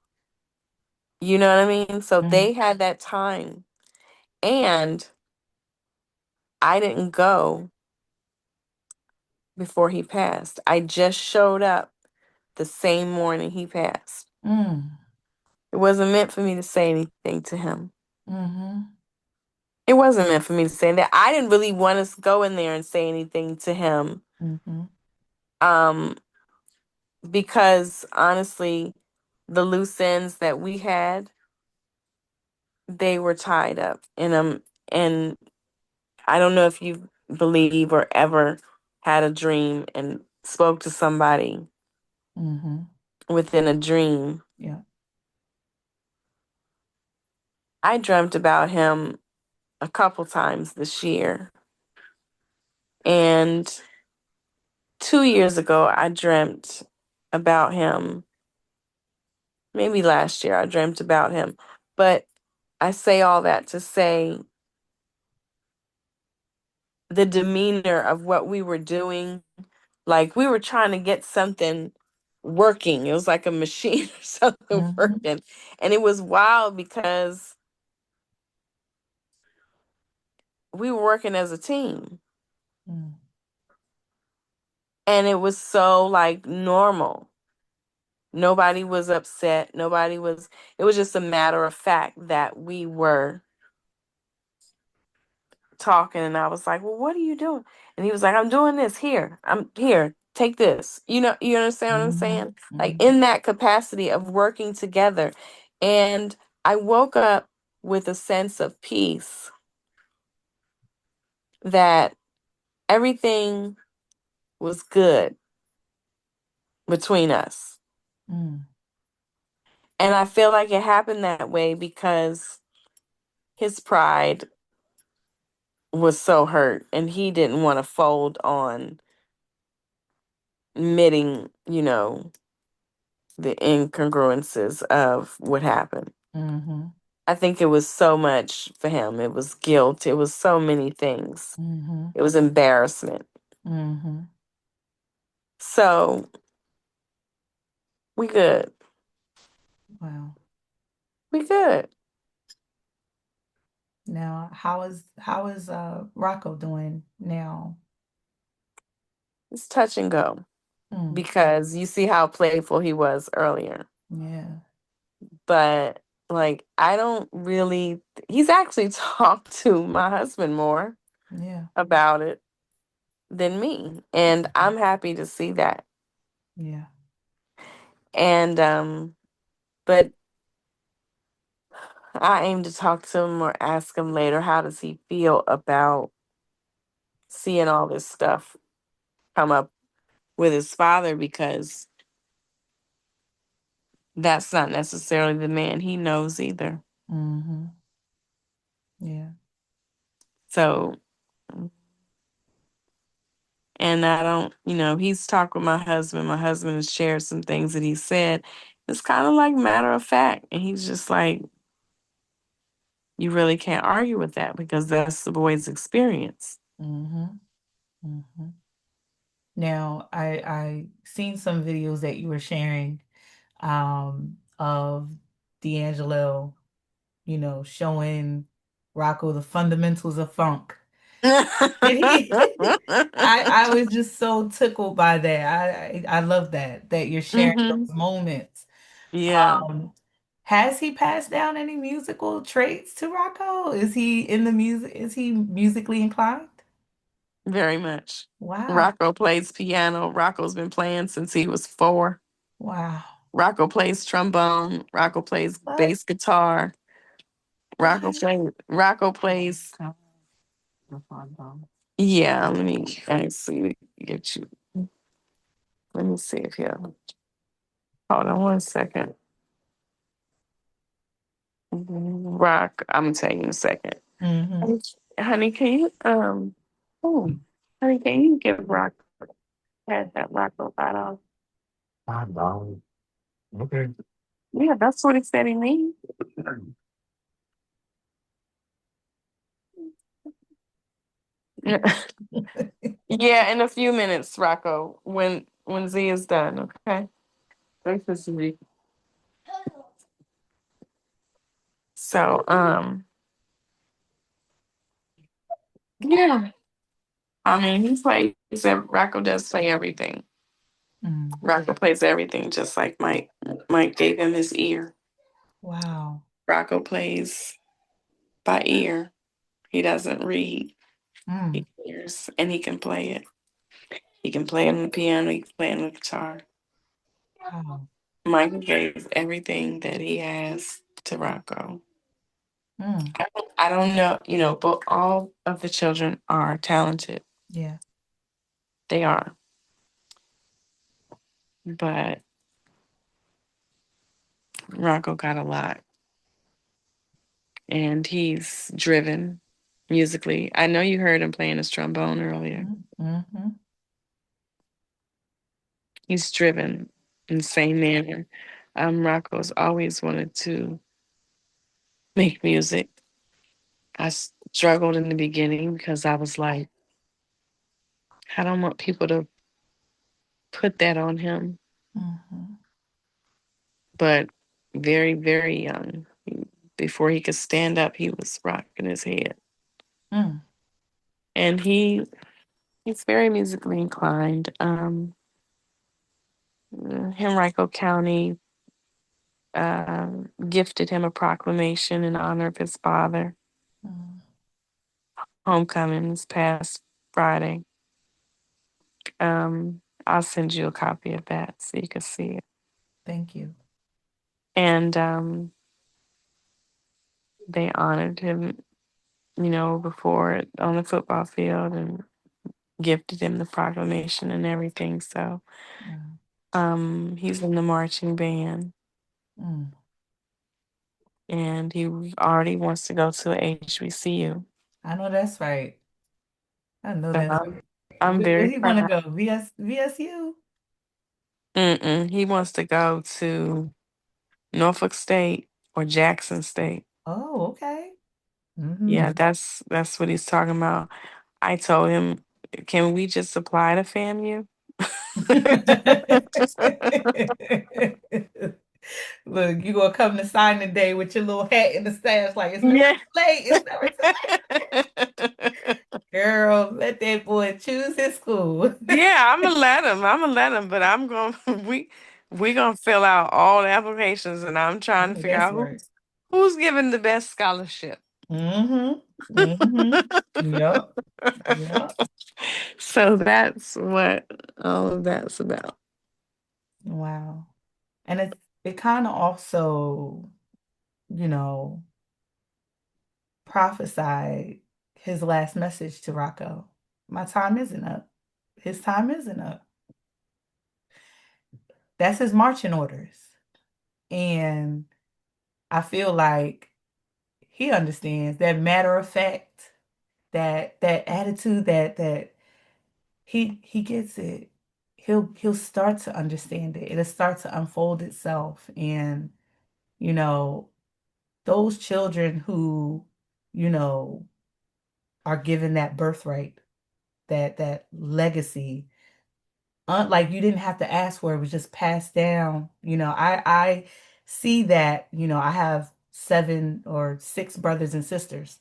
Speaker 2: you know what I mean? So
Speaker 1: mhm,
Speaker 2: they had that time and I didn't go before he passed. I just showed up the same morning he passed.
Speaker 1: mm,
Speaker 2: It wasn't meant for me to say anything to him.
Speaker 1: mhm,
Speaker 2: It wasn't meant for me to say that. I didn't really want to go in there and say anything to him.
Speaker 1: mhm,
Speaker 2: Um, because honestly, the loose ends that we had, they were tied up. And I don't know if you believe or ever had a dream and spoke to somebody
Speaker 1: mhm.
Speaker 2: within a dream.
Speaker 1: Yeah.
Speaker 2: I dreamt about him a couple times this year. And 2 years ago, I dreamt about him. Maybe last year, I dreamt about him. But I say all that to say the demeanor of what we were doing, like we were trying to get something working. It was like a machine or something
Speaker 1: Mm-hmm.
Speaker 2: working. And it was wild because we were working as a team.
Speaker 1: Mm,
Speaker 2: And it was so like normal. Nobody was upset. It was just a matter of fact that we were talking. And I was like, well, what are you doing? And he was like, I'm doing this here. I'm here. Take this. You understand what I'm
Speaker 1: mm-hmm.
Speaker 2: saying? Like
Speaker 1: Mm-hmm.
Speaker 2: in that capacity of working together. And I woke up with a sense of peace that everything was good between us.
Speaker 1: Mm,
Speaker 2: And I feel like it happened that way because his pride was so hurt and he didn't want to fold on admitting, the incongruences of what happened.
Speaker 1: mm-hmm.
Speaker 2: I think it was so much for him. It was guilt. It was so many things.
Speaker 1: Mm-hmm.
Speaker 2: It was embarrassment.
Speaker 1: Mm-hmm.
Speaker 2: So we good.
Speaker 1: Wow.
Speaker 2: We good.
Speaker 1: Now, how is Rocco doing now?
Speaker 2: It's touch and go
Speaker 1: Mm,
Speaker 2: because you see how playful he was earlier.
Speaker 1: yeah.
Speaker 2: But like, I don't really, he's actually talked to my husband more
Speaker 1: Yeah.
Speaker 2: about it than me. And I'm happy to see that.
Speaker 1: Yeah.
Speaker 2: And, but I aim to talk to him or ask him later, how does he feel about seeing all this stuff come up with his father? Because that's not necessarily the man he knows either.
Speaker 1: Mm-hmm. Yeah.
Speaker 2: So, and I don't, he's talked with my husband. My husband has shared some things that he said. It's kind of like matter of fact. And he's just like, you really can't argue with that because that's the boy's experience.
Speaker 1: Mm-hmm. Mm-hmm. Now, I seen some videos that you were sharing of D'Angelo, showing Rocco the fundamentals of funk. And I was just so tickled by that. I love that you're sharing
Speaker 2: Hmm.
Speaker 1: those moments.
Speaker 2: Yeah,
Speaker 1: Um, has he passed down any musical traits to Rocco? Is he in the music? Is he musically inclined?
Speaker 2: very much.
Speaker 1: Wow.
Speaker 2: Rocco plays piano. Rocco's been playing since he was 4.
Speaker 1: Wow.
Speaker 2: Rocco plays trombone. Rocco plays
Speaker 1: What?
Speaker 2: bass guitar.
Speaker 1: What?
Speaker 2: Rocco plays. Yeah, let me actually get you. Let me see if he'll. Hold on one second. Rock, I'm gonna tell you in a second.
Speaker 1: Mm-hmm.
Speaker 2: Honey, can you oh, honey, can you give Rock that Rocco $5? $5. Okay. Yeah, that's what he said he needs. Yeah, in a few minutes, Rocco, when Z is done, okay? Thanks, Mr. Z. So, yeah. I mean, Rocco does play everything.
Speaker 1: Mm.
Speaker 2: Rocco plays everything, just like Mike. Mike gave him his ear.
Speaker 1: Wow.
Speaker 2: Rocco plays by ear. He doesn't read.
Speaker 1: Mm.
Speaker 2: He hears and he can play it. He can play it on the piano. He can play it on the guitar.
Speaker 1: Wow.
Speaker 2: Michael gave everything that he has to Rocco.
Speaker 1: Mm.
Speaker 2: I don't know, but all of the children are talented.
Speaker 1: Yeah.
Speaker 2: They are. But Rocco got a lot. And he's driven. musically. I know you heard him playing his trombone earlier.
Speaker 1: Mm-hmm.
Speaker 2: He's driven in the same manner. Rocco's always wanted to make music. I struggled in the beginning because I was like, I don't want people to put that on him.
Speaker 1: Mm-hmm.
Speaker 2: But very, very young, before he could stand up, he was rocking his head.
Speaker 1: Mm.
Speaker 2: And he's very musically inclined. Henrico County gifted him a proclamation in honor of his father.
Speaker 1: Mm.
Speaker 2: Homecoming this past Friday. I'll send you a copy of that so you can see it.
Speaker 1: Thank you.
Speaker 2: And they honored him, before on the football field and gifted him the proclamation and everything. So
Speaker 1: Mm.
Speaker 2: he's in the marching band
Speaker 1: Mm.
Speaker 2: and he already wants to go to a HBCU.
Speaker 1: I know that's right. I know
Speaker 2: So
Speaker 1: that's right.
Speaker 2: I'm
Speaker 1: Where
Speaker 2: very
Speaker 1: do you want to
Speaker 2: proud.
Speaker 1: go? VSU?
Speaker 2: Mm-mm. He wants to go to Norfolk State or Jackson State.
Speaker 1: Oh, okay. Mm-hmm.
Speaker 2: Yeah, that's what he's talking about. I told him, can we just apply to FAMU?
Speaker 1: Look, you gonna come to signing day with your little hat in the stash, like it's never
Speaker 2: Yeah.
Speaker 1: too late. It's never too late. Girl, let that boy choose his school.
Speaker 2: Yeah, I'm gonna let him. I'm gonna let him, but I'm going we gonna fill out all the applications, and I'm
Speaker 1: I
Speaker 2: trying to
Speaker 1: know
Speaker 2: figure
Speaker 1: that's
Speaker 2: out
Speaker 1: right.
Speaker 2: who's giving the best scholarship.
Speaker 1: Mm-hmm. Mm-hmm. Yup. Yup.
Speaker 2: So that's what all of that's about.
Speaker 1: Wow. And it kind of also, you know, prophesied his last message to Rocco. My time isn't up. His time isn't up. That's his marching orders. And I feel like he understands that matter of fact, that attitude, that he gets it. He'll start to understand it. It'll start to unfold itself. And, you know, those children who, you know, are given that birthright, that legacy, like you didn't have to ask for it, it was just passed down. I see that, I have 7 or 6 brothers and sisters.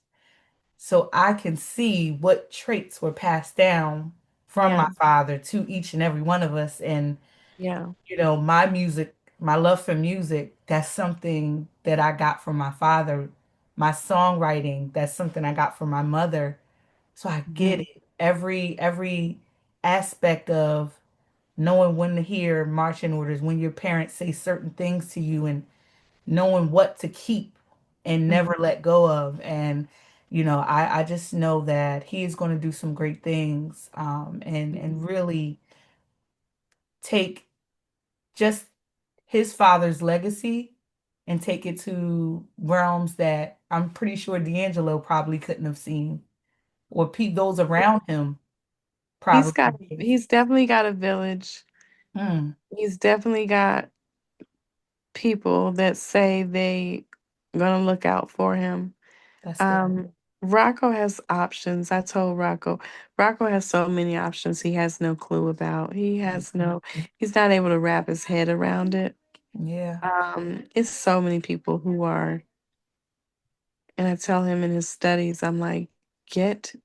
Speaker 1: So I can see what traits were passed down from
Speaker 2: Yeah,
Speaker 1: my father to each and every one of us. And,
Speaker 2: yeah.
Speaker 1: my music, my love for music, that's something that I got from my father. My songwriting, that's something I got from my mother. So I get
Speaker 2: Mhm.
Speaker 1: it. Every aspect of knowing when to hear marching orders, when your parents say certain things to you, and knowing what to keep and
Speaker 2: Mhm.
Speaker 1: never let go of. And, I just know that he is going to do some great things, and really take just his father's legacy and take it to realms that I'm pretty sure D'Angelo probably couldn't have seen, or those around him probably did.
Speaker 2: He's definitely got a village.
Speaker 1: Mm,
Speaker 2: He's definitely got people that say they gonna look out for him.
Speaker 1: that's good.
Speaker 2: Um, Rocco has options. I told Rocco has so many options he has no clue about. He's not able to wrap his head around it.
Speaker 1: Yeah.
Speaker 2: It's so many people who are, and I tell him in his studies, I'm like, get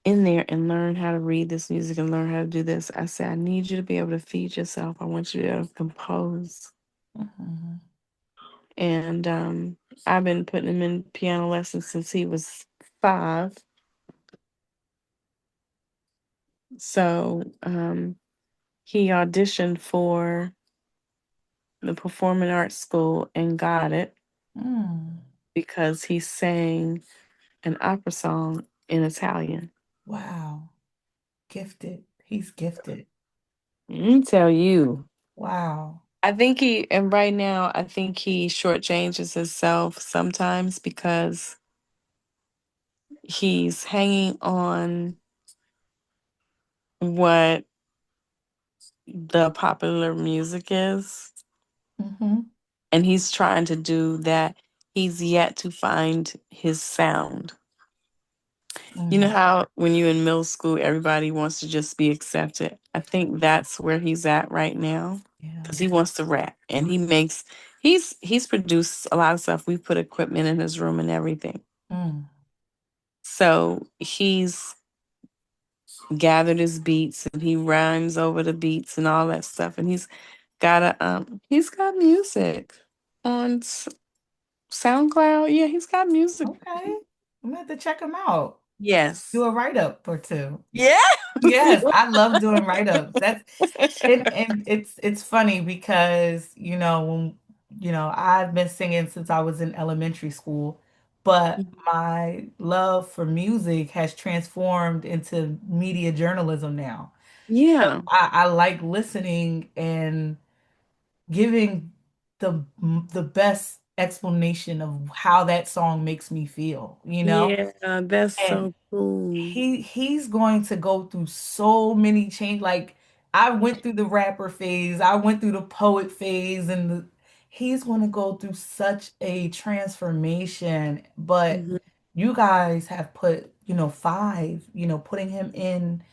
Speaker 2: in there and learn how to read this music and learn how to do this. I said, I need you to be able to feed yourself. I want you to be able to compose.
Speaker 1: Mhm.
Speaker 2: And I've been putting him in piano lessons since he was 5. So he auditioned for the performing arts school and got it
Speaker 1: Mm.
Speaker 2: because he sang an opera song in Italian.
Speaker 1: Wow. Gifted. He's gifted.
Speaker 2: Let me tell you.
Speaker 1: Wow.
Speaker 2: And right now, I think he shortchanges himself sometimes because he's hanging on what the popular music is,
Speaker 1: Mm-hmm.
Speaker 2: and he's trying to do that. He's yet to find his sound. You know
Speaker 1: Mm.
Speaker 2: how when you're in middle school, everybody wants to just be accepted? I think that's where he's at right now
Speaker 1: Yeah.
Speaker 2: because he wants to rap and he's produced a lot of stuff. We put equipment in his room and everything.
Speaker 1: Mm.
Speaker 2: So he's gathered his beats and he rhymes over the beats and all that stuff. And he's got music on SoundCloud. Yeah, he's got music.
Speaker 1: Okay. I'm gonna have to check him out. Do
Speaker 2: Yes.
Speaker 1: a write-up or two.
Speaker 2: Yeah.
Speaker 1: Yes, I love doing write-ups. And it's funny because, when I've been singing since I was in elementary school, but my love for music has transformed into media journalism now. So
Speaker 2: Yeah.
Speaker 1: I like listening and giving the best explanation of how that song makes me feel, you know?
Speaker 2: Yeah, that's
Speaker 1: And
Speaker 2: so cool.
Speaker 1: he's going to go through so many change. Like I went through the rapper phase, I went through the poet phase, and he's going to go through such a transformation. But
Speaker 2: Mhm.
Speaker 1: you guys have put, five, putting him in,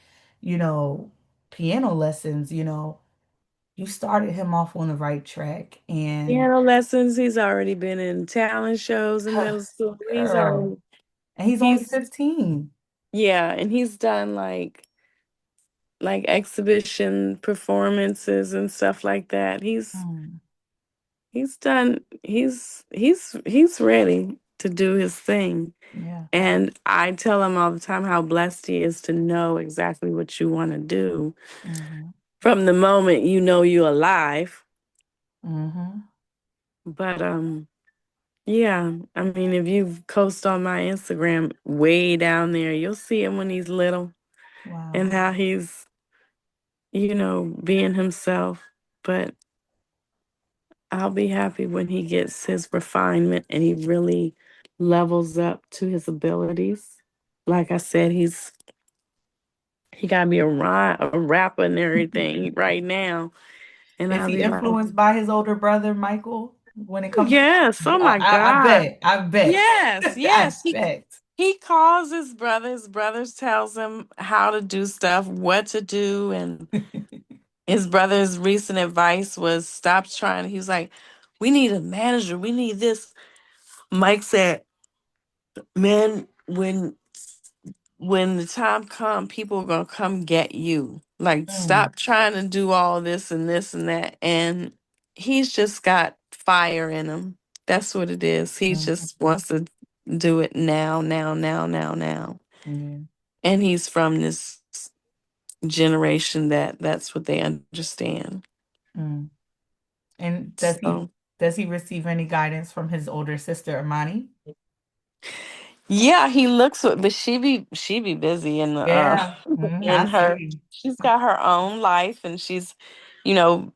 Speaker 1: you know, piano lessons, you started him off on the right track. And
Speaker 2: Piano lessons. He's already been in talent shows in middle school. He's
Speaker 1: girl,
Speaker 2: already
Speaker 1: and he's only
Speaker 2: he's
Speaker 1: 15.
Speaker 2: yeah, and he's done like exhibition performances and stuff like that.
Speaker 1: Mm,
Speaker 2: He's ready to do his thing.
Speaker 1: yeah.
Speaker 2: And I tell him all the time how blessed he is to know exactly what you want to do
Speaker 1: Hmm.
Speaker 2: from the moment you know you're alive.
Speaker 1: Hmm.
Speaker 2: But yeah, I mean, if you coast on my Instagram way down there, you'll see him when he's little and
Speaker 1: Wow.
Speaker 2: how he's, being himself. But I'll be happy when he gets his refinement and he really levels up to his abilities. Like I said, he gotta be a rapper and everything right now. And
Speaker 1: Is
Speaker 2: I'll
Speaker 1: he
Speaker 2: be like,
Speaker 1: influenced by his older brother, Michael, when it
Speaker 2: oh
Speaker 1: comes to
Speaker 2: yes, oh my
Speaker 1: I
Speaker 2: God.
Speaker 1: bet. I bet.
Speaker 2: Yes,
Speaker 1: I
Speaker 2: yes. He
Speaker 1: bet.
Speaker 2: he calls his brother. His brother tells him how to do stuff, what to do, and his brother's recent advice was stop trying. He was like, "We need a manager. We need this." Mike said, "Man, when the time come, people are gonna come get you. Like,
Speaker 1: Mm,
Speaker 2: stop trying to do all this and this and that." And he's just got fire in him. That's what it is. He
Speaker 1: mm,
Speaker 2: just wants to do it now, now, now, now, now.
Speaker 1: yeah.
Speaker 2: And he's from this generation that's what they understand.
Speaker 1: Mm. And
Speaker 2: So
Speaker 1: does he receive any guidance from his older sister, Amani?
Speaker 2: yeah, he looks but she be busy in the
Speaker 1: Yeah.
Speaker 2: in
Speaker 1: I
Speaker 2: her
Speaker 1: see.
Speaker 2: she's got her own life and she's you know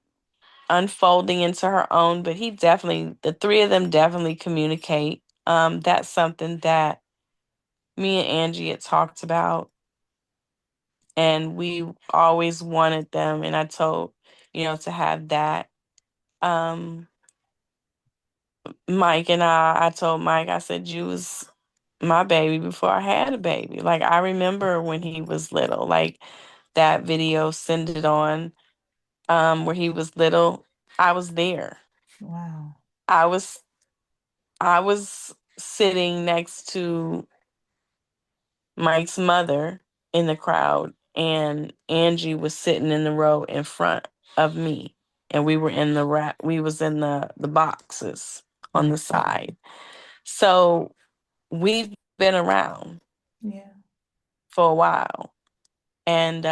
Speaker 2: unfolding into her own, but the three of them definitely communicate. That's something that me and Angie had talked about, and we always wanted them. And I told, to have that. Um, Mike and I told Mike, I said, you was my baby before I had a baby. Like, I remember when he was little, like that video, Send It On, where he was little. I was there.
Speaker 1: Wow.
Speaker 2: I was I was sitting next to Mike's mother in the crowd, and Angie was sitting in the row in front of me, and we were in we was in the boxes on
Speaker 1: Mm,
Speaker 2: the side. So we've been around
Speaker 1: yeah.
Speaker 2: for a while, and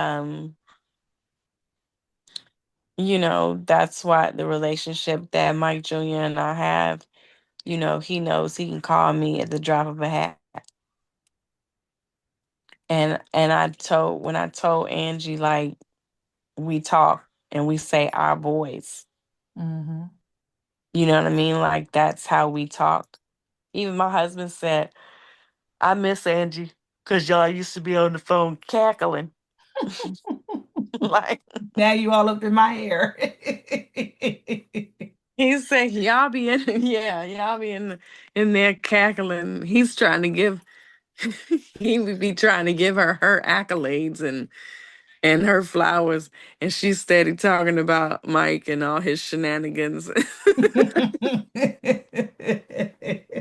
Speaker 2: that's why the relationship that Mike Jr. and I have. He knows he can call me at the drop of a hat. And when I told Angie, like, we talk and we say our boys.
Speaker 1: Mm-hmm.
Speaker 2: You know what I mean? Like, that's how we talk. Even my husband said, I miss Angie because y'all used to be on the phone cackling. Like
Speaker 1: Now you all up in my hair.
Speaker 2: he said, y'all be in, yeah, y'all be in there cackling. He's trying to give, he would be trying to give her accolades and her flowers, and she's steady talking about Mike and all his shenanigans.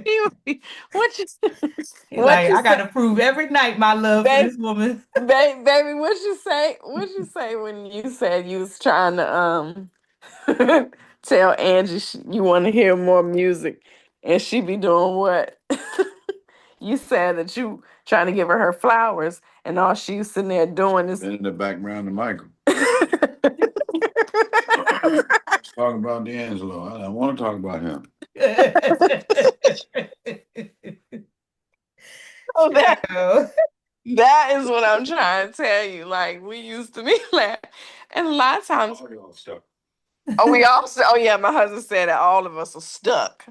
Speaker 2: He would be, what you,
Speaker 1: He
Speaker 2: what
Speaker 1: like,
Speaker 2: you
Speaker 1: I
Speaker 2: say,
Speaker 1: gotta prove every night my love for
Speaker 2: baby?
Speaker 1: this woman.
Speaker 2: Baby, what you say? What you say when you said you was trying to tell Angie you want to hear more music, and she be doing what? You said that you trying to give her flowers, and all she's sitting there doing is in the background of Michael. Talking about D'Angelo. I don't want to talk about him. Oh,
Speaker 1: Child.
Speaker 2: that is what I'm trying to tell you. Like we used to be laughing, and a lot of times, oh, y'all stuck. Oh, we all. Oh, yeah. My husband said that all of us are stuck.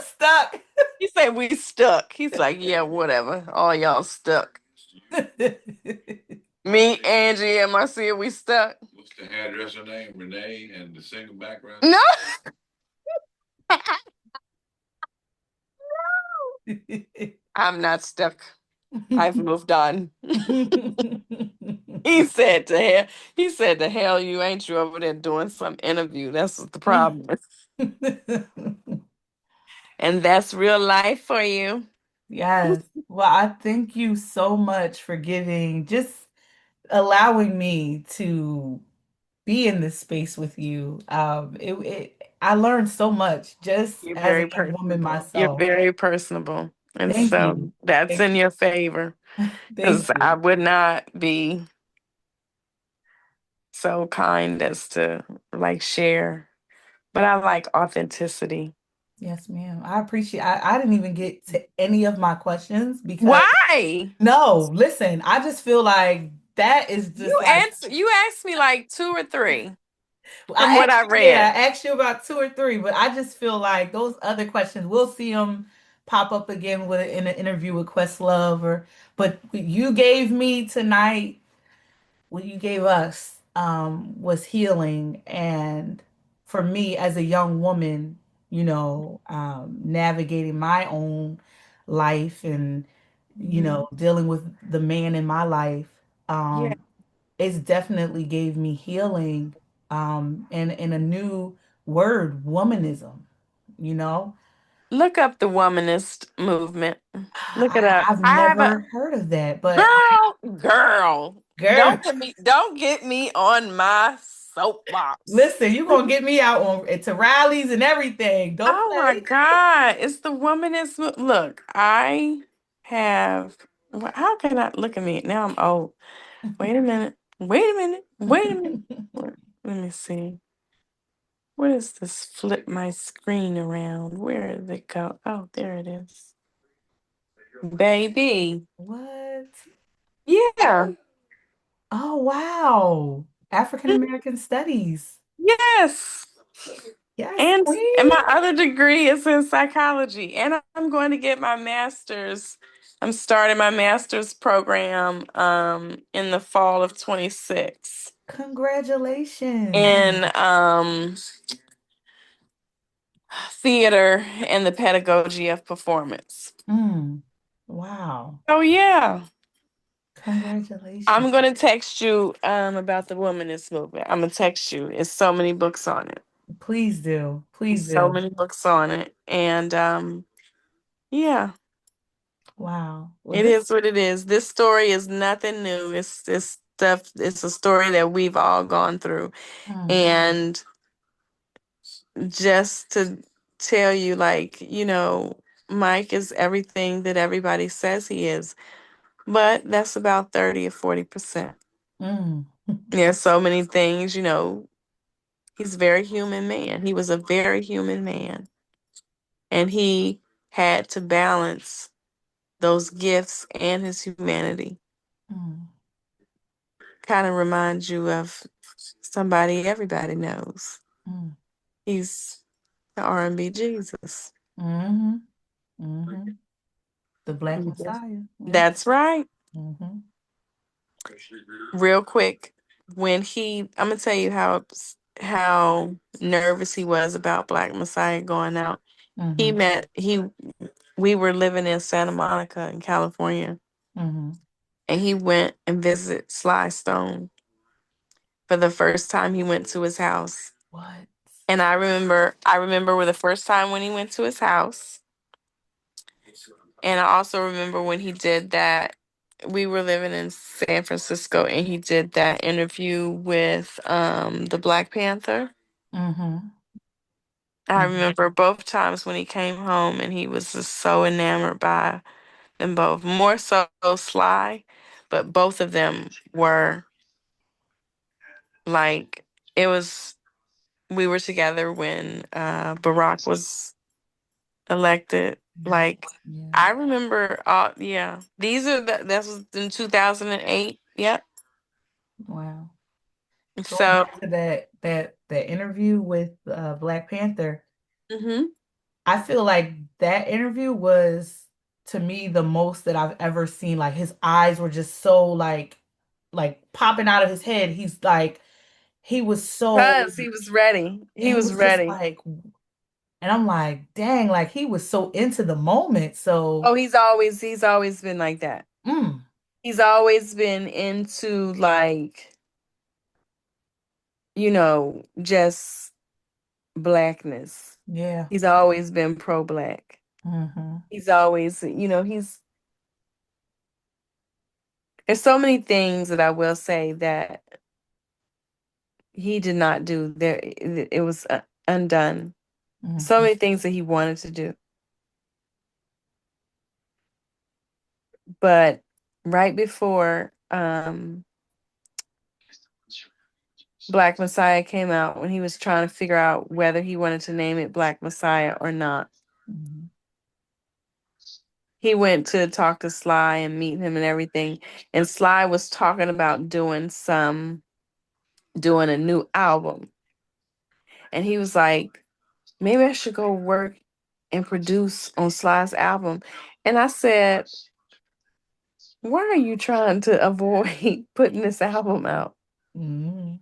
Speaker 1: Stuck.
Speaker 2: He said we stuck. He's like, yeah, whatever. All y'all stuck. Me, Angie, and Marcia, we stuck. What's the hairdresser name? Renee and the single background? No, I'm not stuck. I've moved on. He said to hell, he said to hell you ain't you over there doing some interview. That's what the problem is. And that's real life for you.
Speaker 1: Yes. Well, I thank you so much for giving, just allowing me to be in this space with you. I learned so much just
Speaker 2: You're
Speaker 1: as a
Speaker 2: very
Speaker 1: young woman
Speaker 2: personable. You're
Speaker 1: myself.
Speaker 2: very personable. And
Speaker 1: Thank you.
Speaker 2: so that's
Speaker 1: Thank
Speaker 2: in your favor.
Speaker 1: thank
Speaker 2: Because I
Speaker 1: you.
Speaker 2: would not be so kind as to like share. But I like authenticity.
Speaker 1: Yes, ma'am. I appreciate I didn't even get to any of my questions because
Speaker 2: Why?
Speaker 1: no, listen, I just feel like that is just like
Speaker 2: You asked me like two or three from
Speaker 1: I
Speaker 2: what
Speaker 1: asked
Speaker 2: I
Speaker 1: you, yeah,
Speaker 2: read.
Speaker 1: I asked you about two or three, but I just feel like those other questions, we'll see them pop up again with in an interview with Questlove or but what you gave me tonight, what you gave us, was healing. And for me as a young woman, navigating my own life and,
Speaker 2: Mhm.
Speaker 1: dealing with the man in my life,
Speaker 2: Yeah.
Speaker 1: it's definitely gave me healing, and a new word, womanism, you know.
Speaker 2: Look up the womanist movement. Look it up.
Speaker 1: I've
Speaker 2: I have a
Speaker 1: never heard of that, but
Speaker 2: girl.
Speaker 1: girl,
Speaker 2: Don't get me on my soapbox.
Speaker 1: listen, you're gonna get me out on to rallies and everything. Don't
Speaker 2: Oh my
Speaker 1: play.
Speaker 2: God. It's the womanist look, I have how can I look at me? Now I'm old. Wait a minute. Wait a minute. Wait a minute. Let me see. What is this? Flip my screen around. Where did it go? Oh, there it is. Baby.
Speaker 1: What?
Speaker 2: Yeah.
Speaker 1: Oh, wow. African American studies.
Speaker 2: Yes.
Speaker 1: Yes,
Speaker 2: And
Speaker 1: queen.
Speaker 2: my other degree is in psychology. And I'm going to get my master's. I'm starting my master's program in the fall of 26
Speaker 1: Congratulations.
Speaker 2: in theater and the pedagogy of performance.
Speaker 1: Mm. Wow.
Speaker 2: Oh yeah.
Speaker 1: Congratulations.
Speaker 2: I'm gonna text you about the womanist movement. I'm gonna text you. It's so many books on it.
Speaker 1: Please do. Please
Speaker 2: So
Speaker 1: do.
Speaker 2: many books on it. And yeah,
Speaker 1: Wow. Well,
Speaker 2: it
Speaker 1: this,
Speaker 2: is what it is. This story is nothing new. It's this stuff, it's a story that we've all gone through.
Speaker 1: mm,
Speaker 2: And just to tell you, like, Mike is everything that everybody says he is. But that's about 30 or 40%.
Speaker 1: mm,
Speaker 2: There's so many things, he's a very human man. He was a very human man. And he had to balance those gifts and his humanity.
Speaker 1: mm,
Speaker 2: Kind of reminds you of somebody everybody knows.
Speaker 1: mm,
Speaker 2: He's the R&B Jesus.
Speaker 1: mm-hmm, mm-hmm. The Black Messiah. Yeah.
Speaker 2: That's right.
Speaker 1: Mm-hmm.
Speaker 2: Real quick, I'm gonna tell you how nervous he was about Black Messiah going out. He
Speaker 1: Mm-hmm.
Speaker 2: met he We were living in Santa Monica in California,
Speaker 1: Mm-hmm.
Speaker 2: and he went and visited Sly Stone for the first time. He went to his house,
Speaker 1: What?
Speaker 2: and I remember the first time when he went to his house, and I also remember when he did that. We were living in San Francisco, and he did that interview with the Black Panther.
Speaker 1: Mm-hmm.
Speaker 2: I
Speaker 1: Mm-hmm.
Speaker 2: remember both times when he came home, and he was just so enamored by them both. More so Sly, but both of them were like, it was. We were together when Barack was elected. Like,
Speaker 1: Yeah.
Speaker 2: I remember. Yeah, that was in 2008. Yep.
Speaker 1: Wow. Going
Speaker 2: So.
Speaker 1: back to that interview with Black Panther,
Speaker 2: Mhm.
Speaker 1: I feel like that interview was to me the most that I've ever seen. Like his eyes were just so like popping out of his head. He's like he was so
Speaker 2: Because he was ready. He
Speaker 1: it
Speaker 2: was
Speaker 1: was just
Speaker 2: ready.
Speaker 1: like and I'm like, dang, like he was so into the moment. So
Speaker 2: Oh, he's always been like that.
Speaker 1: mm,
Speaker 2: He's always been into, like, just blackness.
Speaker 1: yeah.
Speaker 2: He's always been pro black.
Speaker 1: Hmm.
Speaker 2: He's always, there's so many things that I will say that he did not do. It was undone. So
Speaker 1: Hmm.
Speaker 2: many things that he wanted to do. But right before Black Messiah came out, when he was trying to figure out whether he wanted to name it Black Messiah or not,
Speaker 1: Hmm.
Speaker 2: he went to talk to Sly and meet him and everything. And Sly was talking about doing a new album. And he was like, maybe I should go work and produce on Sly's album. And I said, why are you trying to avoid putting this album out?
Speaker 1: Hmm.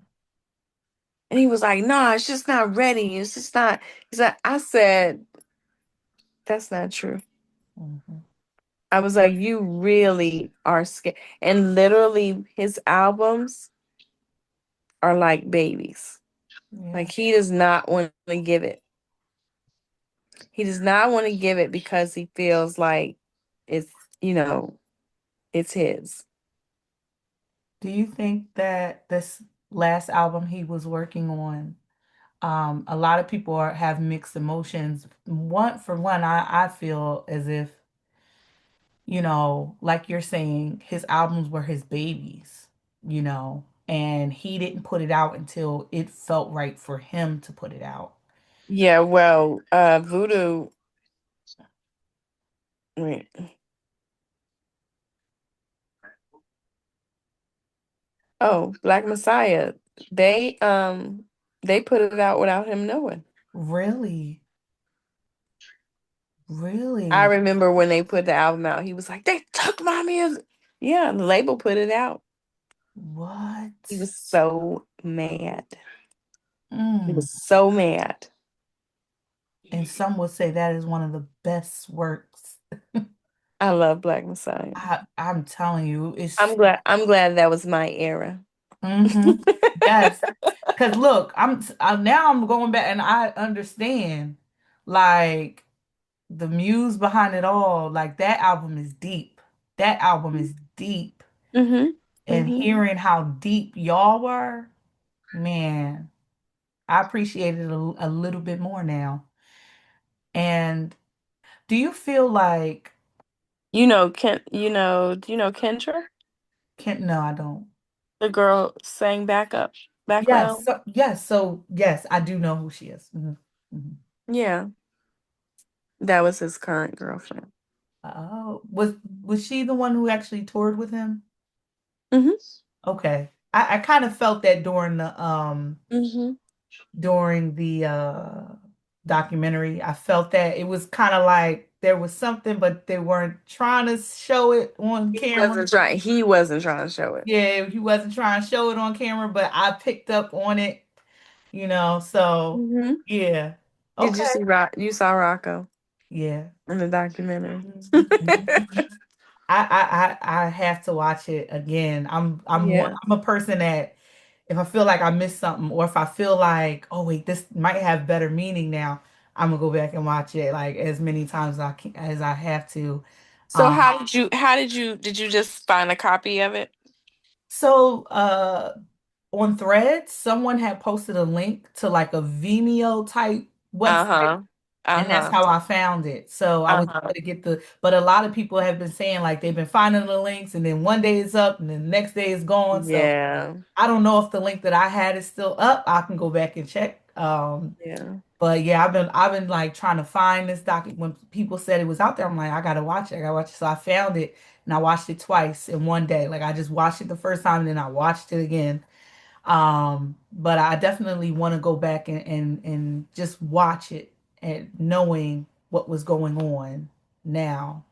Speaker 2: And he was like, no, it's just not ready. It's just not. I said, that's not true.
Speaker 1: Hmm.
Speaker 2: I was like, you really are scared. And literally, his albums are like babies.
Speaker 1: Yeah.
Speaker 2: Like, he does not want to give it. He does not want to give it because he feels like it's, you know, it's his.
Speaker 1: Do you think that this last album he was working on, a lot of people have mixed emotions. For one, I feel as if, like you're saying, his albums were his babies, and he didn't put it out until it felt right for him to put it out.
Speaker 2: Yeah, well, Voodoo, wait. Oh, Black Messiah. They um they put it out without him knowing.
Speaker 1: Really?
Speaker 2: I
Speaker 1: Really?
Speaker 2: remember when they put the album out, he was like, "They took my music." Yeah, the label put it out. He
Speaker 1: What?
Speaker 2: was so mad. He
Speaker 1: Mm.
Speaker 2: was so mad.
Speaker 1: And some would say that is one of the best works.
Speaker 2: I love Black Messiah.
Speaker 1: I'm telling you,
Speaker 2: I'm
Speaker 1: it's
Speaker 2: glad I'm glad that was my era.
Speaker 1: hmm yes. Because look, now I'm going back and I understand like the muse behind it all. Like that album is deep. That album is deep.
Speaker 2: Mhm.
Speaker 1: And
Speaker 2: Mhm.
Speaker 1: hearing how deep y'all were, man, I appreciate it a little bit more now. And do you feel like
Speaker 2: Do you know Kendra?
Speaker 1: no, I don't.
Speaker 2: The girl sang
Speaker 1: Yes,
Speaker 2: background.
Speaker 1: yes, I do know who she is. Mhm. Mhm.
Speaker 2: Yeah, that was his current girlfriend.
Speaker 1: Oh, was she the one who actually toured with him?
Speaker 2: Mhm.
Speaker 1: Okay. I kind of felt that
Speaker 2: Mhm.
Speaker 1: during the documentary. I felt that it was kind of like there was something, but they weren't trying to show it on camera.
Speaker 2: He wasn't trying to show it.
Speaker 1: Yeah, he wasn't trying to show it on camera, but I picked up on it, so
Speaker 2: Hmm.
Speaker 1: yeah.
Speaker 2: Did you
Speaker 1: Okay.
Speaker 2: see You saw Rocco
Speaker 1: Yeah.
Speaker 2: in the documentary.
Speaker 1: Mhm. I have to watch it again.
Speaker 2: Yeah.
Speaker 1: I'm a person that if I feel like I missed something or if I feel like, oh wait, this might have better meaning now, I'm gonna go back and watch it like as many times as I have to.
Speaker 2: So
Speaker 1: Um
Speaker 2: did you just find a copy of it?
Speaker 1: so on Threads, someone had posted a link to like a Vimeo type website.
Speaker 2: Uh-huh.
Speaker 1: And that's
Speaker 2: Uh-huh.
Speaker 1: how I found it. So I was
Speaker 2: Uh-huh.
Speaker 1: able to but a lot of people have been saying like they've been finding the links and then one day it's up and then the next day it's gone. So
Speaker 2: Yeah.
Speaker 1: I don't know if the link that I had is still up. I can go back and check.
Speaker 2: Yeah.
Speaker 1: But yeah, I've been like trying to find this doc when people said it was out there. I'm like, I gotta watch it. I gotta watch it. So I found it and I watched it twice in one day. Like I just watched it the first time and then I watched it again. But I definitely want to go back and just watch it and knowing what was going on now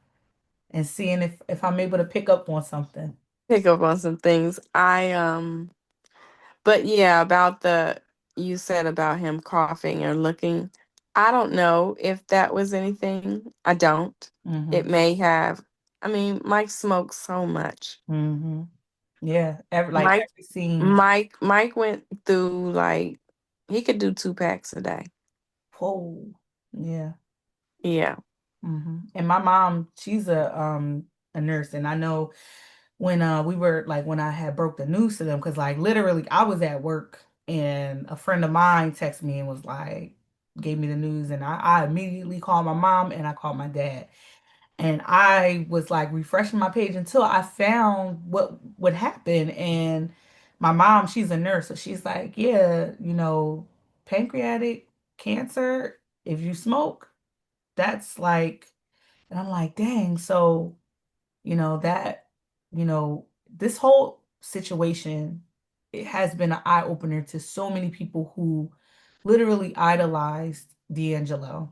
Speaker 1: and seeing if I'm able to pick up on something.
Speaker 2: Pick up on some things. But yeah, about the you said about him coughing or looking. I don't know if that was anything. I don't. It
Speaker 1: Hmm.
Speaker 2: may have. I mean, Mike smokes so much.
Speaker 1: Hmm. Yeah,
Speaker 2: Mike
Speaker 1: every scene.
Speaker 2: Mike went through like he could do 2 packs a day.
Speaker 1: Whoa. Yeah.
Speaker 2: Yeah.
Speaker 1: And my mom, she's a nurse, and I know when we were like when I had broke the news to them, because like literally I was at work and a friend of mine texted me and was like gave me the news, and I immediately called my mom and I called my dad. And I was like refreshing my page until I found what would happen. And my mom, she's a nurse, so she's like, yeah, pancreatic cancer, if you smoke, that's like, and I'm like, dang. So, that, this whole situation, it has been an eye opener to so many people who literally idolized D'Angelo.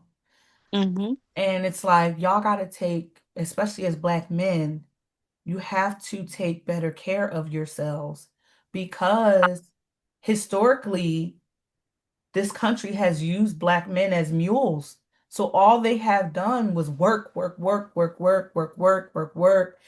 Speaker 2: Mm-hmm.
Speaker 1: And it's like, y'all got to take, especially as Black men, you have to take better care of yourselves because historically, this country has used Black men as mules. So all they have done was work, work, work, work, work, work, work, work, work.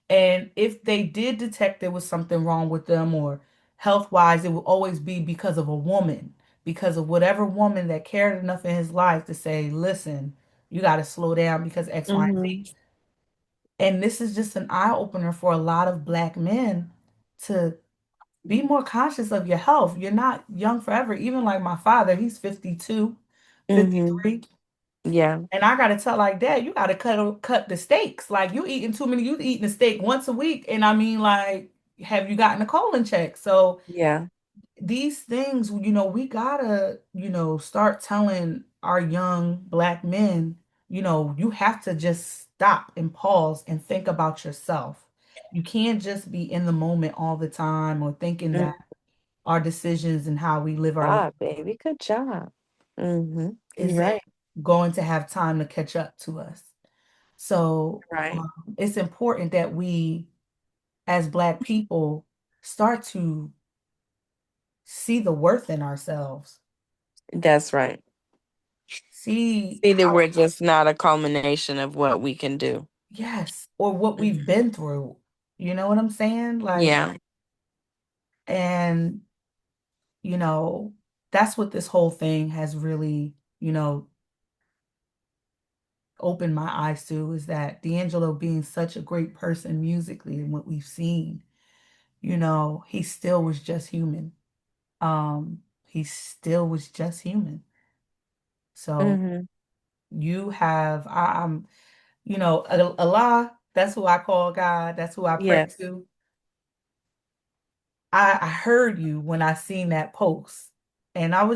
Speaker 1: And if they did detect there was something wrong with them or health-wise, it would always be because of a woman, because of whatever woman that cared enough in his life to say, listen, you got to slow down because X, Y, and
Speaker 2: Mm-hmm.
Speaker 1: Z. And this is just an eye opener for a lot of Black men to be more conscious of your health. You're not young forever. Even like my father, he's 52,
Speaker 2: Mm-hmm.
Speaker 1: 53.
Speaker 2: Yeah.
Speaker 1: And I gotta tell like dad, you gotta cut the steaks. Like you eating a steak once a week. And I mean, like, have you gotten a colon check? So
Speaker 2: Yeah.
Speaker 1: these things, we gotta, start telling our young Black men, you have to just stop and pause and think about yourself. You can't just be in the moment all the time or thinking
Speaker 2: Mm.
Speaker 1: that our decisions and how we live our life
Speaker 2: Ah, baby, good job. Mm-hmm. You're
Speaker 1: isn't
Speaker 2: right.
Speaker 1: going to have time to catch up to us. So
Speaker 2: Right.
Speaker 1: it's important that we, as Black people, start to see the worth in ourselves.
Speaker 2: That's right.
Speaker 1: See
Speaker 2: See that
Speaker 1: how,
Speaker 2: we're just not a culmination of what we can do.
Speaker 1: yes, or what we've
Speaker 2: Mhm.
Speaker 1: been through. You know what I'm saying? Like,
Speaker 2: Yeah.
Speaker 1: and, you know, that's what this whole thing has really, opened my eyes to is that D'Angelo being such a great person musically and what we've seen, he still was just human. He still was just human. So
Speaker 2: Hmm.
Speaker 1: I'm, Allah, that's who I call God. That's who I pray
Speaker 2: Yes.
Speaker 1: to. I heard you when I seen that post. And I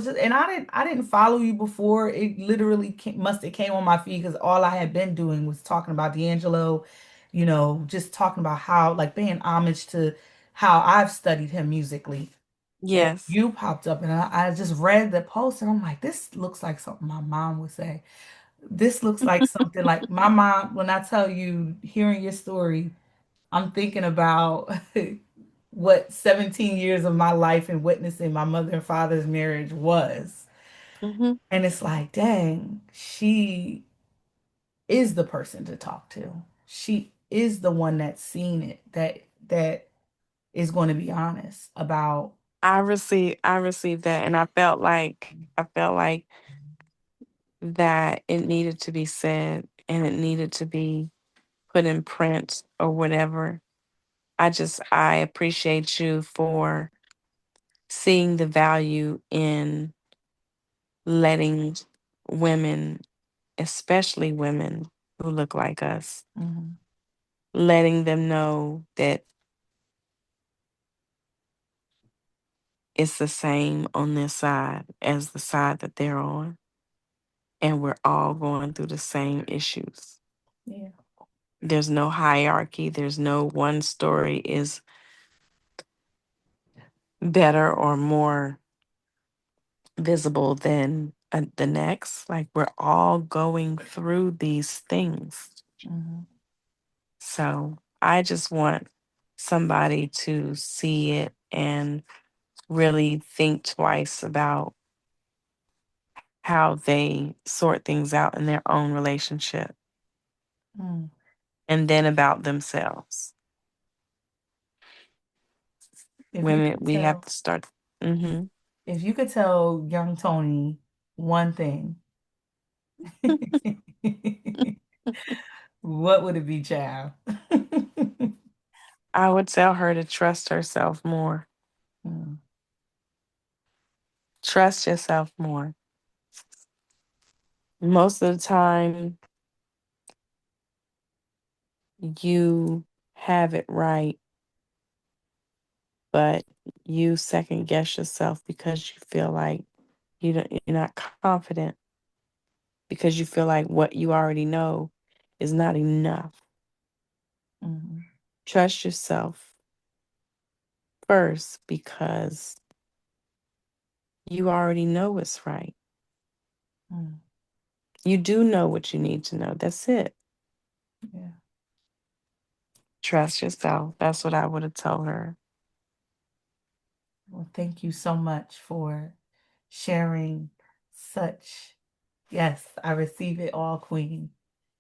Speaker 1: didn't follow you before. It literally must have came on my feed because all I had been doing was talking about D'Angelo, just talking about how like paying homage to how I've studied him musically. And
Speaker 2: Yes.
Speaker 1: you popped up and I just read the post and I'm like, this looks like something my mom would say. this looks like something like my mom, when I tell you, hearing your story, I'm thinking about what 17 years of my life and witnessing my mother and father's marriage was.
Speaker 2: Hmm.
Speaker 1: And it's like, dang, she is the person to talk to. She is the one that's seen it, that is going to be honest about.
Speaker 2: I received that, and I felt like that it needed to be said and it needed to be put in print or whatever. I appreciate you for seeing the value in letting women, especially women who look like us,
Speaker 1: Mhm,
Speaker 2: letting them know that it's the same on this side as the side that they're on, and we're all going through the same issues.
Speaker 1: yeah.
Speaker 2: There's no hierarchy, there's no one story is better or more visible than the next. Like, we're all going through these things.
Speaker 1: Mhm,
Speaker 2: So I just want somebody to see it and really think twice about how they sort things out in their own relationship
Speaker 1: mm.
Speaker 2: and then about themselves.
Speaker 1: If you
Speaker 2: Women,
Speaker 1: could
Speaker 2: we have
Speaker 1: tell,
Speaker 2: to start. Hmm.
Speaker 1: if you could tell young Tony one thing, what would it be, child?
Speaker 2: I would tell her to trust herself more.
Speaker 1: Mm,
Speaker 2: Trust yourself more. Most of the time, you have it right, but you second guess yourself because you feel like you're not confident, because you feel like what you already know is not enough.
Speaker 1: mhm,
Speaker 2: Trust yourself first because you already know what's right.
Speaker 1: mm,
Speaker 2: You do know what you need to know. That's it.
Speaker 1: yeah.
Speaker 2: Trust yourself. That's what I would have told her.
Speaker 1: Well, thank you so much for sharing such. Yes, I receive it all, Queen.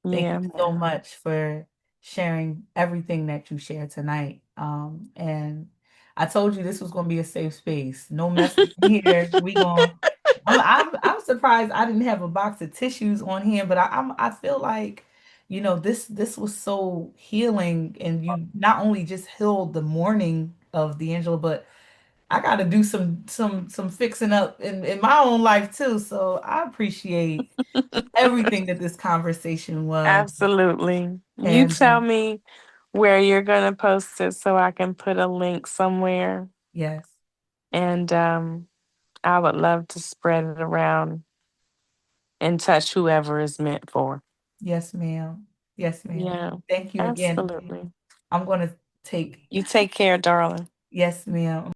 Speaker 1: Thank
Speaker 2: Yeah,
Speaker 1: you so
Speaker 2: man.
Speaker 1: much for sharing everything that you shared tonight. And I told you this was going to be a safe space. No messing here. We going. I'm surprised I didn't have a box of tissues on hand, but I feel like, this was so healing, and you not only just healed the morning of D'Angelo, but I got to do some fixing up in my own life too. So I appreciate everything that this conversation was.
Speaker 2: Absolutely. You
Speaker 1: And
Speaker 2: tell me where you're going to post it so I can put a link somewhere.
Speaker 1: yes,
Speaker 2: And I would love to spread it around and touch whoever is meant for.
Speaker 1: yes, ma'am. Yes, ma'am.
Speaker 2: Yeah,
Speaker 1: Thank you again.
Speaker 2: absolutely.
Speaker 1: I'm going to take,
Speaker 2: You take care, darling.
Speaker 1: yes, ma'am.